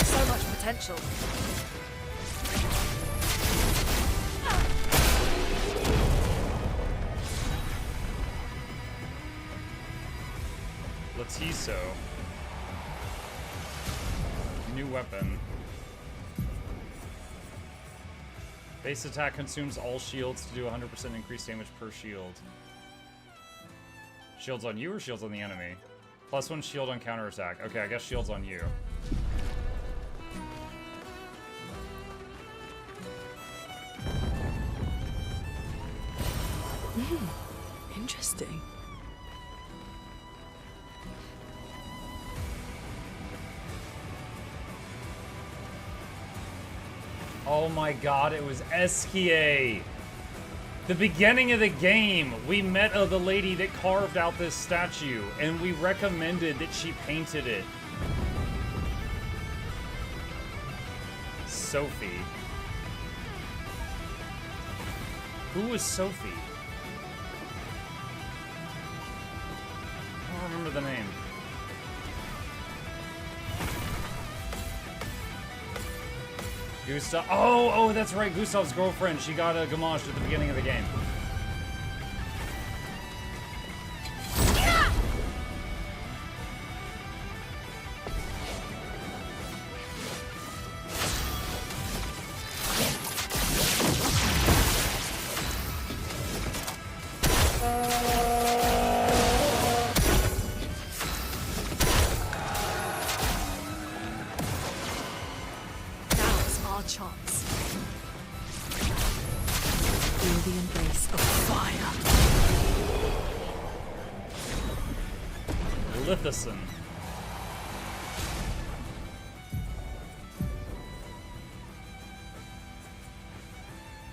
So much potential. Latiso. New weapon. Base attack consumes all shields to do 100% increased damage per shield. Shields on you or shields on the enemy? +1 shield on counterattack. Okay, I guess shields on you. Interesting. Oh my god, it was Eskia! The beginning of the game, we met the lady that carved out this statue, and we recommended that she painted it. Sophie. Who was Sophie? I don't remember the name. Gustav. Oh, that's right. Gustav's girlfriend. She got gamaged at the beginning of the game. Lithison.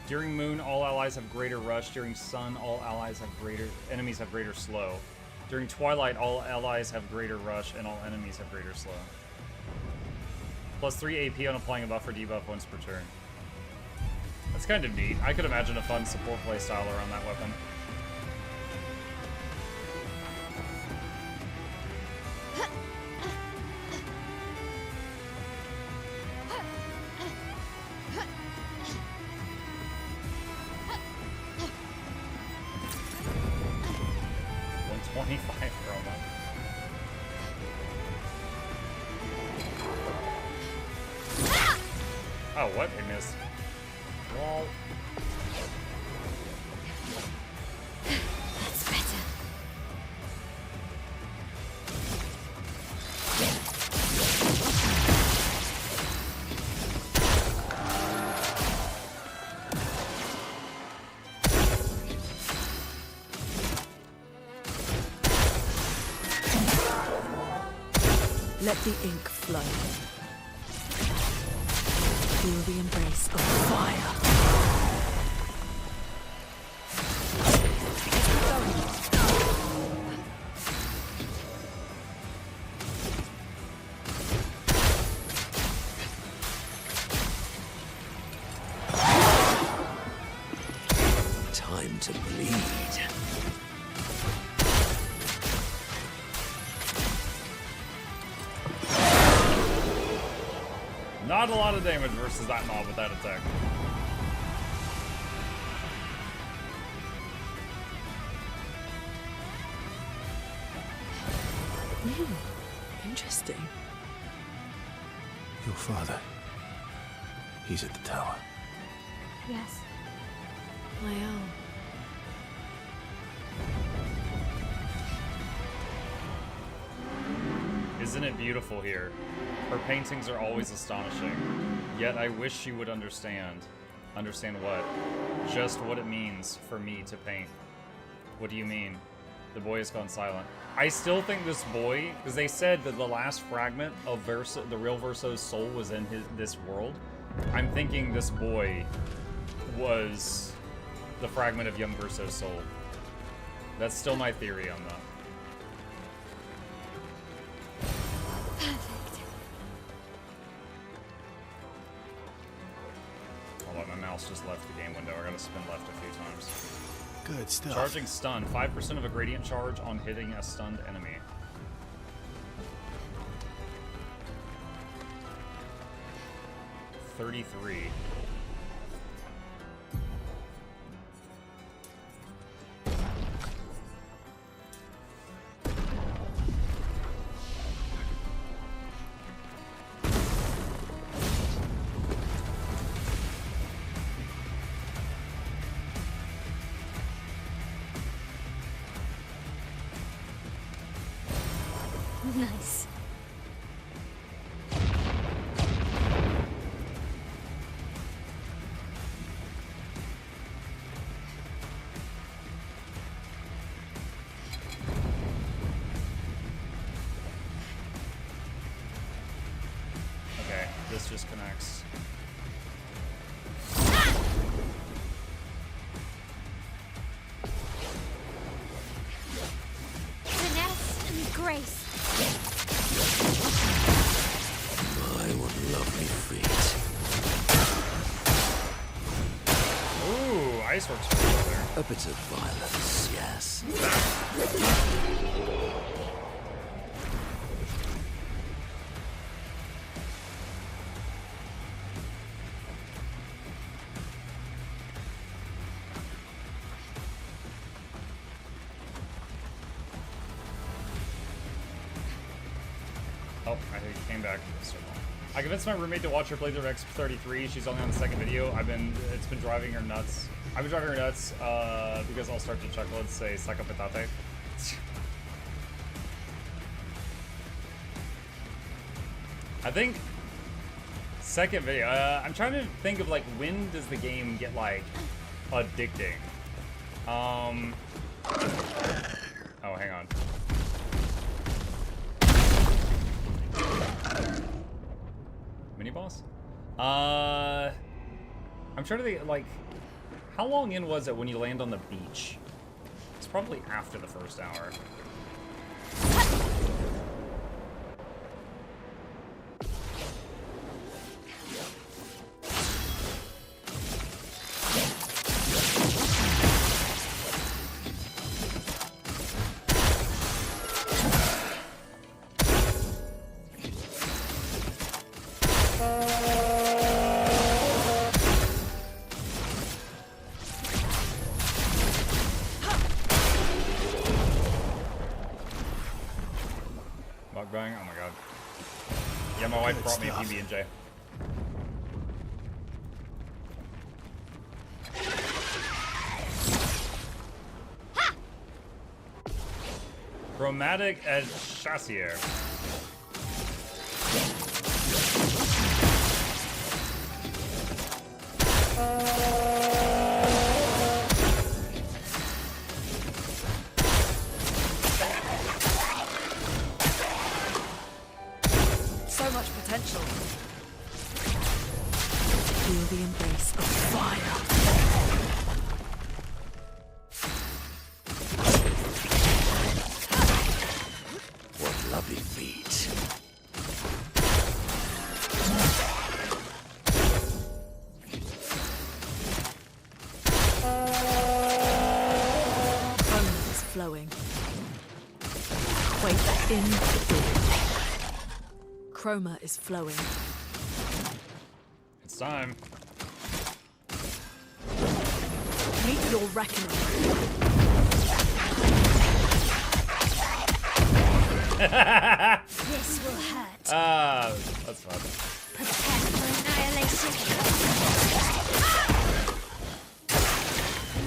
During moon, all allies have greater rush. During sun, all allies have enemies have greater slow. During twilight, all allies have greater rush and all enemies have greater slow. +3 AP on applying a buff or debuff once per turn. That's kind of neat. I could imagine a fun support playstyle around that weapon. Oh, what? I missed. Wall. That's better. Let the ink flow. Feel the embrace of fire. Time to bleed. Not a lot of damage versus that mob with that attack. Interesting. Your father. He's at the tower. Yes. I am. Isn't it beautiful here? Her paintings are always astonishing. Yet I wish she would understand. Understand what? Just what it means for me to paint. What do you mean? The boy has gone silent. I still think this boy, because they said that the last fragment of the real Verso's soul was in this world. I'm thinking this boy was the fragment of young Verso's soul. That's still my theory on that. Hold on, my mouse just left the game window. I gotta spin left a few times. Good stuff. Charging stun. 5% of a gradient charge on hitting a stunned enemy. 33. Nice. Okay, this just connects. Finesse and grace. My, what lovely feet. Ooh, ice works pretty well there. A bit of violence, yes. Oh, I think he came back to the circle. I convinced my roommate to watch her playthrough of X33. She's only on the second video. It's been driving her nuts. I've been driving her nuts because I'll start to chuckle and say "saca patate." I think second video. I'm trying to think of like when does the game get like addicting. Oh, hang on. Mini boss? I'm trying to think, like, how long in was it when you land on the beach? It's probably after the first hour. Mukbang? Oh my god. Yeah, my wife brought me a PB&J. Chromatic as chassier. So much potential. Feel the embrace of fire. What lovely feet. Chroma is flowing. Wait, in. Chroma is flowing. It's time. Meet your reckoning. This will hurt. That's fun. Prepare for annihilation.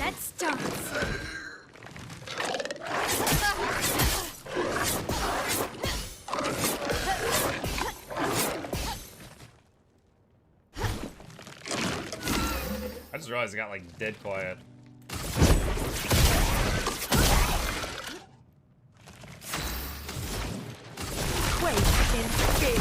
Let's dance. I just realized it got like dead quiet. Quake in fear.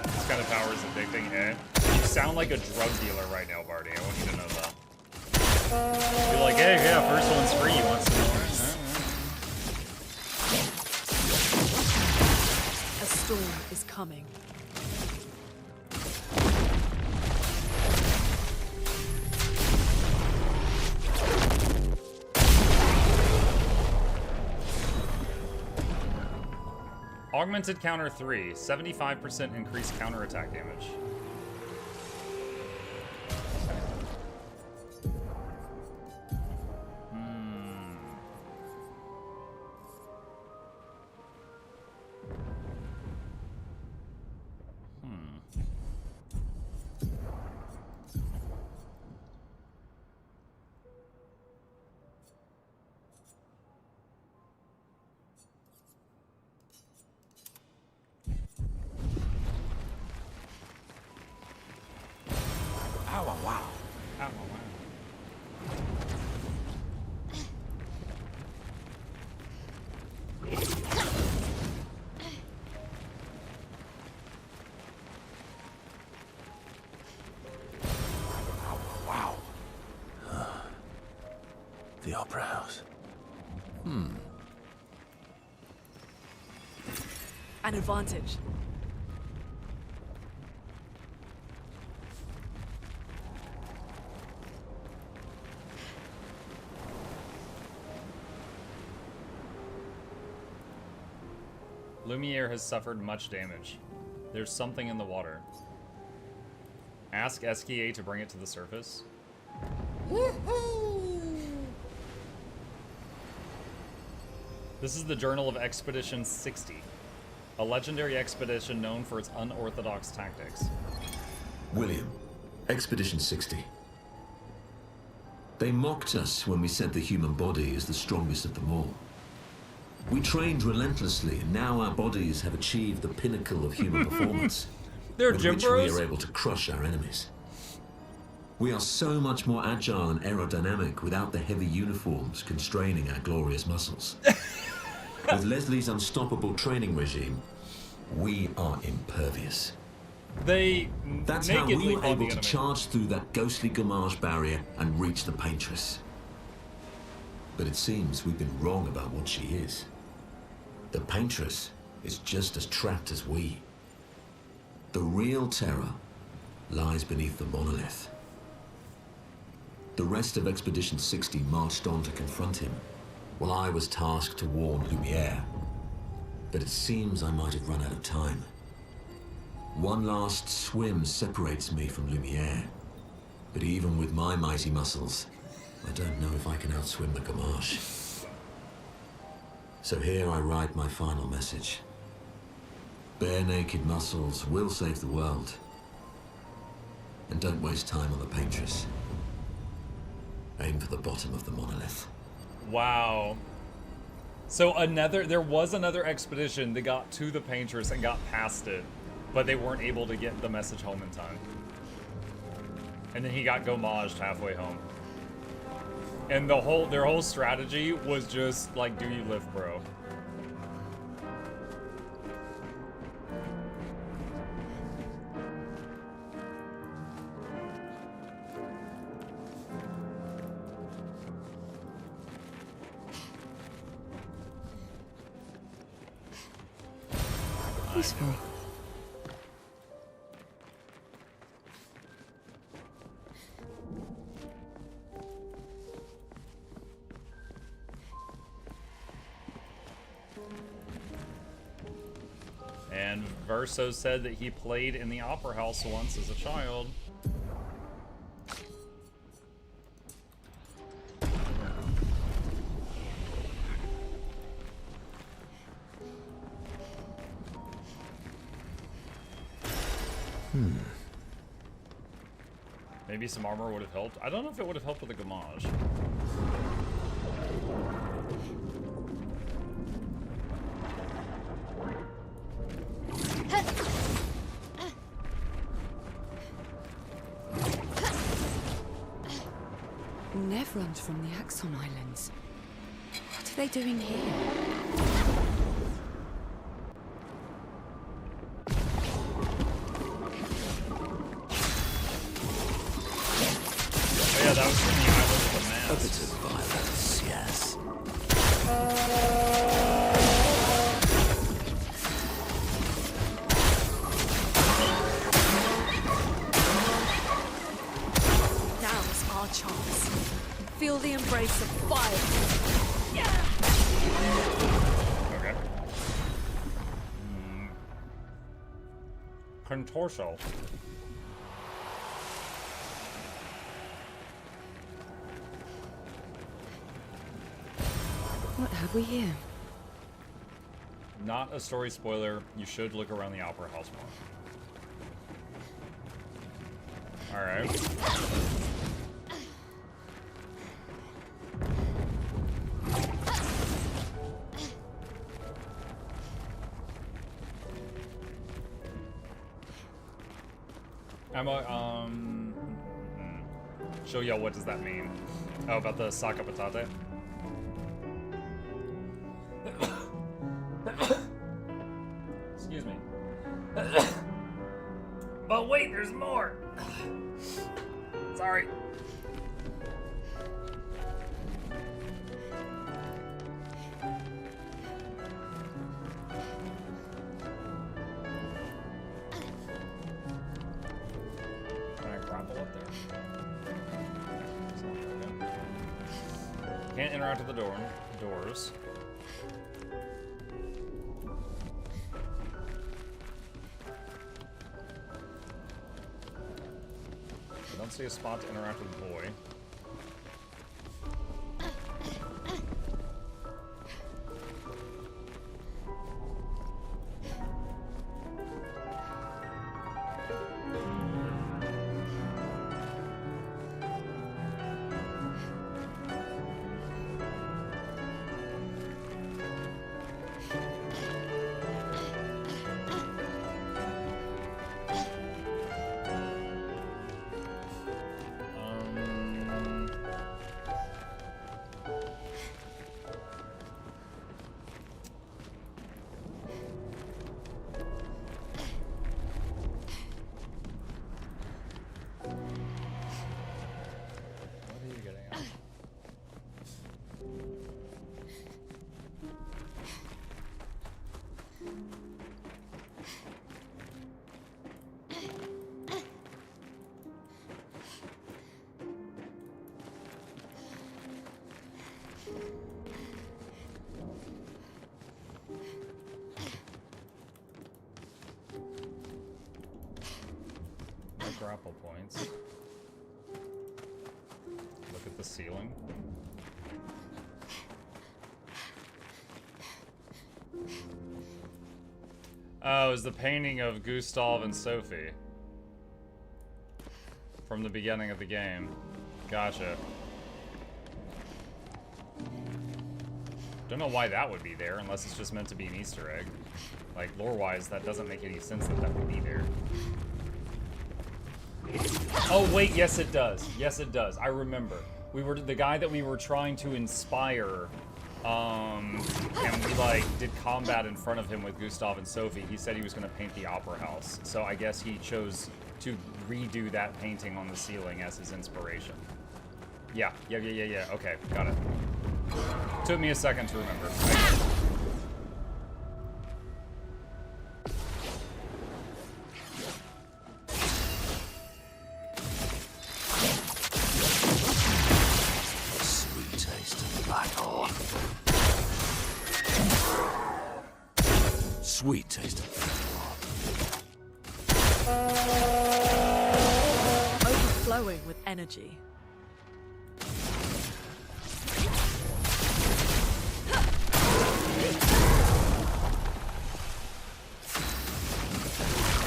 This kind of power is addicting, eh? You sound like a drug dealer right now, Barty. I want you to know that. You're like, hey, yeah, first one's free. You want some more? A storm is coming. Augmented counter 3, 75% increased counterattack damage. The Opera House. An advantage. Lumiere has suffered much damage. There's something in the water. Ask SKA to bring it to the surface. This is the Journal of Expedition 60, a legendary expedition known for its unorthodox tactics. William, Expedition 60. They mocked us when we said the human body is the strongest of them all. We trained relentlessly, and now our bodies have achieved the pinnacle of human performance. They're with gym which bros? we are able to crush our enemies. We are so much more agile and aerodynamic without the heavy uniforms constraining our glorious muscles. With Leslie's unstoppable training regime, we are impervious. That's how we were able to charge through that ghostly Gamage barrier and reach the Paintress. But it seems we've been wrong about what she is. The Paintress is just as trapped as we. The real terror lies beneath the monolith. The rest of Expedition 60 marched on to confront him, while I was tasked to warn Lumiere. But it seems I might have run out of time. One last swim separates me from Lumiere, but even with my mighty muscles, I don't know if I can outswim the Gamage. So here I write my final message. Bare naked muscles will save the world. And don't waste time on the Paintress. Aim for the bottom of the monolith. Wow. So there was another expedition that got to the Paintress and got past it, but they weren't able to get the message home in time. And then he got Gamaged halfway home. And their whole strategy was just like, do you live, bro? Peaceful. And Verso said that he played in the Opera House once as a child. Maybe some armor would have helped. I don't know if it would have helped with the Gamage. Nevrons from the Axon Islands. What are they doing here? Oh yeah, that was from the Island of the Mask. A bit of violence, yes. Now's our chance. Feel the embrace of fire. Okay. Contorso. What have we here? Not a story spoiler. You should look around the opera house more. Alright. Show y'all what does that mean? Oh, about the saka patate? Excuse me. Oh wait, there's more! Sorry. Can I grapple up there? Can't interact with the doors. I don't see a spot to interact with the boy. Grapple points. Look at the ceiling. Oh, it's the painting of Gustav and Sophie from the beginning of the game. Gotcha. Don't know why that would be there, unless it's just meant to be an Easter egg. Like, lore-wise, that doesn't make any sense that that would be there. Oh wait, yes it does. Yes it does. I remember. We were the guy that we were trying to inspire, and we like did combat in front of him with Gustav and Sophie. He said he was gonna paint the opera house. So I guess he chose to redo that painting on the ceiling as his inspiration. Yeah. Okay, got it. Took me a second to remember. Sweet taste of Overflowing with energy.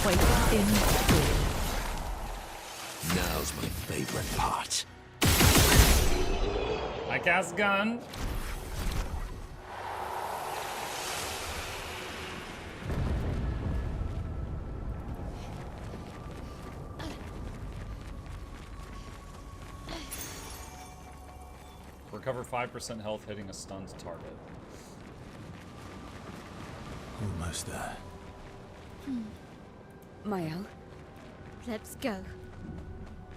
Quake in fear. Now's my favorite part. I cast gun. Recover 5% health hitting a stunned target. Almost there. Mael? Let's go.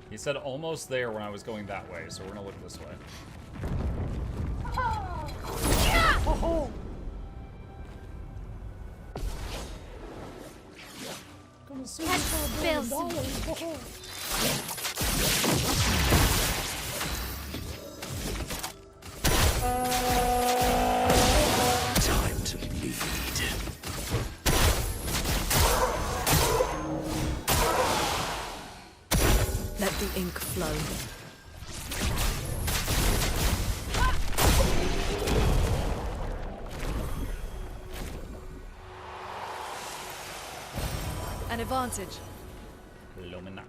He said almost there when I was going that way, so we're gonna look this way. Catch Bilson. Time to bleed. Let the ink flow. An advantage. Lumina.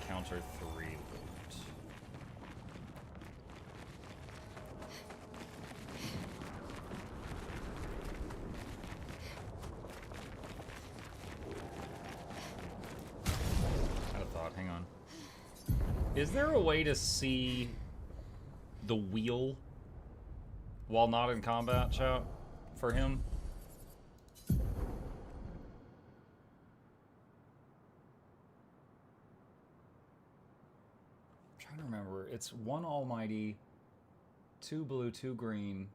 Counter 3 loot. I had a thought, hang on. Is there a way to see the wheel while not in combat, chat, for him? Remember, it's 1 almighty, 2 blue, 2 green.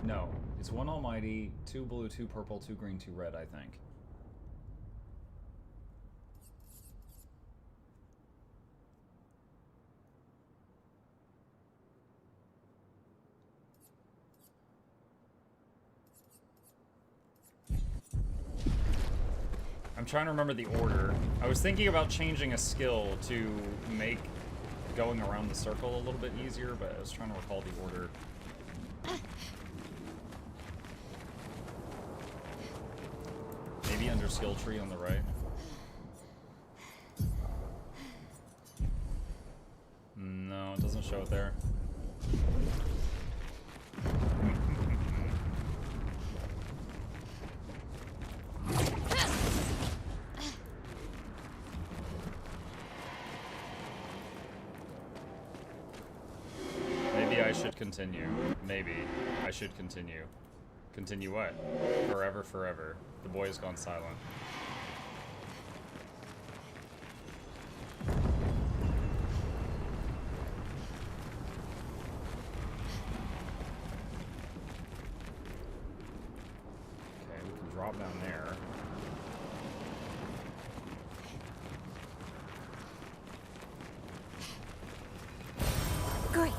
No, it's 1 almighty, 2 blue, 2 purple, 2 green, 2 red, I think. I'm trying to remember the order. I was thinking about changing a skill to make going around the circle a little bit easier, but I was trying to recall the order. Maybe under skill tree on the right. No, it doesn't show it there. Continue. Maybe I should continue. Continue what? Forever, forever. The boy has gone silent. Okay, we can drop down there. Great.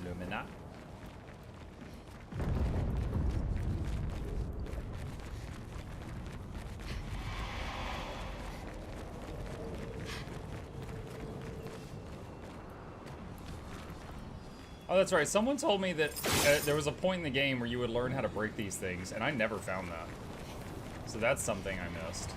Lumina. Oh, that's right. Someone told me that there was a point in the game where you would learn how to break these things, and I never found that. So that's something I missed.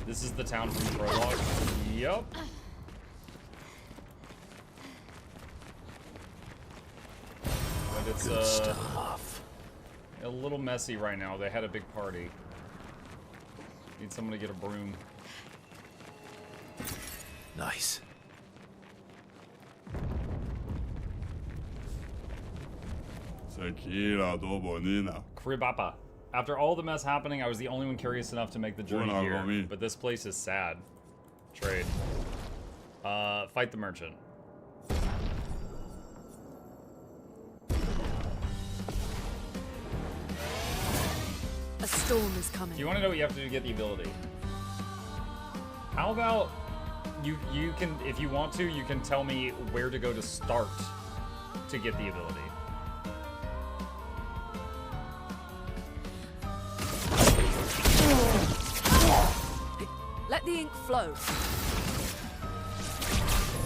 This is the town from the prologue. Yup. But it's a little messy right now. They had a big party. Need someone to get a broom. Nice. Kribapa. After all the mess happening, I was the only one curious enough to make the journey here. But this place is sad. Trade. Fight the merchant. A storm is coming. Do you want to know what you have to do to get the ability? How about you can, if you want to, you can tell me where to go to start to get the ability. Let the ink flow.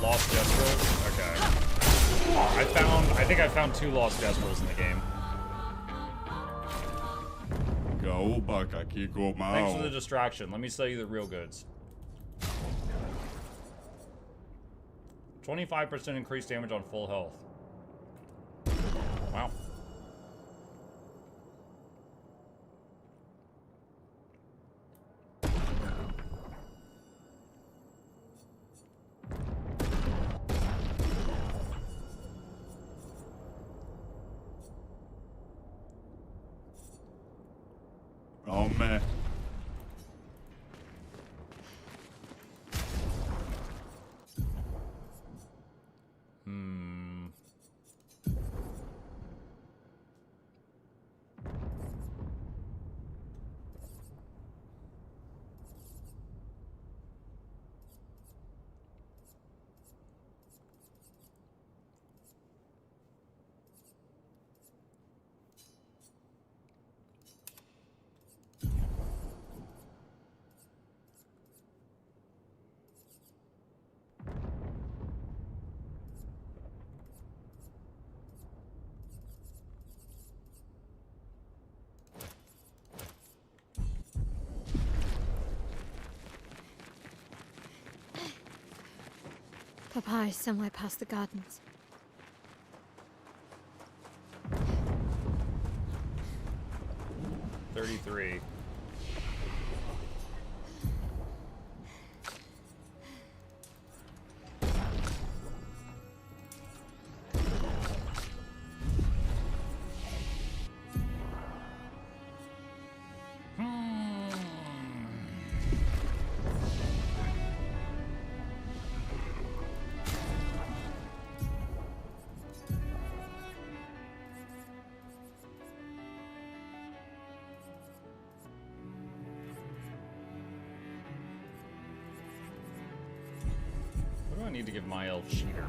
Lost Gestrels? Okay. I think I found 2 Lost Gestrels in the game. Thanks for the distraction. Let me sell you the real goods. 25% increased damage on full health. Wow. Oh man. Papa is somewhere past the gardens. 33. What do I need to give my elf cheater?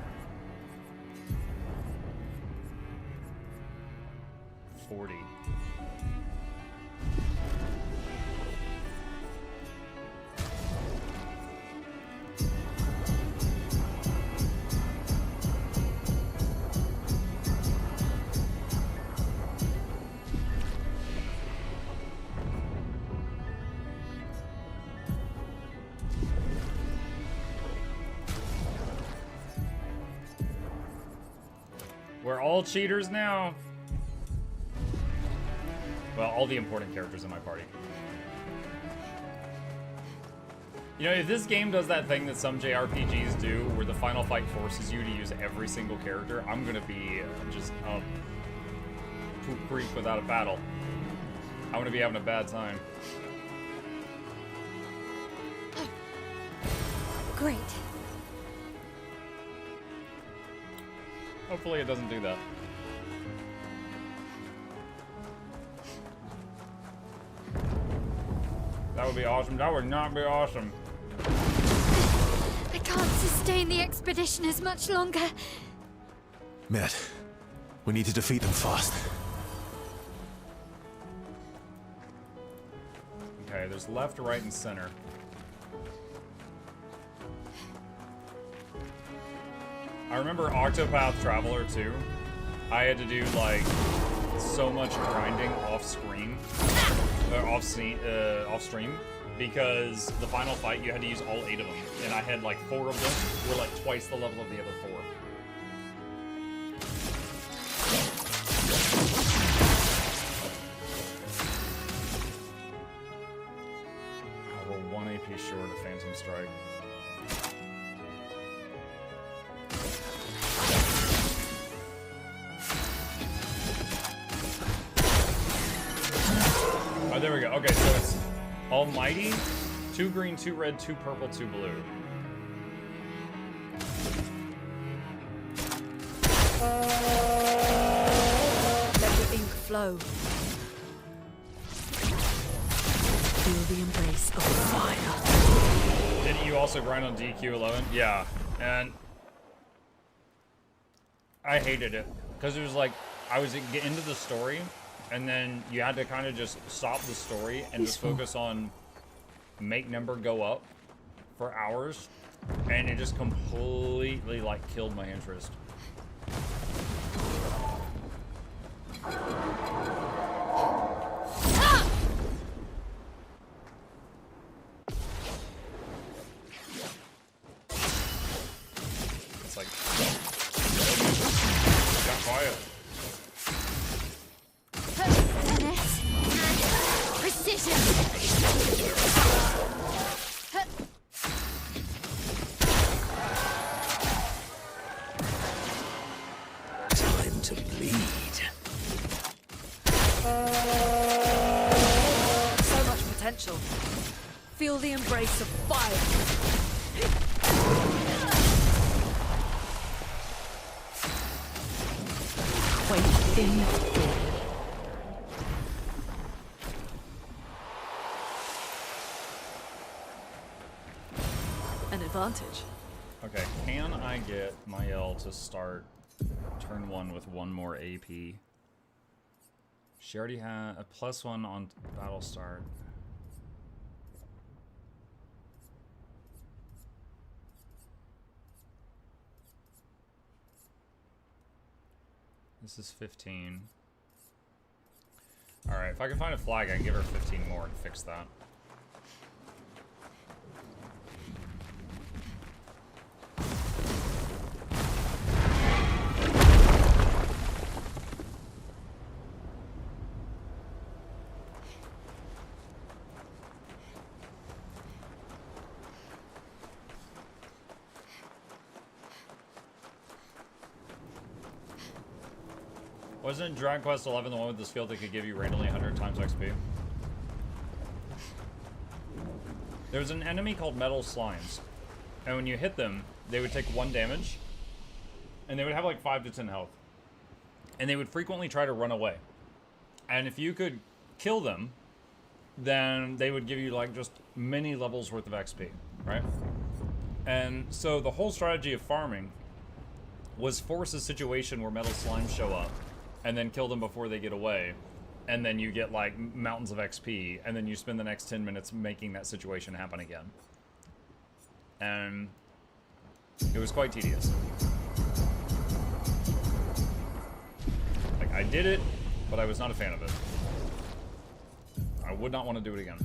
40. We're all cheaters now. Well, all the important characters in my party. You know, if this game does that thing that some JRPGs do, where the final fight forces you to use every single character, I'm gonna be just poop creek without a paddle. I'm gonna be having a bad time. Great. Hopefully it doesn't do that. That would be awesome. That would not be awesome. I can't sustain the expedition as much longer. Matt, we need to defeat them fast. Okay, there's left, right, and center. I remember Octopath Traveler 2. I had to do like so much grinding off screen, off stream, because the final fight you had to use all 8 of them, and I had like 4 of them were like twice the level of the other 4. Oh, we're 1 AP short of Phantom Strike. Oh, there we go. Okay, so it's Almighty, 2 green, 2 red, 2 purple, 2 blue. Let the ink flow. Feel the embrace of fire. Didn't you also grind on DQ11? Yeah, and I hated it because it was like I was get into the story, and then you had to kind of just stop the story and just focus on make number go up for hours, and it just completely like killed my interest. It's like got quiet. Finesse and precision. Time to bleed. potential. Feel the embrace of fire. Waiting. An advantage. Okay, can I get Mael to start turn 1 with 1 more AP? She already had a +1 on battle start. This is 15. Alright, if I can find a flag, I can give her 15 more and fix that. Wasn't Dragon Quest 11 the one with the skill that could give you randomly 100 times XP? There's an enemy called Metal Slimes, and when you hit them, they would take 1 damage, and they would have like 5 to 10 health, and they would frequently try to run away. And if you could kill them, then they would give you like just many levels worth of XP, right? And so the whole strategy of farming was force a situation where Metal Slimes show up, and then kill them before they get away, and then you get like mountains of XP, and then you spend the next 10 minutes making that situation happen again. And it was quite tedious. Like, I did it, but I was not a fan of it. I would not want to do it again.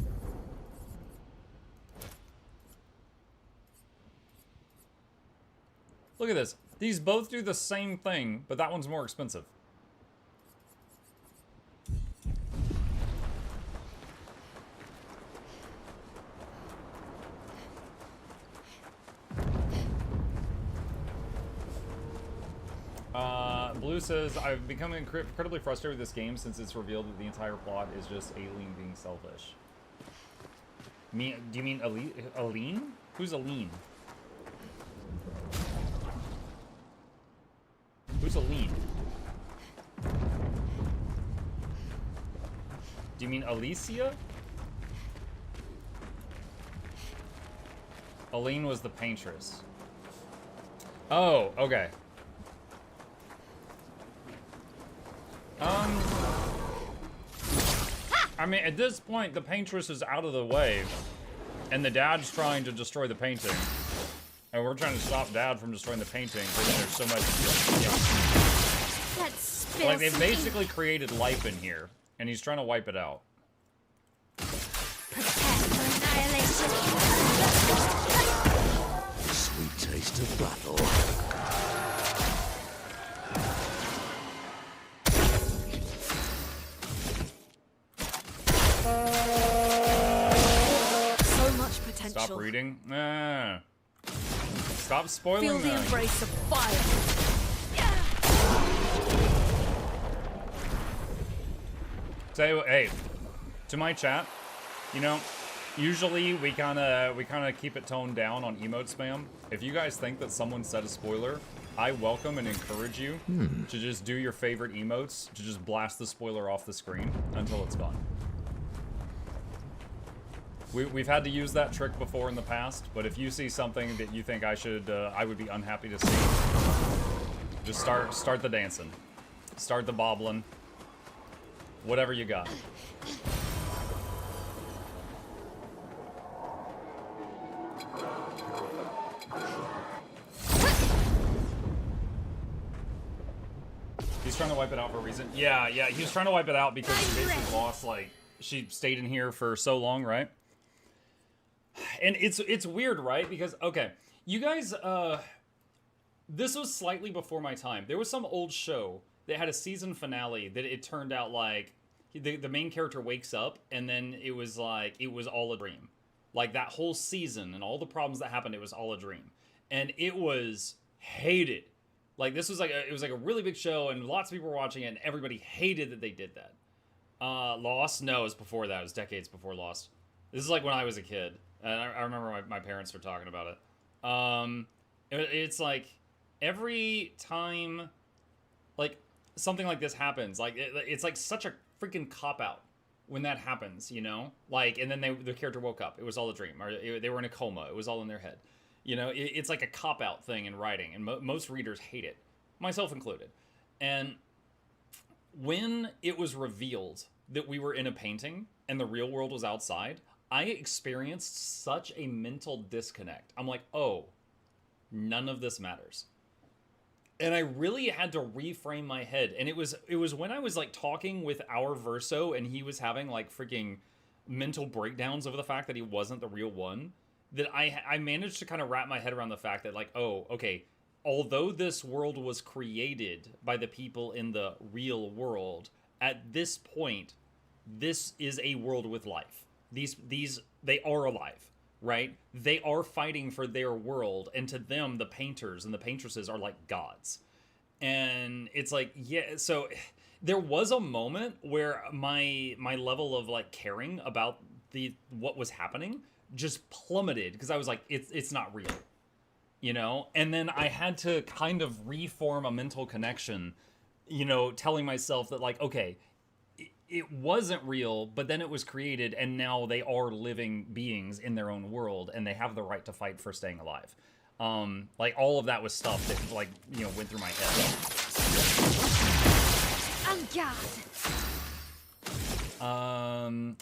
Look at this. These both do the same thing, but that one's more expensive. Blue says, I've become incredibly frustrated with this game since it's revealed that the entire plot is just Aileen being selfish. Do you mean Aileen? Who's Aileen? Who's Aileen? Do you mean Alicia? Aileen was the paintress. Oh, okay. I mean, at this point, the paintress is out of the way, and the dad's trying to destroy the painting. And we're trying to stop Dad from destroying the painting because there's so much... Yeah. Let's spill Like, they've some basically created life in here, and he's trying to wipe it out. Prepare for annihilation. Sweet taste of battle. So much potential. Stop reading. Stop spoiling Feel the them. embrace of fire. Say, hey, to my chat, you know, usually we kind of keep it toned down on emote spam. If you guys think that someone said a spoiler, I welcome and encourage you to just do your favorite emotes, to just blast the spoiler off the screen until it's gone. We've had to use that trick before in the past, but if you see something that you think I would be unhappy to see, just start the dancing, start the bobbling, whatever you got. He's trying to wipe it out for a reason. Yeah, he was trying to wipe it out because he basically lost, like, she stayed in here for so long, right? And it's weird, right? Because, okay, you guys, this was slightly before my time. There was some old show that had a season finale that it turned out like the main character wakes up and then it was like, it was all a dream. Like that whole season and all the problems that happened, it was all a dream. And it was hated. Like this was like, it was like a really big show and lots of people were watching it and everybody hated that they did that. Lost? No, it was before that. It was decades before Lost. This is like when I was a kid, and I remember my parents were talking about it. It's like every time, like something like this happens, like it's like such a freaking cop out when that happens, you know. Like, and then the character woke up. It was all a dream, or they were in a coma. It was all in their head. You know, it's like a cop out thing in writing, and most readers hate it, myself included. And when it was revealed that we were in a painting and the real world was outside, I experienced such a mental disconnect. I'm like, oh, none of this matters. And I really had to reframe my head. And it was when I was like talking with our Verso and he was having like freaking mental breakdowns over the fact that he wasn't the real one, that I managed to kind of wrap my head around the fact that like, oh, okay, although this world was created by the people in the real world, at this point, this is a world with life. These they are alive, right? They are fighting for their world, and to them, the painters and the paintresses are like gods. And it's like, yeah, so there was a moment where my level of like caring about what was happening just plummeted, because I was like, it's not real, you know? And then I had to kind of reform a mental connection, you know, telling myself that like, okay, it wasn't real, but then it was created, and now they are living beings in their own world, and they have the right to fight for staying alive. Like, all of that was stuff that, like, you know, went through my head.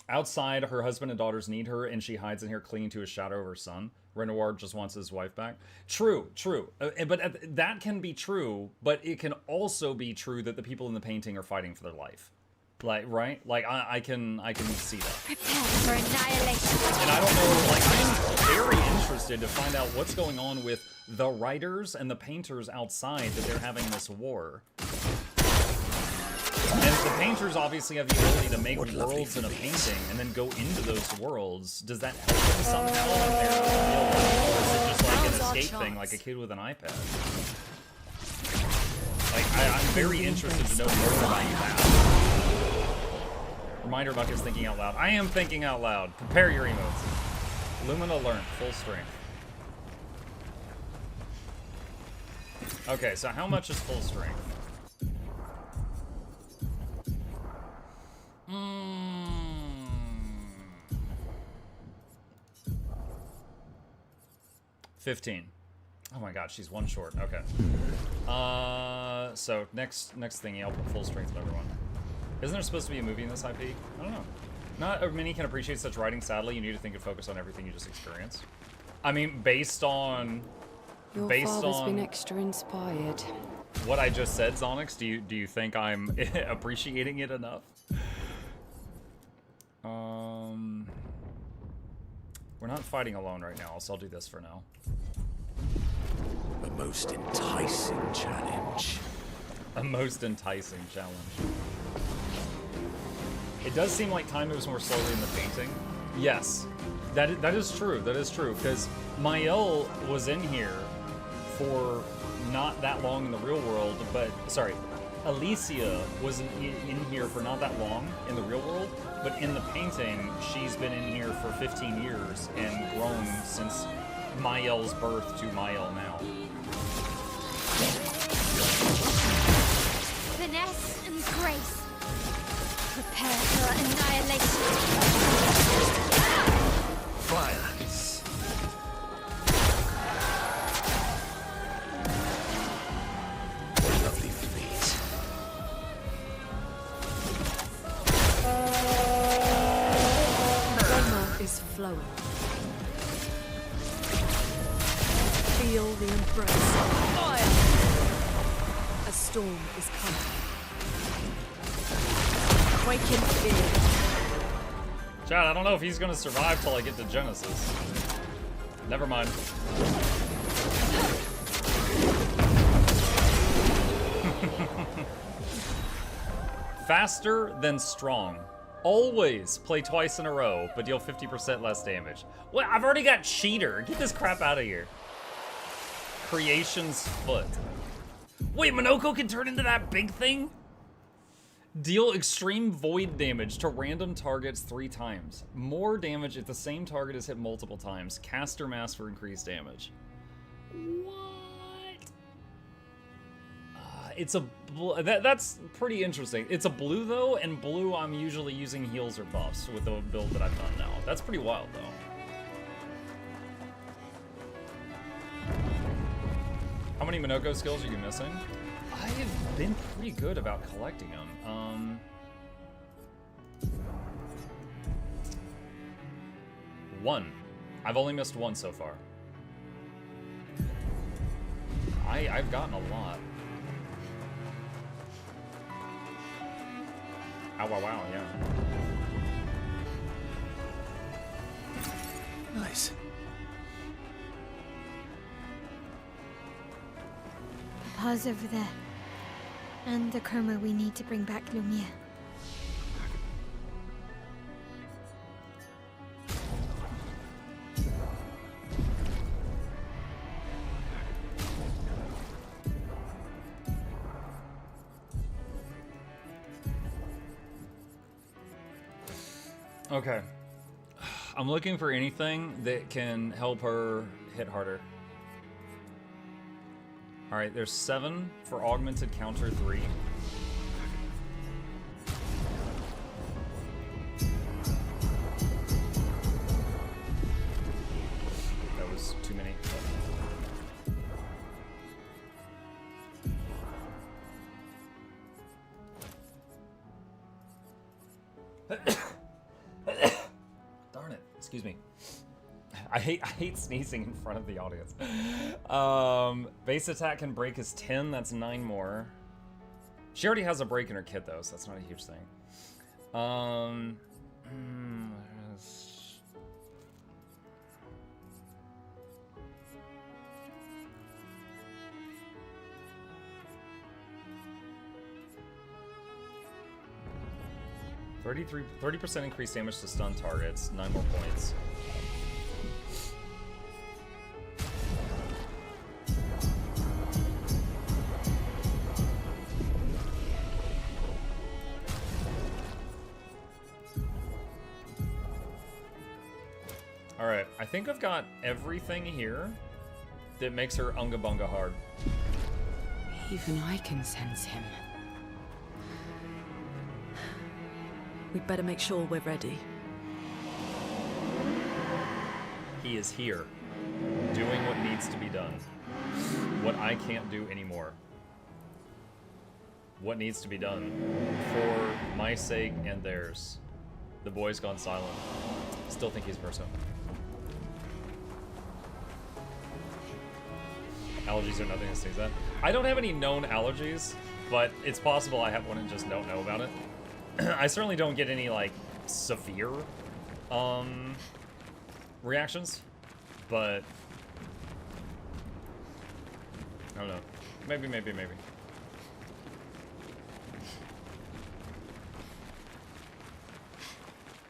Outside, her husband and daughters need her, and she hides in here clinging to a shadow of her son. Renoir just wants his wife back. True. But that can be true, but it can also be true that the people in the painting are fighting for their life. Like, right? Like, I can see that. Prepare for annihilation. And I don't know, like, I'm very interested to find out what's going on with the writers and the painters outside that they're having this war. And the painters obviously have the ability to make worlds in a painting and then go into those worlds. Does that help them somehow in their real life? Or is it just like an escape thing, like a kid with an iPad? Like, I'm very interested to know more about that. Reminder, Buck is thinking out loud. I am thinking out loud. Prepare your emotes. Lumina learned, full strength. Okay, so how much is full strength? 15. Oh my god, she's one short. Okay. So next thingy, I'll put full strength on everyone. Isn't there supposed to be a movie in this IP? I don't know. Not many can appreciate such writing. Sadly, you need to think and focus on everything you just experienced. I mean, based on Your father's been extra inspired. What I just said, Zonix, do you think I'm appreciating it enough? We're not fighting alone right now, so I'll do this for now. A most enticing challenge. A most enticing challenge. It does seem like time moves more slowly in the painting. Yes, that is true. That is true, because Mael was in here for not that long in the real world, but sorry, Alicia was in here for not that long in the real world, but in the painting, she's been in here for 15 years and grown since Mael's birth to Mael now. Finesse and grace. Prepare for annihilation. Violence. What lovely feet. Dharma is flowing. Feel the embrace. Fire! A storm is coming. Quake in fear. Chad, I don't know if he's gonna survive till I get to Genesis. Never mind. Faster than strong. Always play twice in a row, but deal 50% less damage. Well, I've already got Cheater. Get this crap out of here. Creation's Foot. Wait, Minoko can turn into that big thing? Deal extreme void damage to random targets 3 times. More damage if the same target is hit multiple times. Caster mass for increased damage. What? It's a that's pretty interesting. It's a blue though, and blue I'm usually using heals or buffs with the build that I've done now. That's pretty wild though. How many Minoko skills are you missing? I've been pretty good about collecting them. 1. I've only missed 1 so far. I've gotten a lot. Ow, wow, wow, yeah. Nice. Papa's over there. And the chroma we need to bring back Lumia. Okay. I'm looking for anything that can help her hit harder. Alright, there's 7 for augmented counter 3. That was too many. Darn it. Excuse me. I hate sneezing in front of the audience. Base attack can break is 10. That's 9 more. She already has a break in her kit though, so that's not a huge thing. 30% increased damage to stun targets. 9 more points. Alright, I think I've got everything here that makes her unga bunga hard. Even I can sense him. We'd better make sure we're ready. He is here, doing what needs to be done. What I can't do anymore. What needs to be done for my sake and theirs. The boy's gone silent. Still think he's Verso. Allergies are nothing to sneeze at. I don't have any known allergies, but it's possible I have one and just don't know about it. I certainly don't get any, like, severe, reactions, but I don't know. Maybe.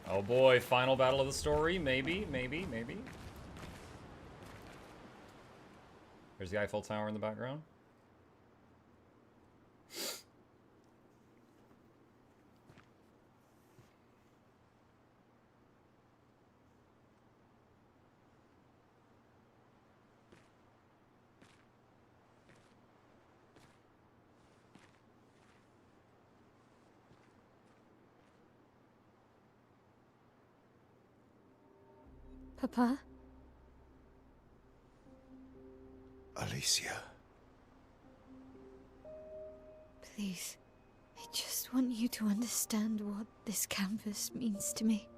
Oh boy, final battle of the story. Maybe. There's the Eiffel Tower in the background. Papa? Alicia. Please, I just want you to understand what this canvas means to me.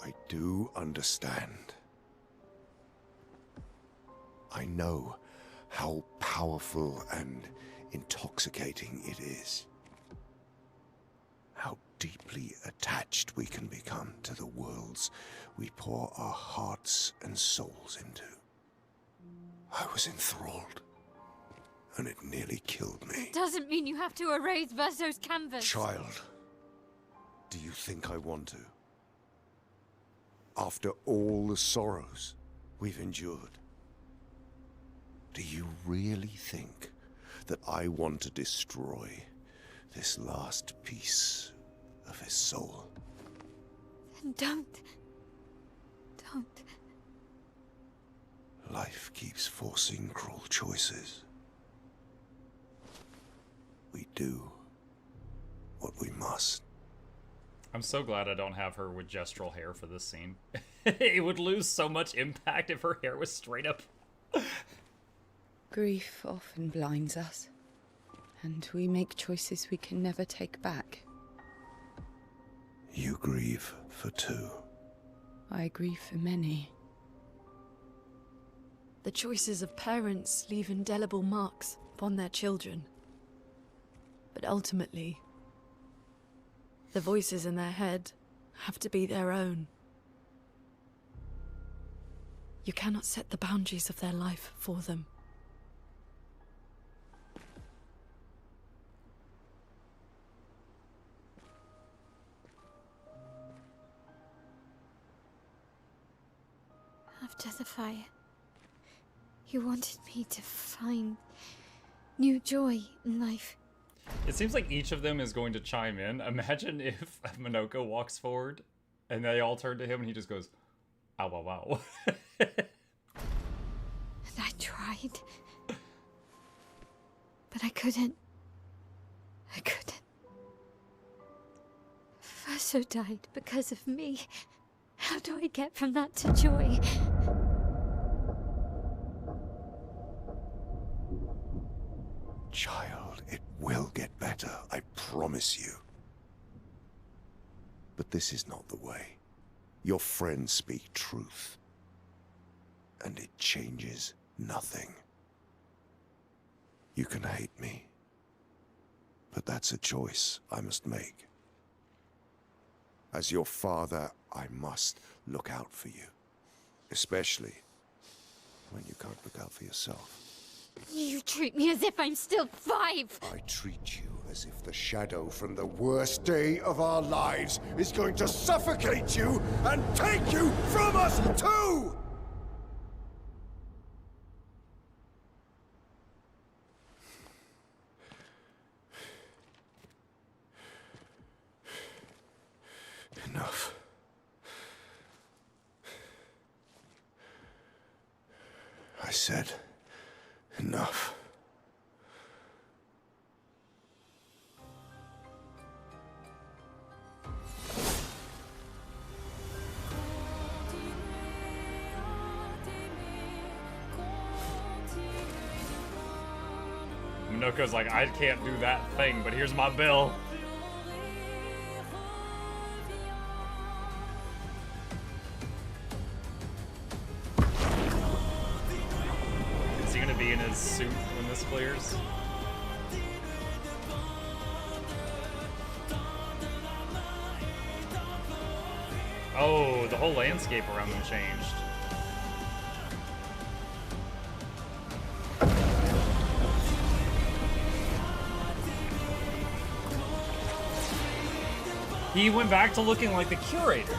I do understand. I know how powerful and intoxicating it is. How deeply attached we can become to the worlds we pour our hearts and souls into. I was enthralled, and it nearly killed me. It doesn't mean you have to erase Verso's canvas. Child, do you think I want to? After all the sorrows we've endured, do you really think that I want to destroy this last piece of his soul. Then don't. Life keeps forcing cruel choices. We do what we must. I'm so glad I don't have her with gestural hair for this scene. It would lose so much impact if her hair was straight up. Grief often blinds us, and we make choices we can never take back. You grieve for two. I grieve for many. The choices of parents leave indelible marks upon their children. But ultimately, the voices in their head have to be their own. You cannot set the boundaries of their life for them. After the fire, you wanted me to find new joy in life. It seems like each of them is going to chime in. Imagine if Minoko walks forward and they all turn to him and he just goes, ow, wow, wow. And I tried. But I couldn't. Verso died because of me. How do I get from that to joy? Child, it will get better, I promise you. But this is not the way. Your friends speak truth. And it changes nothing. You can hate me. But that's a choice I must make. As your father, I must look out for you. Especially when you can't look out for yourself. You treat me as if I'm still 5. I treat you as if the shadow from the worst day of our lives is going to suffocate you and take you from us too! Enough. I said enough. Minoko's like, I can't do that thing, but here's my bill. Is he gonna be in his suit when this clears? Oh, the whole landscape around them changed. He went back to looking like the curator.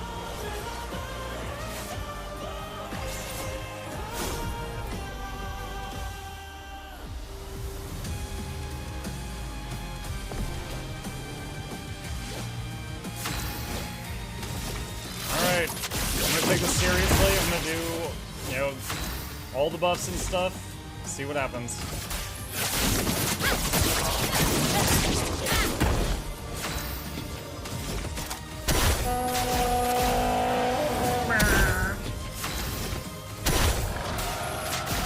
Alright, I'm gonna take this seriously. I'm gonna do, you know, all the buffs and stuff. See what happens.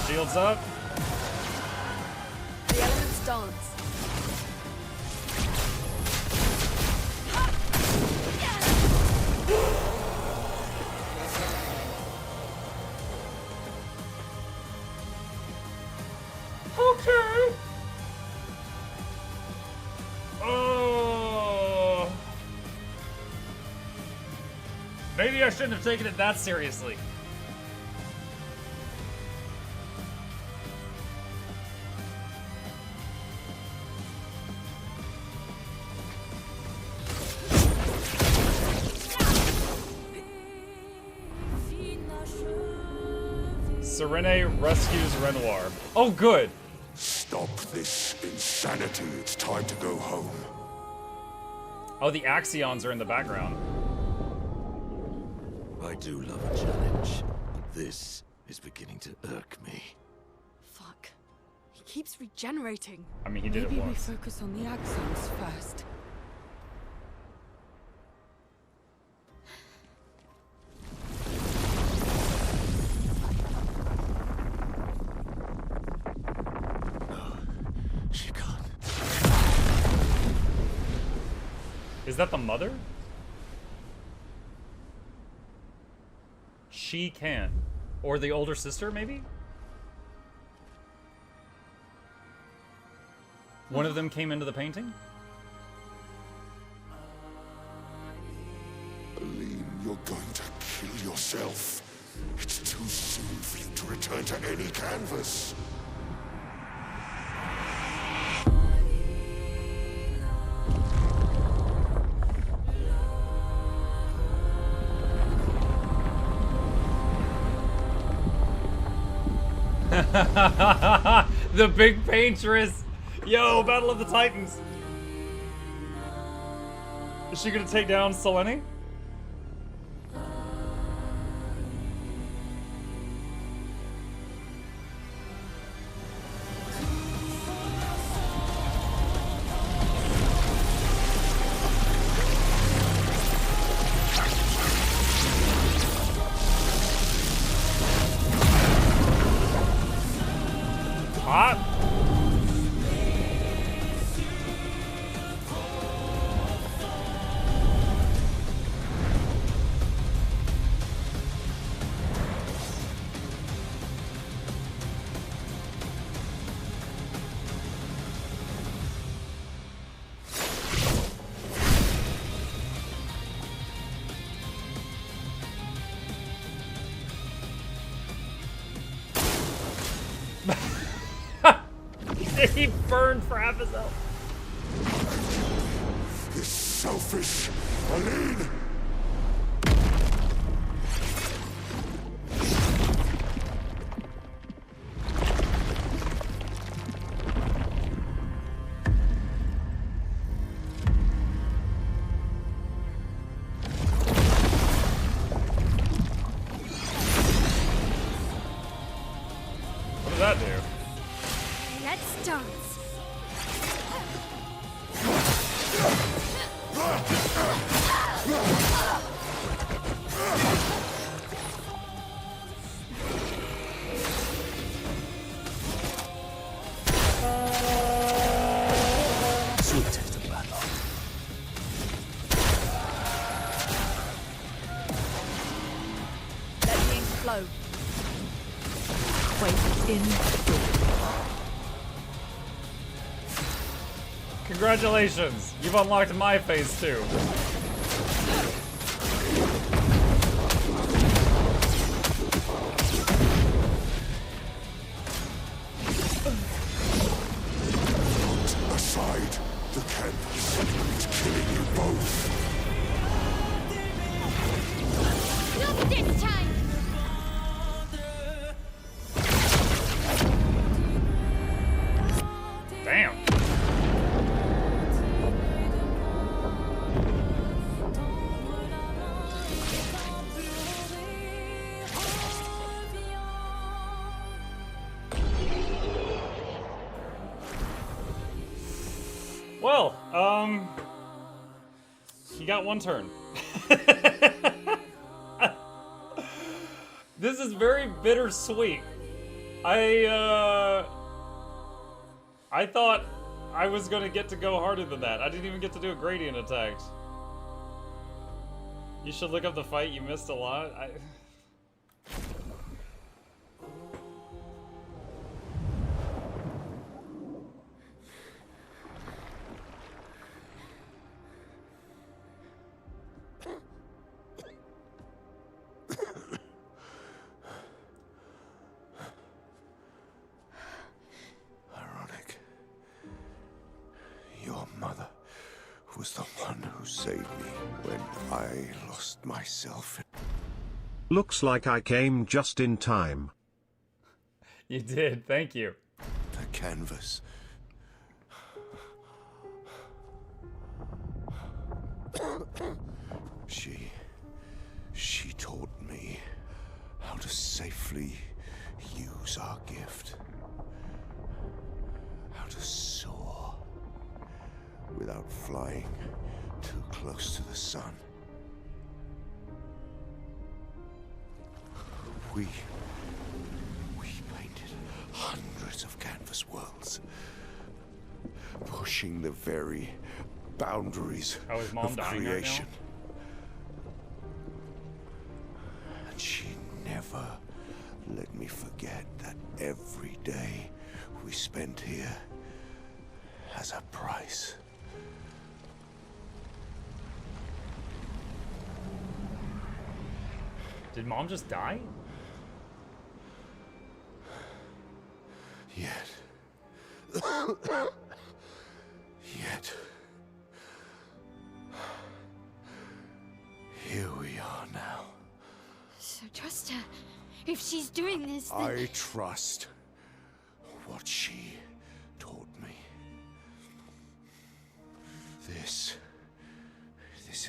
Shields up. The elements dance. Okay. Oh. Maybe I shouldn't have taken it that seriously. Serene rescues Renoir. Oh, good. Stop this insanity. It's time to go home. Oh, the Axions are in the background. I do love a challenge, but this is beginning to irk me. Fuck. He keeps regenerating. I mean, he did Maybe it we once. focus on the axons first. She can't. Is that the mother? She can. Or the older sister, maybe? One of them came into the painting? Aline, you're going to kill yourself. It's too soon for you to return to any canvas. The big paintress! Yo, Battle of the Titans! Is she gonna take down Selene? Hot? He burned for half his health. This selfish Aline! What does that do? Let's dance. Sweet taste of bad luck. Let the ink flow. Wait in. Congratulations! You've unlocked my phase 2. Aside, the canvas is killing you both. Not this time. Damn. Well, you got one turn. This is very bittersweet. I thought I was gonna get to go harder than that. I didn't even get to do a gradient attack. You should look up the fight. You missed a lot. Ironic. Your mother was the one who saved me when I lost myself. Looks like I came just in time. You did. Thank you. The canvas. without flying too close to the sun. We painted hundreds of canvas worlds, pushing the very boundaries Oh, is Mom of dying right creation. now? And she never let me forget that every day we spent here has a price. Did Mom just die? Yet. Yet. Here we are now. So trust her. If she's doing this, then... I trust what she taught me. This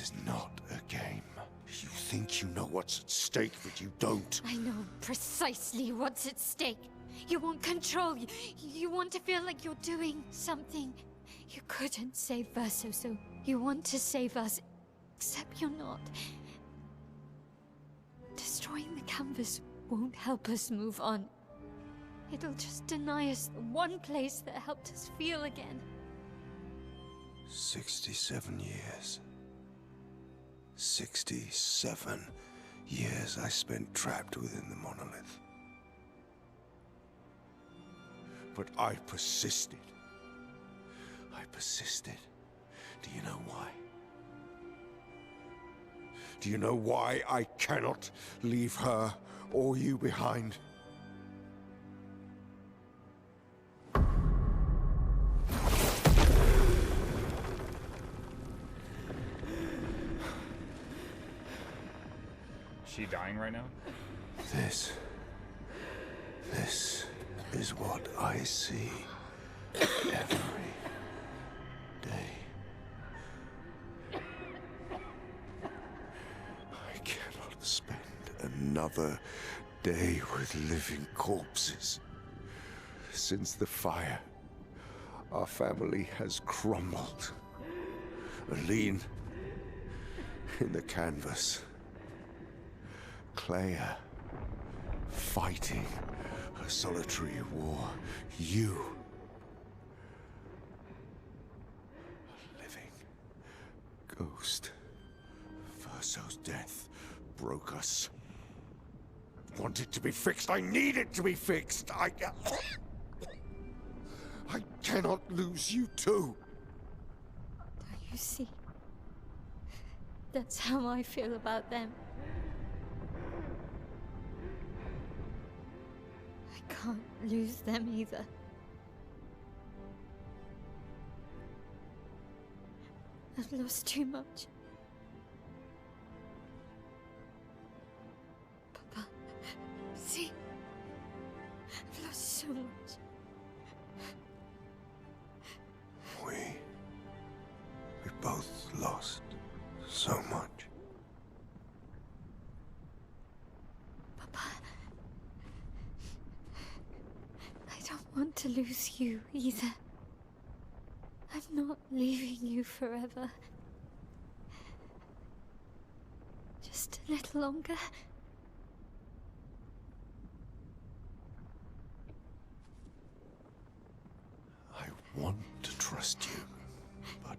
is not a game. You think you know what's at stake, but you don't. I know precisely what's at stake. You want control. You want to feel like you're doing something. You couldn't save Verso, so you want to save us. Except you're not. Destroying the canvas won't help us move on. It'll just deny us the one place that helped us feel again. 67 years. 67 years I spent trapped within the monolith. But I persisted. I persisted. Do you know why? Do you know why I cannot leave her or you behind? Is she dying right now? This is what I see every day. I cannot spend another day with living corpses. Since the fire, our family has crumbled. Aline in the canvas. Clea fighting a solitary war. You, a living ghost. Verso's death broke us. Want it to be fixed. I need it to be fixed. I cannot lose you too. You see, that's how I feel about them. I can't lose them either. I've lost too much. Papa, see? I've lost so much. We both lost so much. Papa, I don't want to lose you either. I'm not leaving you forever. Just a little longer. I want to trust you, but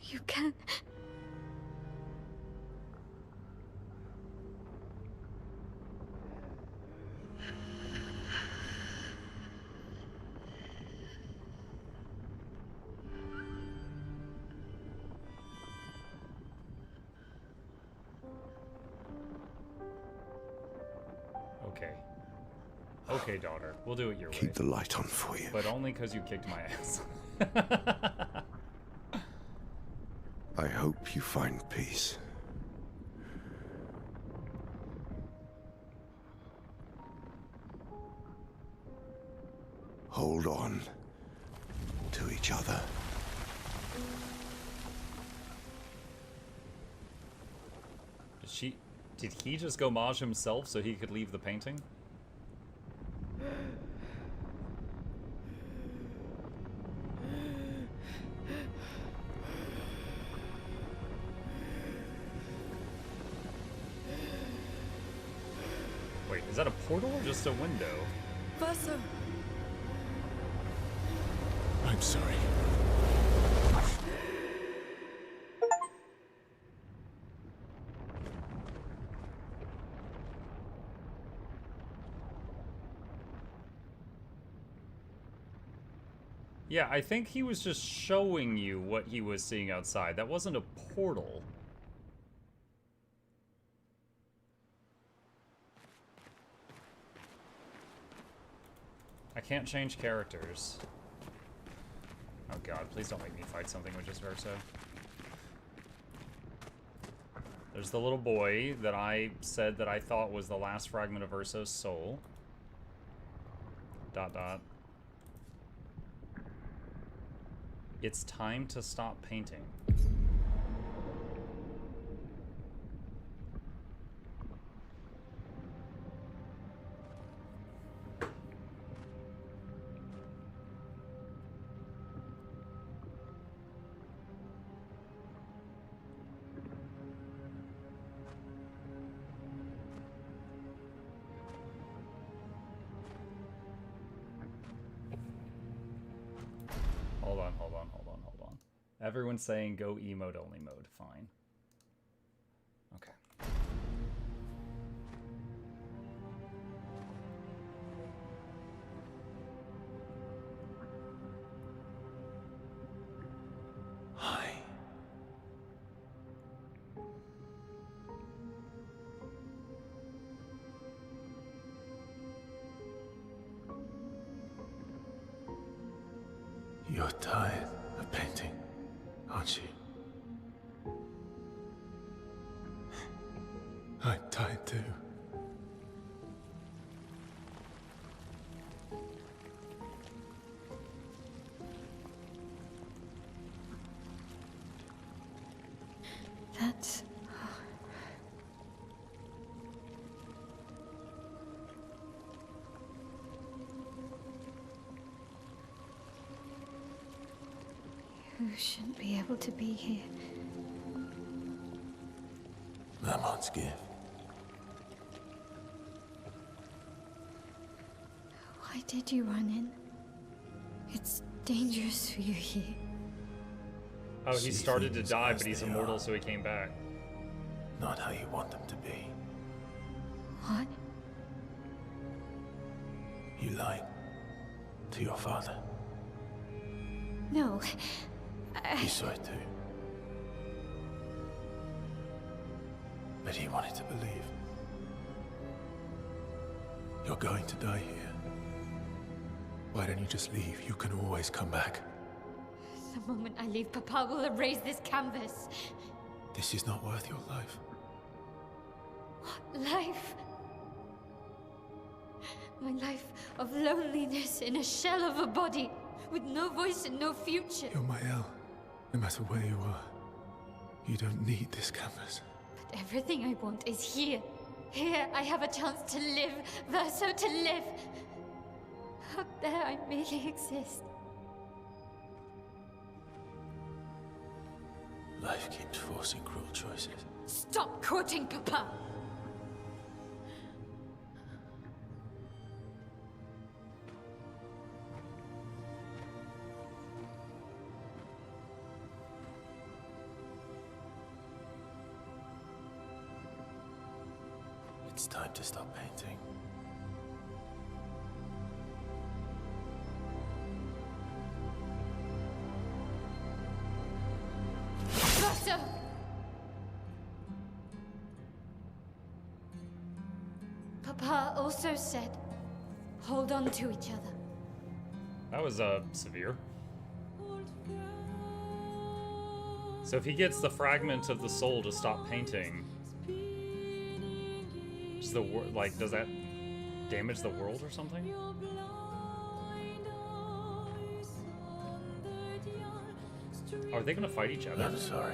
you can. Okay. Okay, daughter. We'll do it your way. keep the light on for you. But only because you kicked my ass. I hope you find peace. Hold on to each other. Did he just go mage himself so he could leave the painting? Is that a portal or just a window? Verso! I'm sorry. Yeah, I think he was just showing you what he was seeing outside. That wasn't a portal. I can't change characters. Oh god, please don't make me fight something with just Verso. There's the little boy that I said that I thought was the last fragment of Verso's soul. ... It's time to stop painting. Hold on. Everyone's saying go emote only mode. Fine. Okay. Hi. You're tired of painting, aren't you? I'm tired too. That's... You shouldn't be able to be here. Lamont's gift. Why did you run in? It's dangerous for you here. Oh, he started to die, but he's immortal, so he came back. Not how you want them to be. What? You lied to your father. No. He saw it too. But he wanted to believe. You're going to die here. Why don't you just leave? You can always come back. The moment I leave, Papa will erase this canvas. This is not worth your life. What life? My life of loneliness in a shell of a body, with no voice and no future. You're my El. No matter where you are, you don't need this canvas. But everything I want is here. Here I have a chance to live, Verso to live. Out there I merely exist. Life keeps forcing cruel choices. Stop quoting Papa! It's time to stop painting. Verso! Papa also said, hold on to each other. That was, severe. So if he gets the fragment of the soul to stop painting, does the like, does that damage the world or something? Are they gonna fight each other? I'm sorry.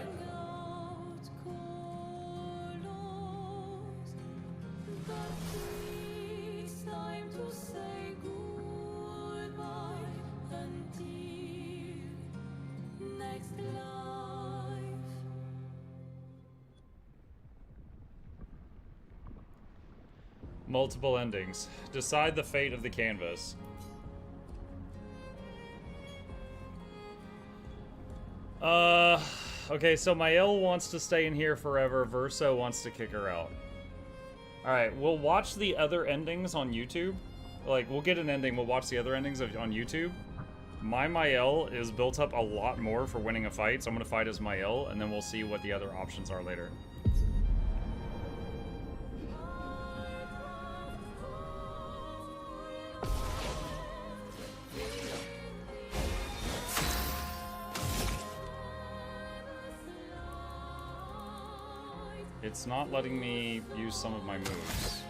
Multiple endings. Decide the fate of the canvas. Okay, so Mael wants to stay in here forever. Verso wants to kick her out. Alright, we'll watch the other endings on YouTube. Like, we'll get an ending, we'll watch the other endings on YouTube. My Mael is built up a lot more for winning a fight, so I'm gonna fight as Mael, and then we'll see what the other options are later. It's not letting me use some of my moves.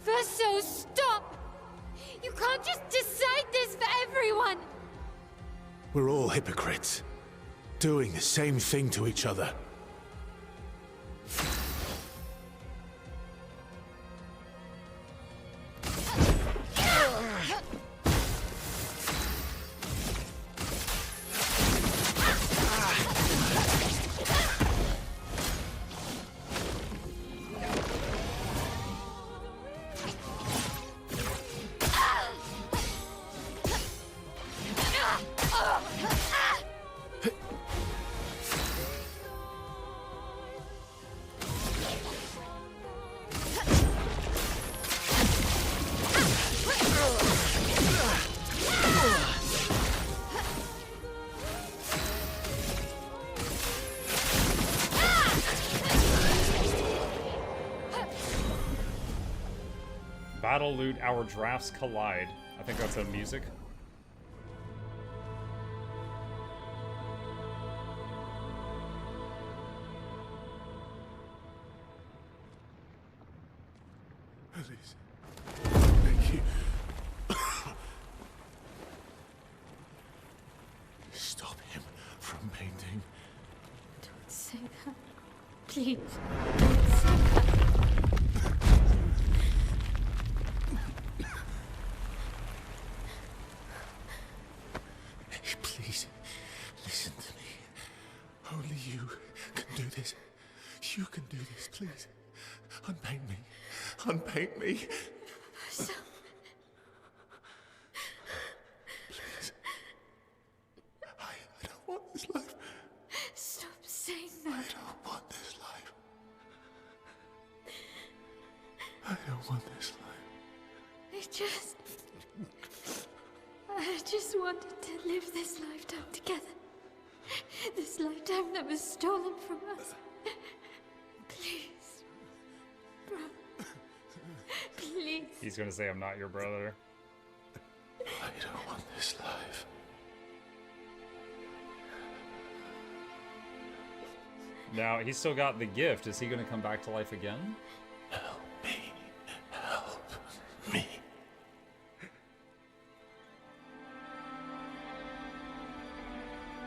Verso, stop! You can't just decide this for everyone! We're all hypocrites, doing the same thing to each other. Battle loot, our drafts collide. I think that's the music. Please. Thank you. Stop him from painting. Don't say that. Please. Don't say that. Please, listen to me. Only you can do this. You can do this, please. Unpaint me. Unpaint me. So... Please. I don't want this life. Stop saying that. I don't want this life. I don't want this life. I just wanted to live this lifetime together. This lifetime that was stolen from us. Please. Bro. Please. He's gonna say I'm not your brother. I don't want this life. Now, he's still got the gift. Is he gonna come back to life again? Help me. Help me.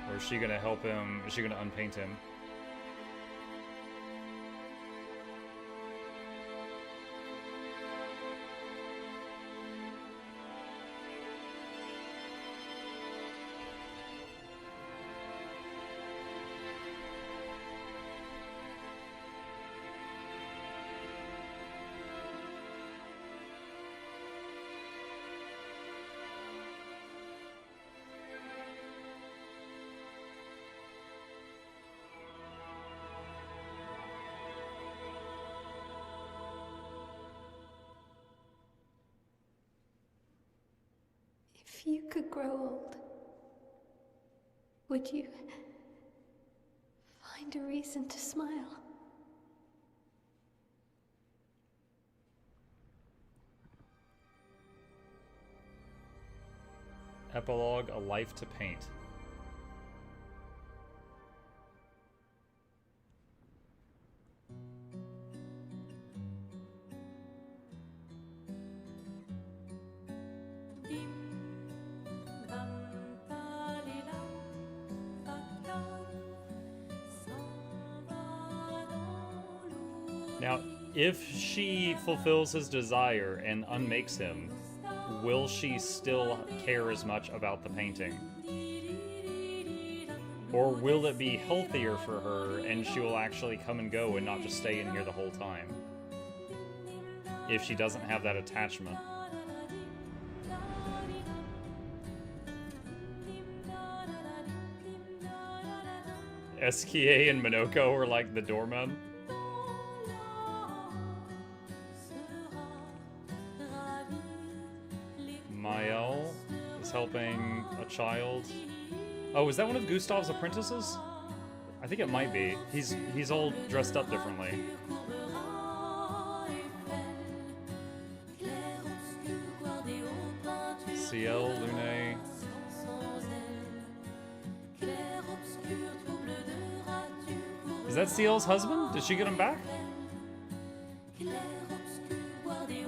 Or is she gonna help him? Is she gonna unpaint him? If you could grow old, would you find a reason to smile? Epilogue, A Life to Paint. If she fulfills his desire and unmakes him, will she still care as much about the painting? Or will it be healthier for her and she will actually come and go and not just stay in here the whole time? If she doesn't have that attachment. SKA and Minoko are like the doormen. Mael is helping a child. Oh, is that one of Gustav's apprentices? I think it might be. He's all dressed up differently. CL, Lune. Is that CL's husband? Did she get him back?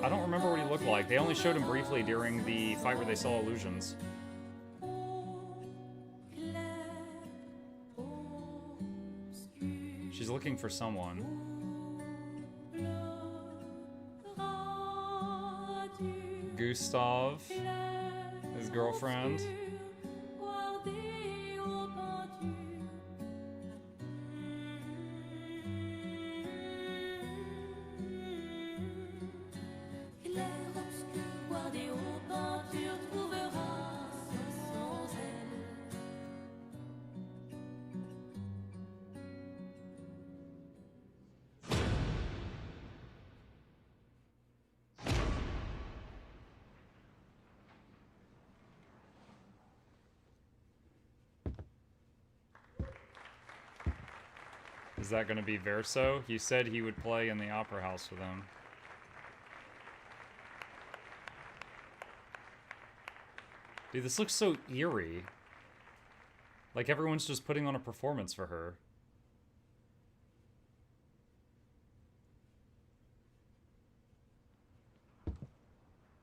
I don't remember what he looked like. They only showed him briefly during the fight where they saw illusions. She's looking for someone. Gustav, his girlfriend. Is that going to be Verso? He said he would play in the opera house with him. Dude, this looks so eerie. Like everyone's just putting on a performance for her.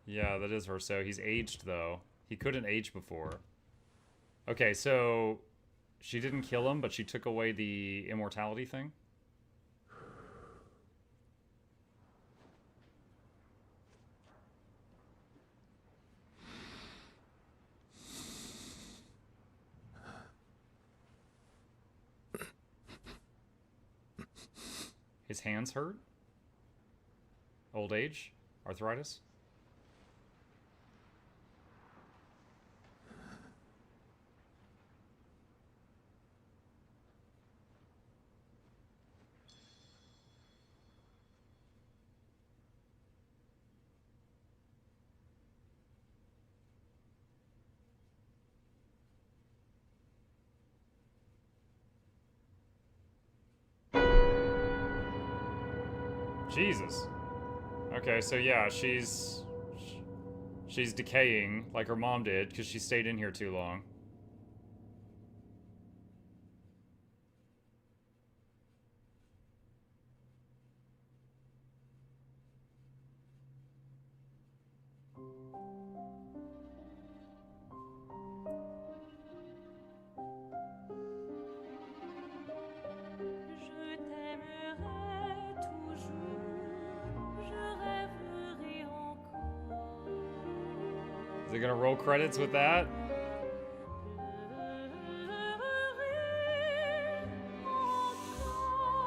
Yeah, that is Verso. He's aged, though. He couldn't age before. Okay, so she didn't kill him, but she took away the immortality thing? His hands hurt? Old age? Arthritis? Jesus. Okay, so yeah, she's decaying like her mom did because she stayed in here too long. Is it gonna roll credits with that?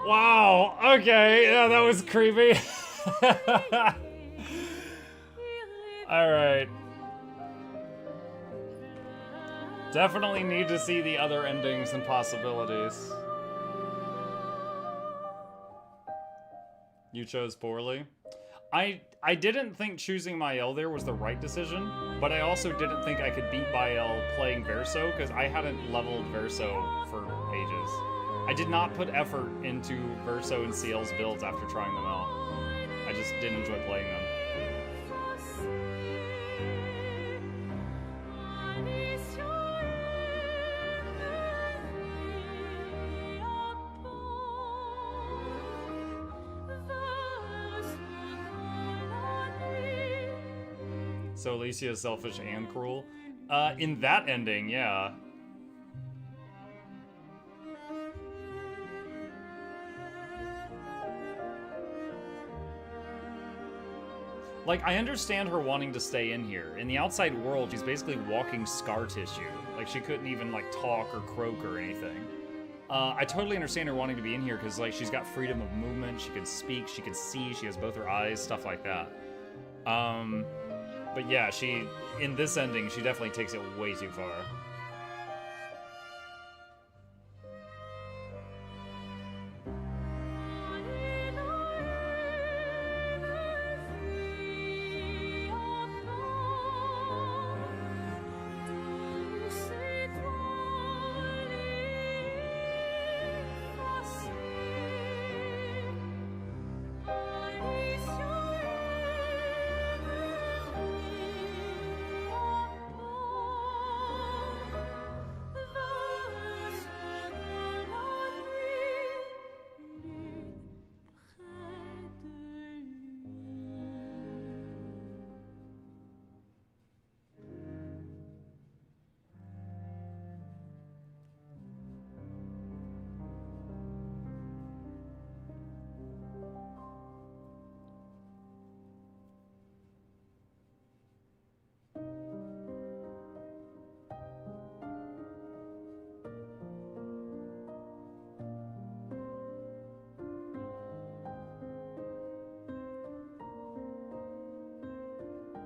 Wow, okay, yeah, that was creepy. Alright. Definitely need to see the other endings and possibilities. You chose poorly. I didn't think choosing Mael there was the right decision, but I also didn't think I could beat Mael playing Verso, because I hadn't leveled Verso for ages. I did not put effort into Verso and CL's builds after trying them out. I just didn't enjoy playing them. So Alicia is selfish and cruel. In that ending, yeah. Like, I understand her wanting to stay in here. In the outside world, she's basically walking scar tissue. Like, she couldn't even, like, talk or croak or anything. I totally understand her wanting to be in here because, like, she's got freedom of movement, she can speak, she can see, she has both her eyes, stuff like that. But yeah, in this ending, she definitely takes it way too far.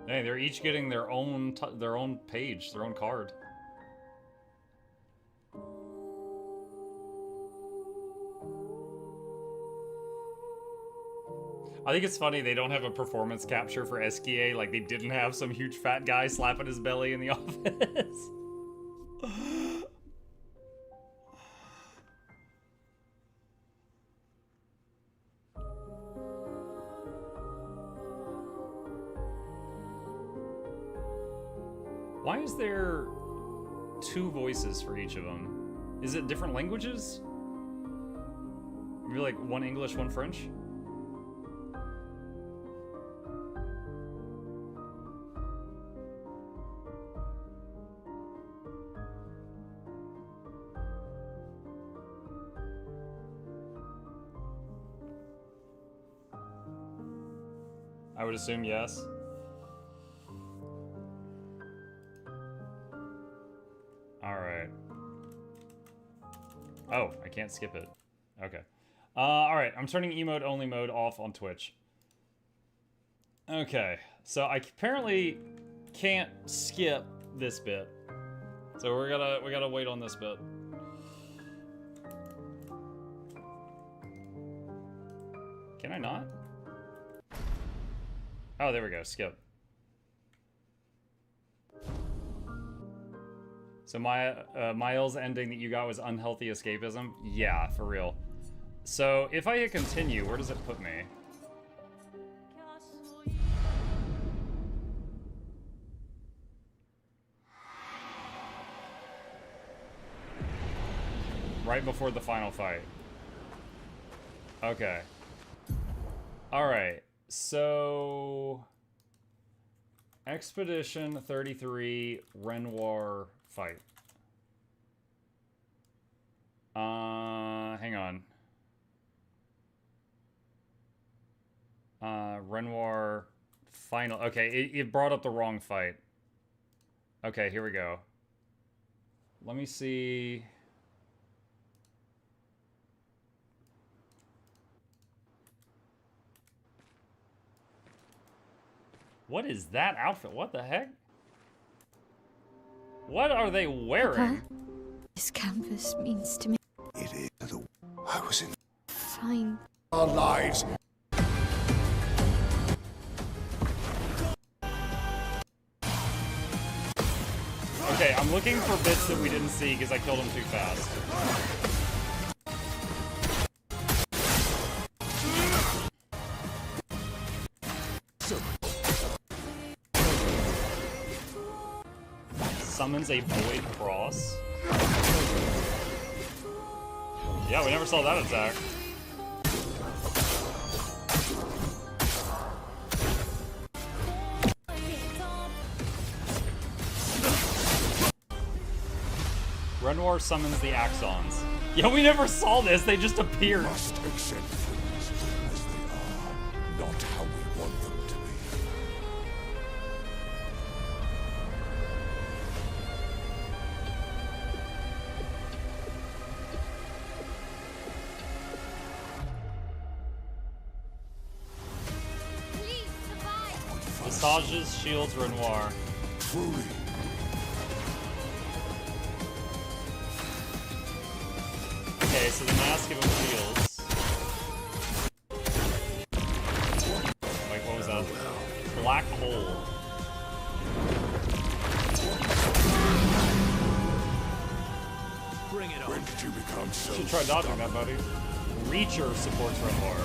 Hey, they're each getting their own page, their own card. I think it's funny they don't have a performance capture for SKA, like they didn't have some huge fat guy slapping his belly in the office. Why is there 2 voices for each of them? Is it different languages? Maybe like one English, one French? I would assume yes. Alright. Oh, I can't skip it. Okay. Alright, I'm turning emote only mode off on Twitch. Okay, so I apparently can't skip this bit. So we gotta wait on this bit. Can I not? Oh, there we go, skip. So Miles' ending that you got was unhealthy escapism? Yeah, for real. So if I hit continue, where does it put me? Right before the final fight. Okay. Alright, so... Expedition 33 Renoir fight. Hang on. Renoir final. Okay, it brought up the wrong fight. Okay, here we go. Let me see. What is that outfit? What the heck? What are they wearing? Papa, this canvas means to me. It is the... I was in... Fine. Our lives. Okay, I'm looking for bits that we didn't see because I killed him too fast. Summons a void cross. Yeah, we never saw that attack. Renoir summons the Axons. Yeah, we never saw this, they just appeared. Must accept things as they are, not how we want them to be. Sages, shields, Renoir. Okay, so the mask give him shields. Wait, what was that? Black hole. Bring it on. When did you become so Should try dodging that, buddy. Reacher supports Renoir.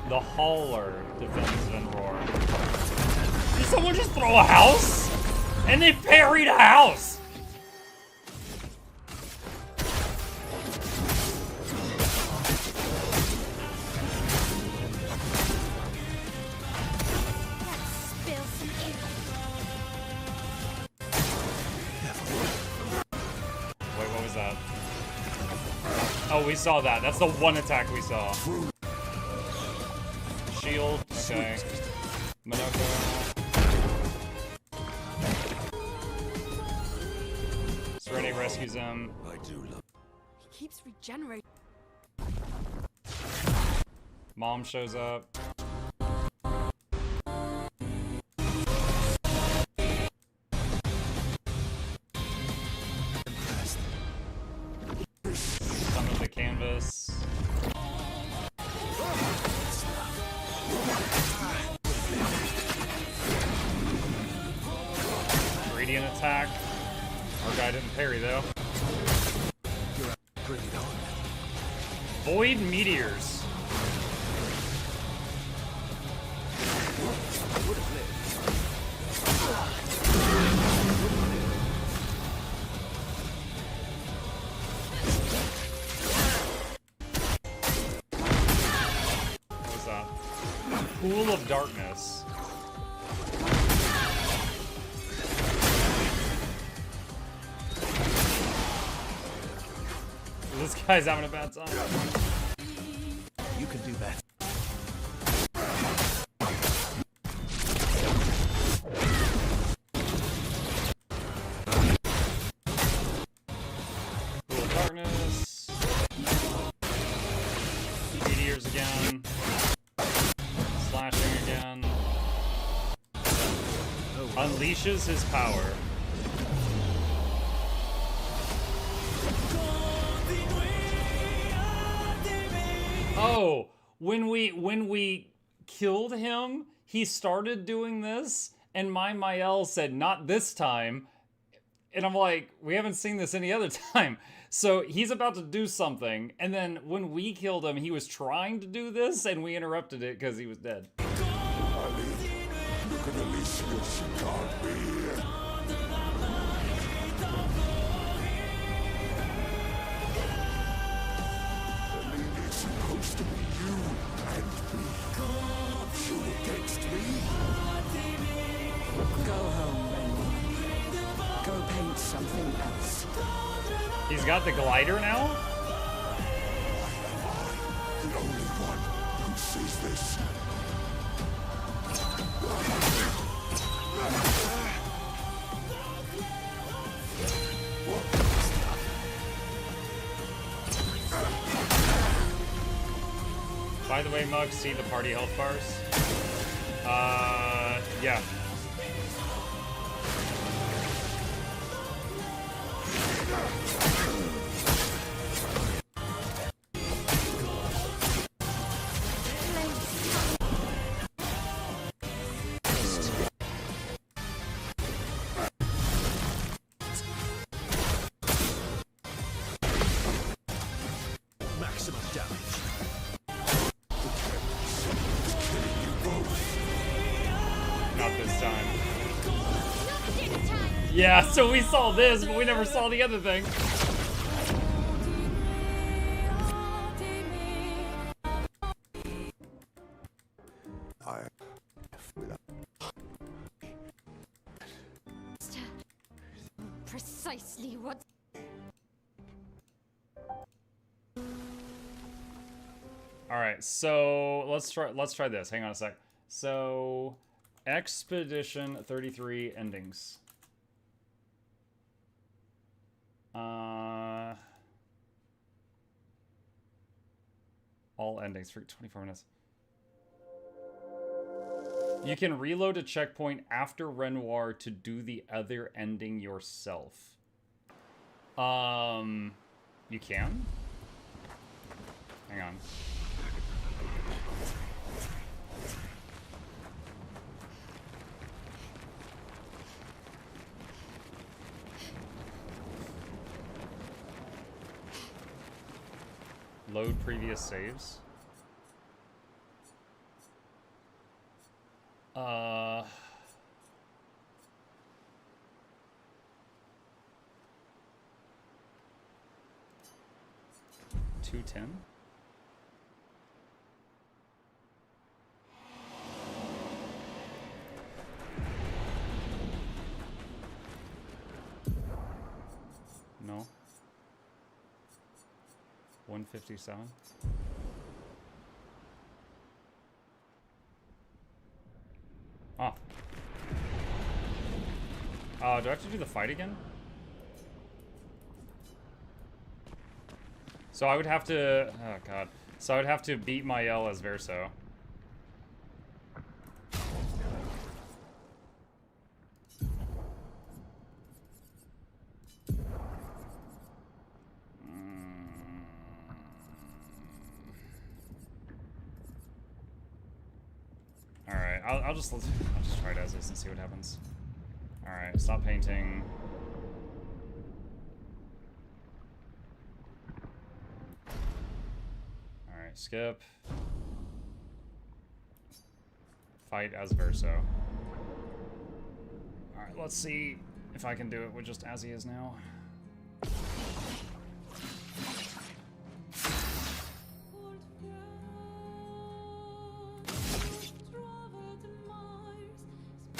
The Hauler defends Venroar. Did someone just throw a house? And they parried a house! Spill some ink. Wait, what was that? Oh, we saw that. That's the one attack we saw. Shield, okay. Monoko. Serenity rescues him. I do love. He keeps regenerating. Mom shows up. Some of the canvas. Radiant attack. Our guy didn't parry though. Bring it on. Void meteors. What was that? Pool of darkness. This guy's having a bad time. You can do that. Pool of darkness. Meteors again. Slashing again. Unleashes his power. Oh, when we killed him, he started doing this, and my Mael said, "Not this time." And I'm like, we haven't seen this any other time. So he's about to do something, and then when we killed him, he was trying to do this, and we interrupted it because he was dead. Ali, look at Alicia. She can't be here. Ali, it's supposed to be you and me. You against me? Go home, Randy. Go paint something else. He's got the glider now? The only one who sees this. By the way, Mug, see the party health bars? Yeah. Maximum damage. Not this time. Yeah, so we saw this, but we never saw the other thing. Precisely what. All right, so let's try this. Hang on a sec. So Expedition 33 endings. All endings for 24 minutes. You can reload a checkpoint after Renoir to do the other ending yourself. You can? Hang on. Load previous saves. $210. No. 157. Oh. Do I have to do the fight again? So I would have to... Oh, God. So I would have to beat Mael as Verso. Alright, I'll just try it as is and see what happens. Alright, stop painting. Alright, skip. Fight as Verso. Alright, let's see if I can do it with just as he is now.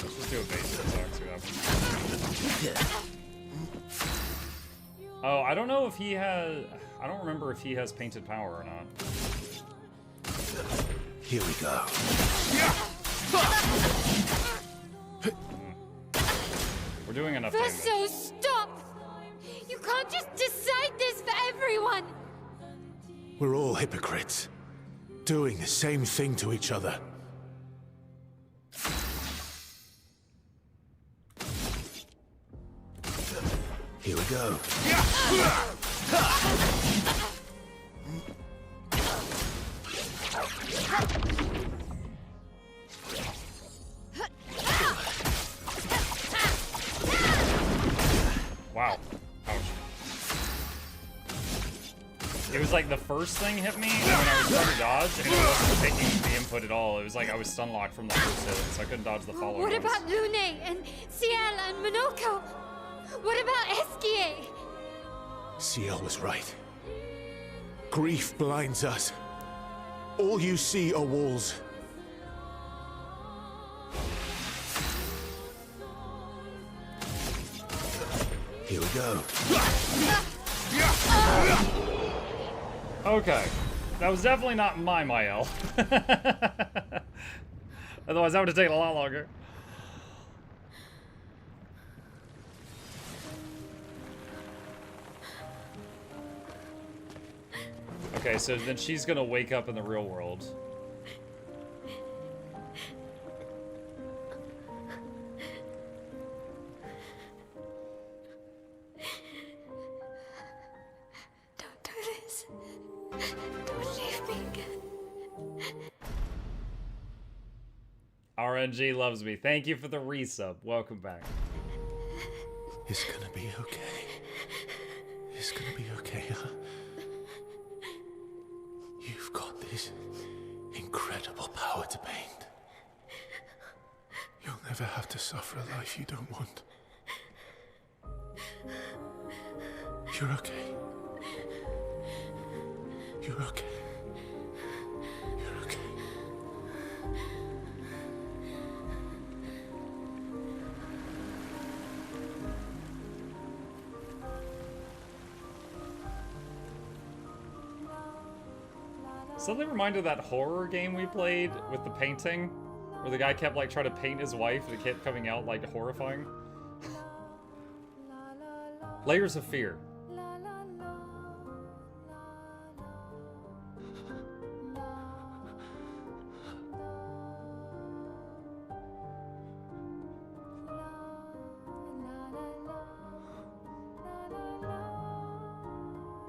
Let's just do a basic attack, see what happens. Oh, I don't know if he has... I don't remember if he has painted power or not. Here we go. We're doing enough Verso, damage. stop! You can't just decide this for everyone! We're all hypocrites, doing the same thing to each other. Here we go. Wow. Ouch. It was like the first thing hit me, and when I was trying to dodge, and it wasn't taking the input at all. It was like I was stun locked from the first hit, so I couldn't dodge the following What ones. about Lune and Ciel and Monoko? What about Esquier? Ciel was right. Grief blinds us. All you see are walls. Here we go. Okay. That was definitely not my Mael. Otherwise, that would have taken a lot longer. Okay, so then she's gonna wake up in the real world. Don't do this. Don't leave me again. RNG loves me. Thank you for the resub. Welcome back. It's gonna be okay. It's gonna be okay, huh? You've got this incredible power to paint. You'll never have to suffer a life you don't want. You're okay. You're okay. You're okay. Suddenly reminded of that horror game we played with the painting. Where the guy kept like trying to paint his wife and it kept coming out like horrifying. Layers of Fear.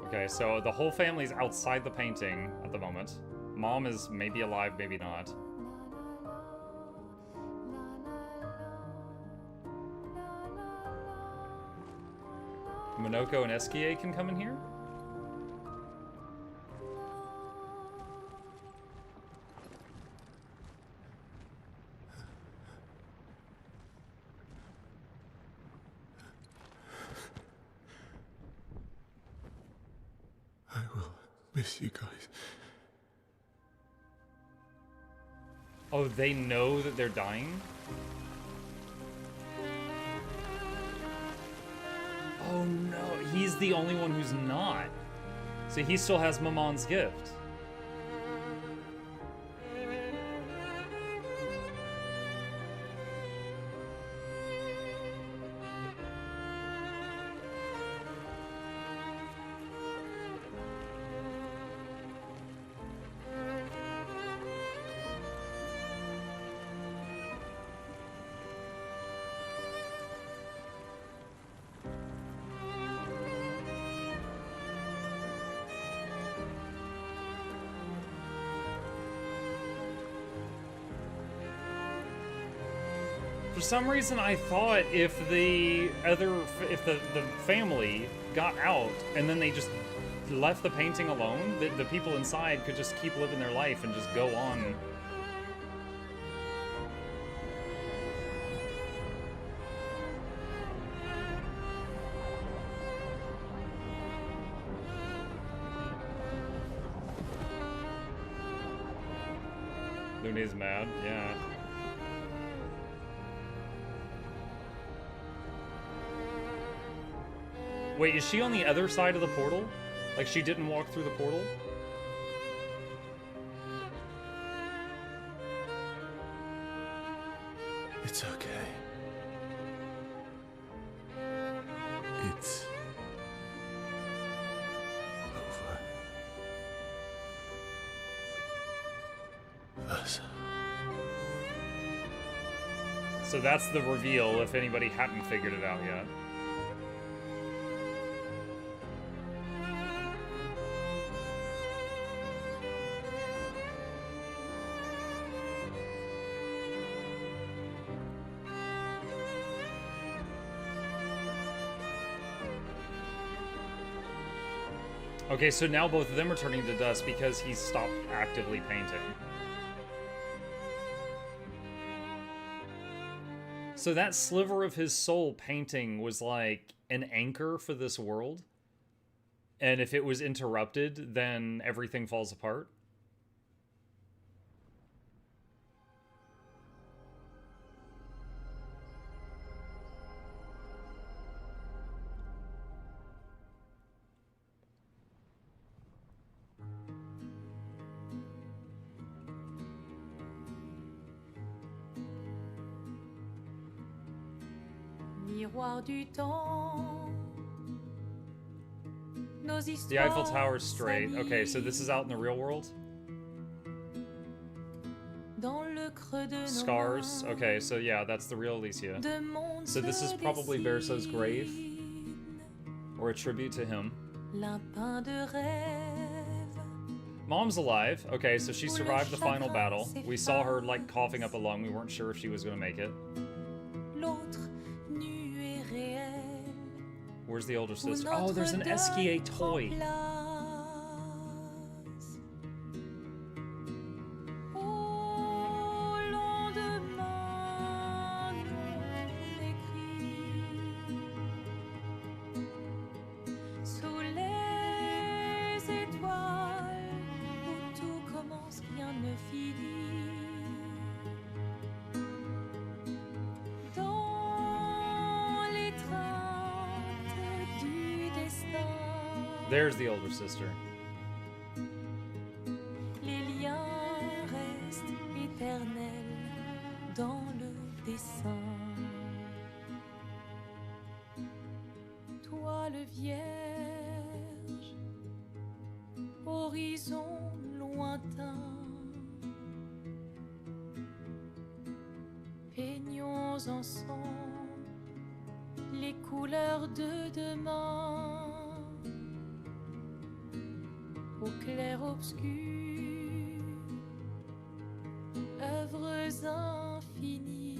Okay, so the whole family's outside the painting at the moment. Mom is maybe alive, maybe not. Monoko and Eskie can come in here? I will miss you guys. Oh, they know that they're dying? Oh no, he's the only one who's not. So he still has Maman's gift. For some reason, I thought if the family got out and then they just left the painting alone, that the people inside could just keep living their life and just go on. Lune's mad, yeah. Wait, is she on the other side of the portal? Like she didn't walk through the portal? It's okay. It's over. Us. So that's the reveal if anybody hadn't figured it out yet. Okay, so now both of them are turning to dust because he's stopped actively painting. So that sliver of his soul painting was like an anchor for this world? And if it was interrupted, then everything falls apart? Miroir du temps. Nos The Eiffel histoires Tower's straight. Okay, so this is out in the real world? dans le creux de nos Scars. mains. Okay, so yeah, that's the real Alicia. De monde So this is se probably Verso's grave. dessine, Or a tribute to him. lapin de rêve. Mom's alive. Okay, so she survived the final battle. We saw her, like, coughing up a lung. We weren't sure if she was gonna make it. L'autre nu et réel. Where's the older Où sister? notre Oh, there's an deuil Eskie prend toy. place. Au lendemain non écrit, sous les étoiles où tout commence, rien ne finit. Dans l'étreinte du destin, There's the older sister. les liens restent éternels. étoiles vierges, horizon lointain, peignons ensemble les couleurs de demain, au clair-obscur, œuvres infinies.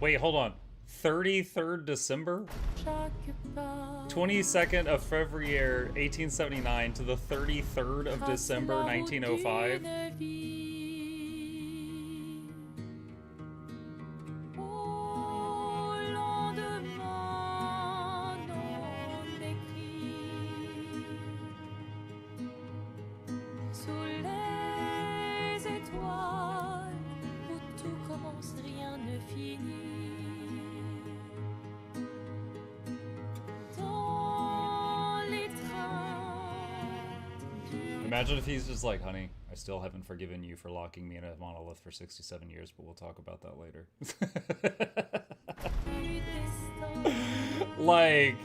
Wait, hold on. 33rd December? 22nd of February 1879 to the 33rd of December 1905. Sous les étoiles où tout commence, rien ne finit. Dans les trains. Imagine if he's just like, honey, I still haven't forgiven you for locking me in a monolith for 67 years, but we'll talk about that later. Like,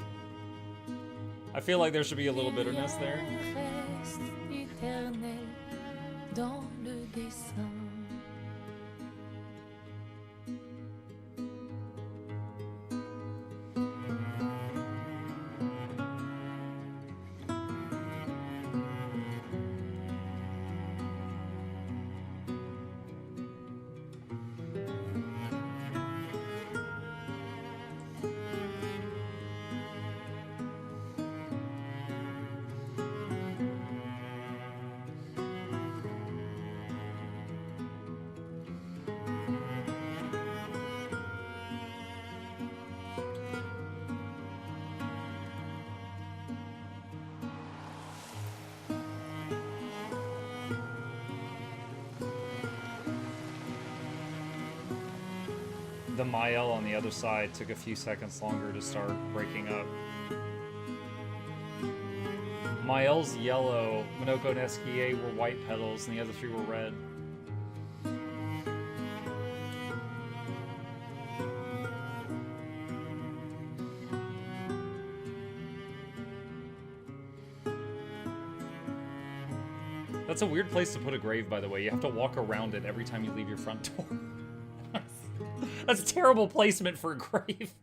I feel like there should be a little bitterness there. Reste éternel dans le dessin. The Mael on the other side took a few seconds longer to start breaking up. Mael's yellow, Minoko and Eskie were white petals, and the other three were red. That's a weird place to put a grave, by the way. You have to walk around it every time you leave your front door. That's a terrible placement for a grave.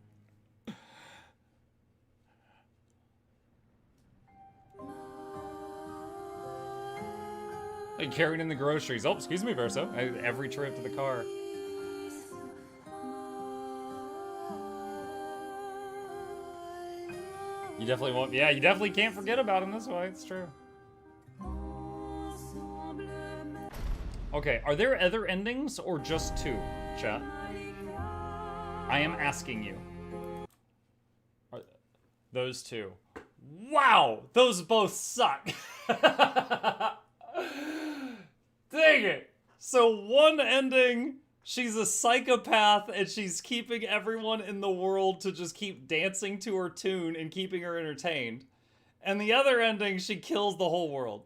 Like carrying in the groceries. Oh, excuse me, Verso. Every trip to the car. You definitely won't. Yeah, you definitely can't forget about him this way. It's true. Okay, are there other endings or just two, chat? I am asking you. Are those two? Wow! Those both suck! Dang it! So one ending, she's a psychopath and she's keeping everyone in the world to just keep dancing to her tune and keeping her entertained. And the other ending, she kills the whole world.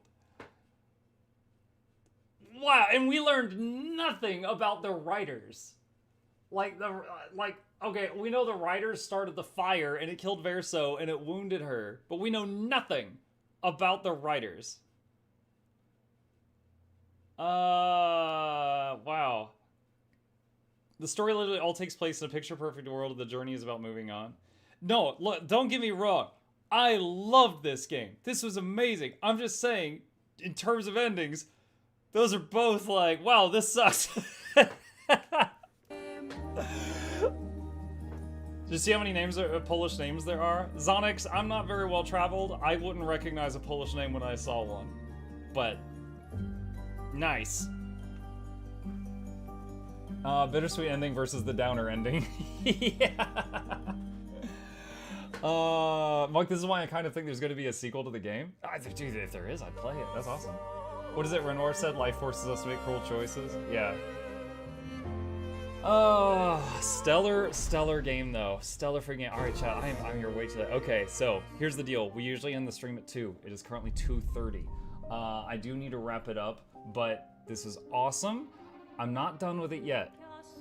Wow, and we learned nothing about the writers. Okay, we know the writers started the fire and it killed Verso and it wounded her, but we know nothing about the writers. Wow. The story literally all takes place in a picture-perfect world and the journey is about moving on. No, look, don't get me wrong. I loved this game. This was amazing. I'm just saying, in terms of endings, those are both like, wow, this sucks. Do you see how many names Polish names there are? Zonix, I'm not very well traveled. I wouldn't recognize a Polish name when I saw one. But, nice. Bittersweet ending versus the downer ending. Yeah. Mike, this is why I kind of think there's going to be a sequel to the game. Dude, if there is, I'd play it. That's awesome. What is it Renoir said? Life forces us to make cruel choices? Yeah. Oh, stellar game though. Stellar freaking game. All right, chat, I'm here way too late. Okay, so here's the deal. We usually end the stream at 2. It is currently 2:30. I do need to wrap it up, but this is awesome. I'm not done with it yet.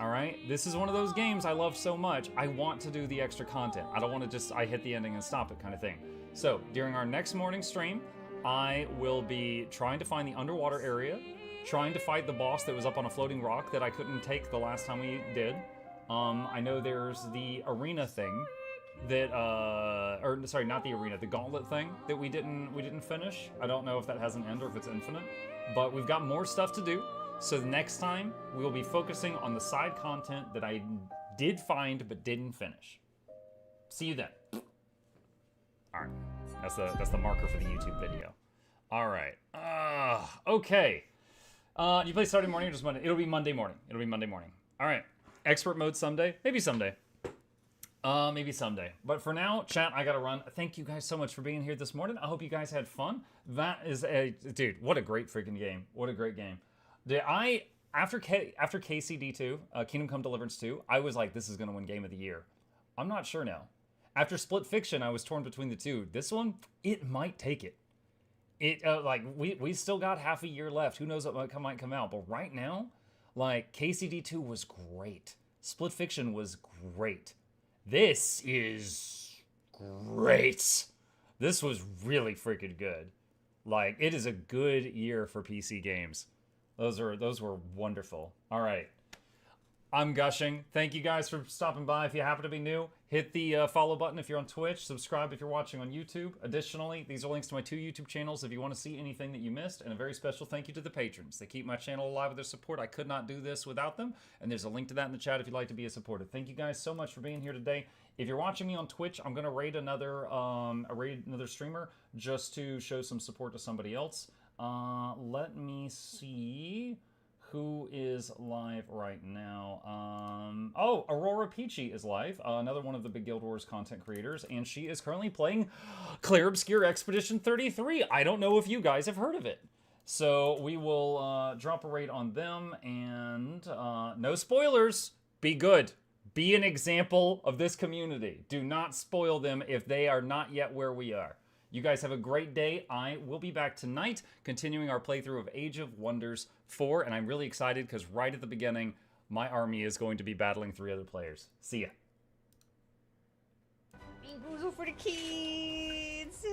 All right, this is one of those games I love so much. I want to do the extra content. I don't want to just, I hit the ending and stop it kind of thing. So during our next morning stream, I will be trying to find the underwater area, trying to fight the boss that was up on a floating rock that I couldn't take the last time we did. I know there's the arena thing that, or sorry, not the arena, the gauntlet thing that we didn't finish. I don't know if that has an end or if it's infinite, but we've got more stuff to do. So the next time we will be focusing on the side content that I did find but didn't finish. See you then. All right, that's the marker for the YouTube video. All right, okay. Do you play Saturday morning or just Monday? It'll be Monday morning. It'll be Monday morning. All right, expert mode someday, maybe someday. Maybe someday. But for now, chat, I gotta run. Thank you guys so much for being here this morning. I hope you guys had fun. That is dude, what a great freaking game. What a great game. After KCD2, Kingdom Come Deliverance 2, I was like, this is gonna win Game of the Year. I'm not sure now. After Split Fiction, I was torn between the two. This one, it might take it. Like, we still got half a year left. Who knows what might come out. But right now, like, KCD2 was great. Split Fiction was great. This is great. This was really freaking good. Like, it is a good year for PC games. Those were wonderful. All right. I'm gushing. Thank you guys for stopping by. If you happen to be new, hit the follow button if you're on Twitch. Subscribe if you're watching on YouTube. Additionally, these are links to my 2 YouTube channels if you want to see anything that you missed. And a very special thank you to the patrons. They keep my channel alive with their support. I could not do this without them. And there's a link to that in the chat if you'd like to be a supporter. Thank you guys so much for being here today. If you're watching me on Twitch, I'm going to raid another streamer just to show some support to somebody else. Let me see who is live right now. Oh, Aurora Peachy is live, another one of the big Guild Wars content creators, and she is currently playing Clair Obscure Expedition 33. I don't know if you guys have heard of it. So we will drop a raid on them, and no spoilers. Be good. Be an example of this community. Do not spoil them if they are not yet where we are. You guys have a great day. I will be back tonight, continuing our playthrough of Age of Wonders 4, and I'm really excited because right at the beginning, my army is going to be battling 3 other players. See ya. Bean Boozle for the kids!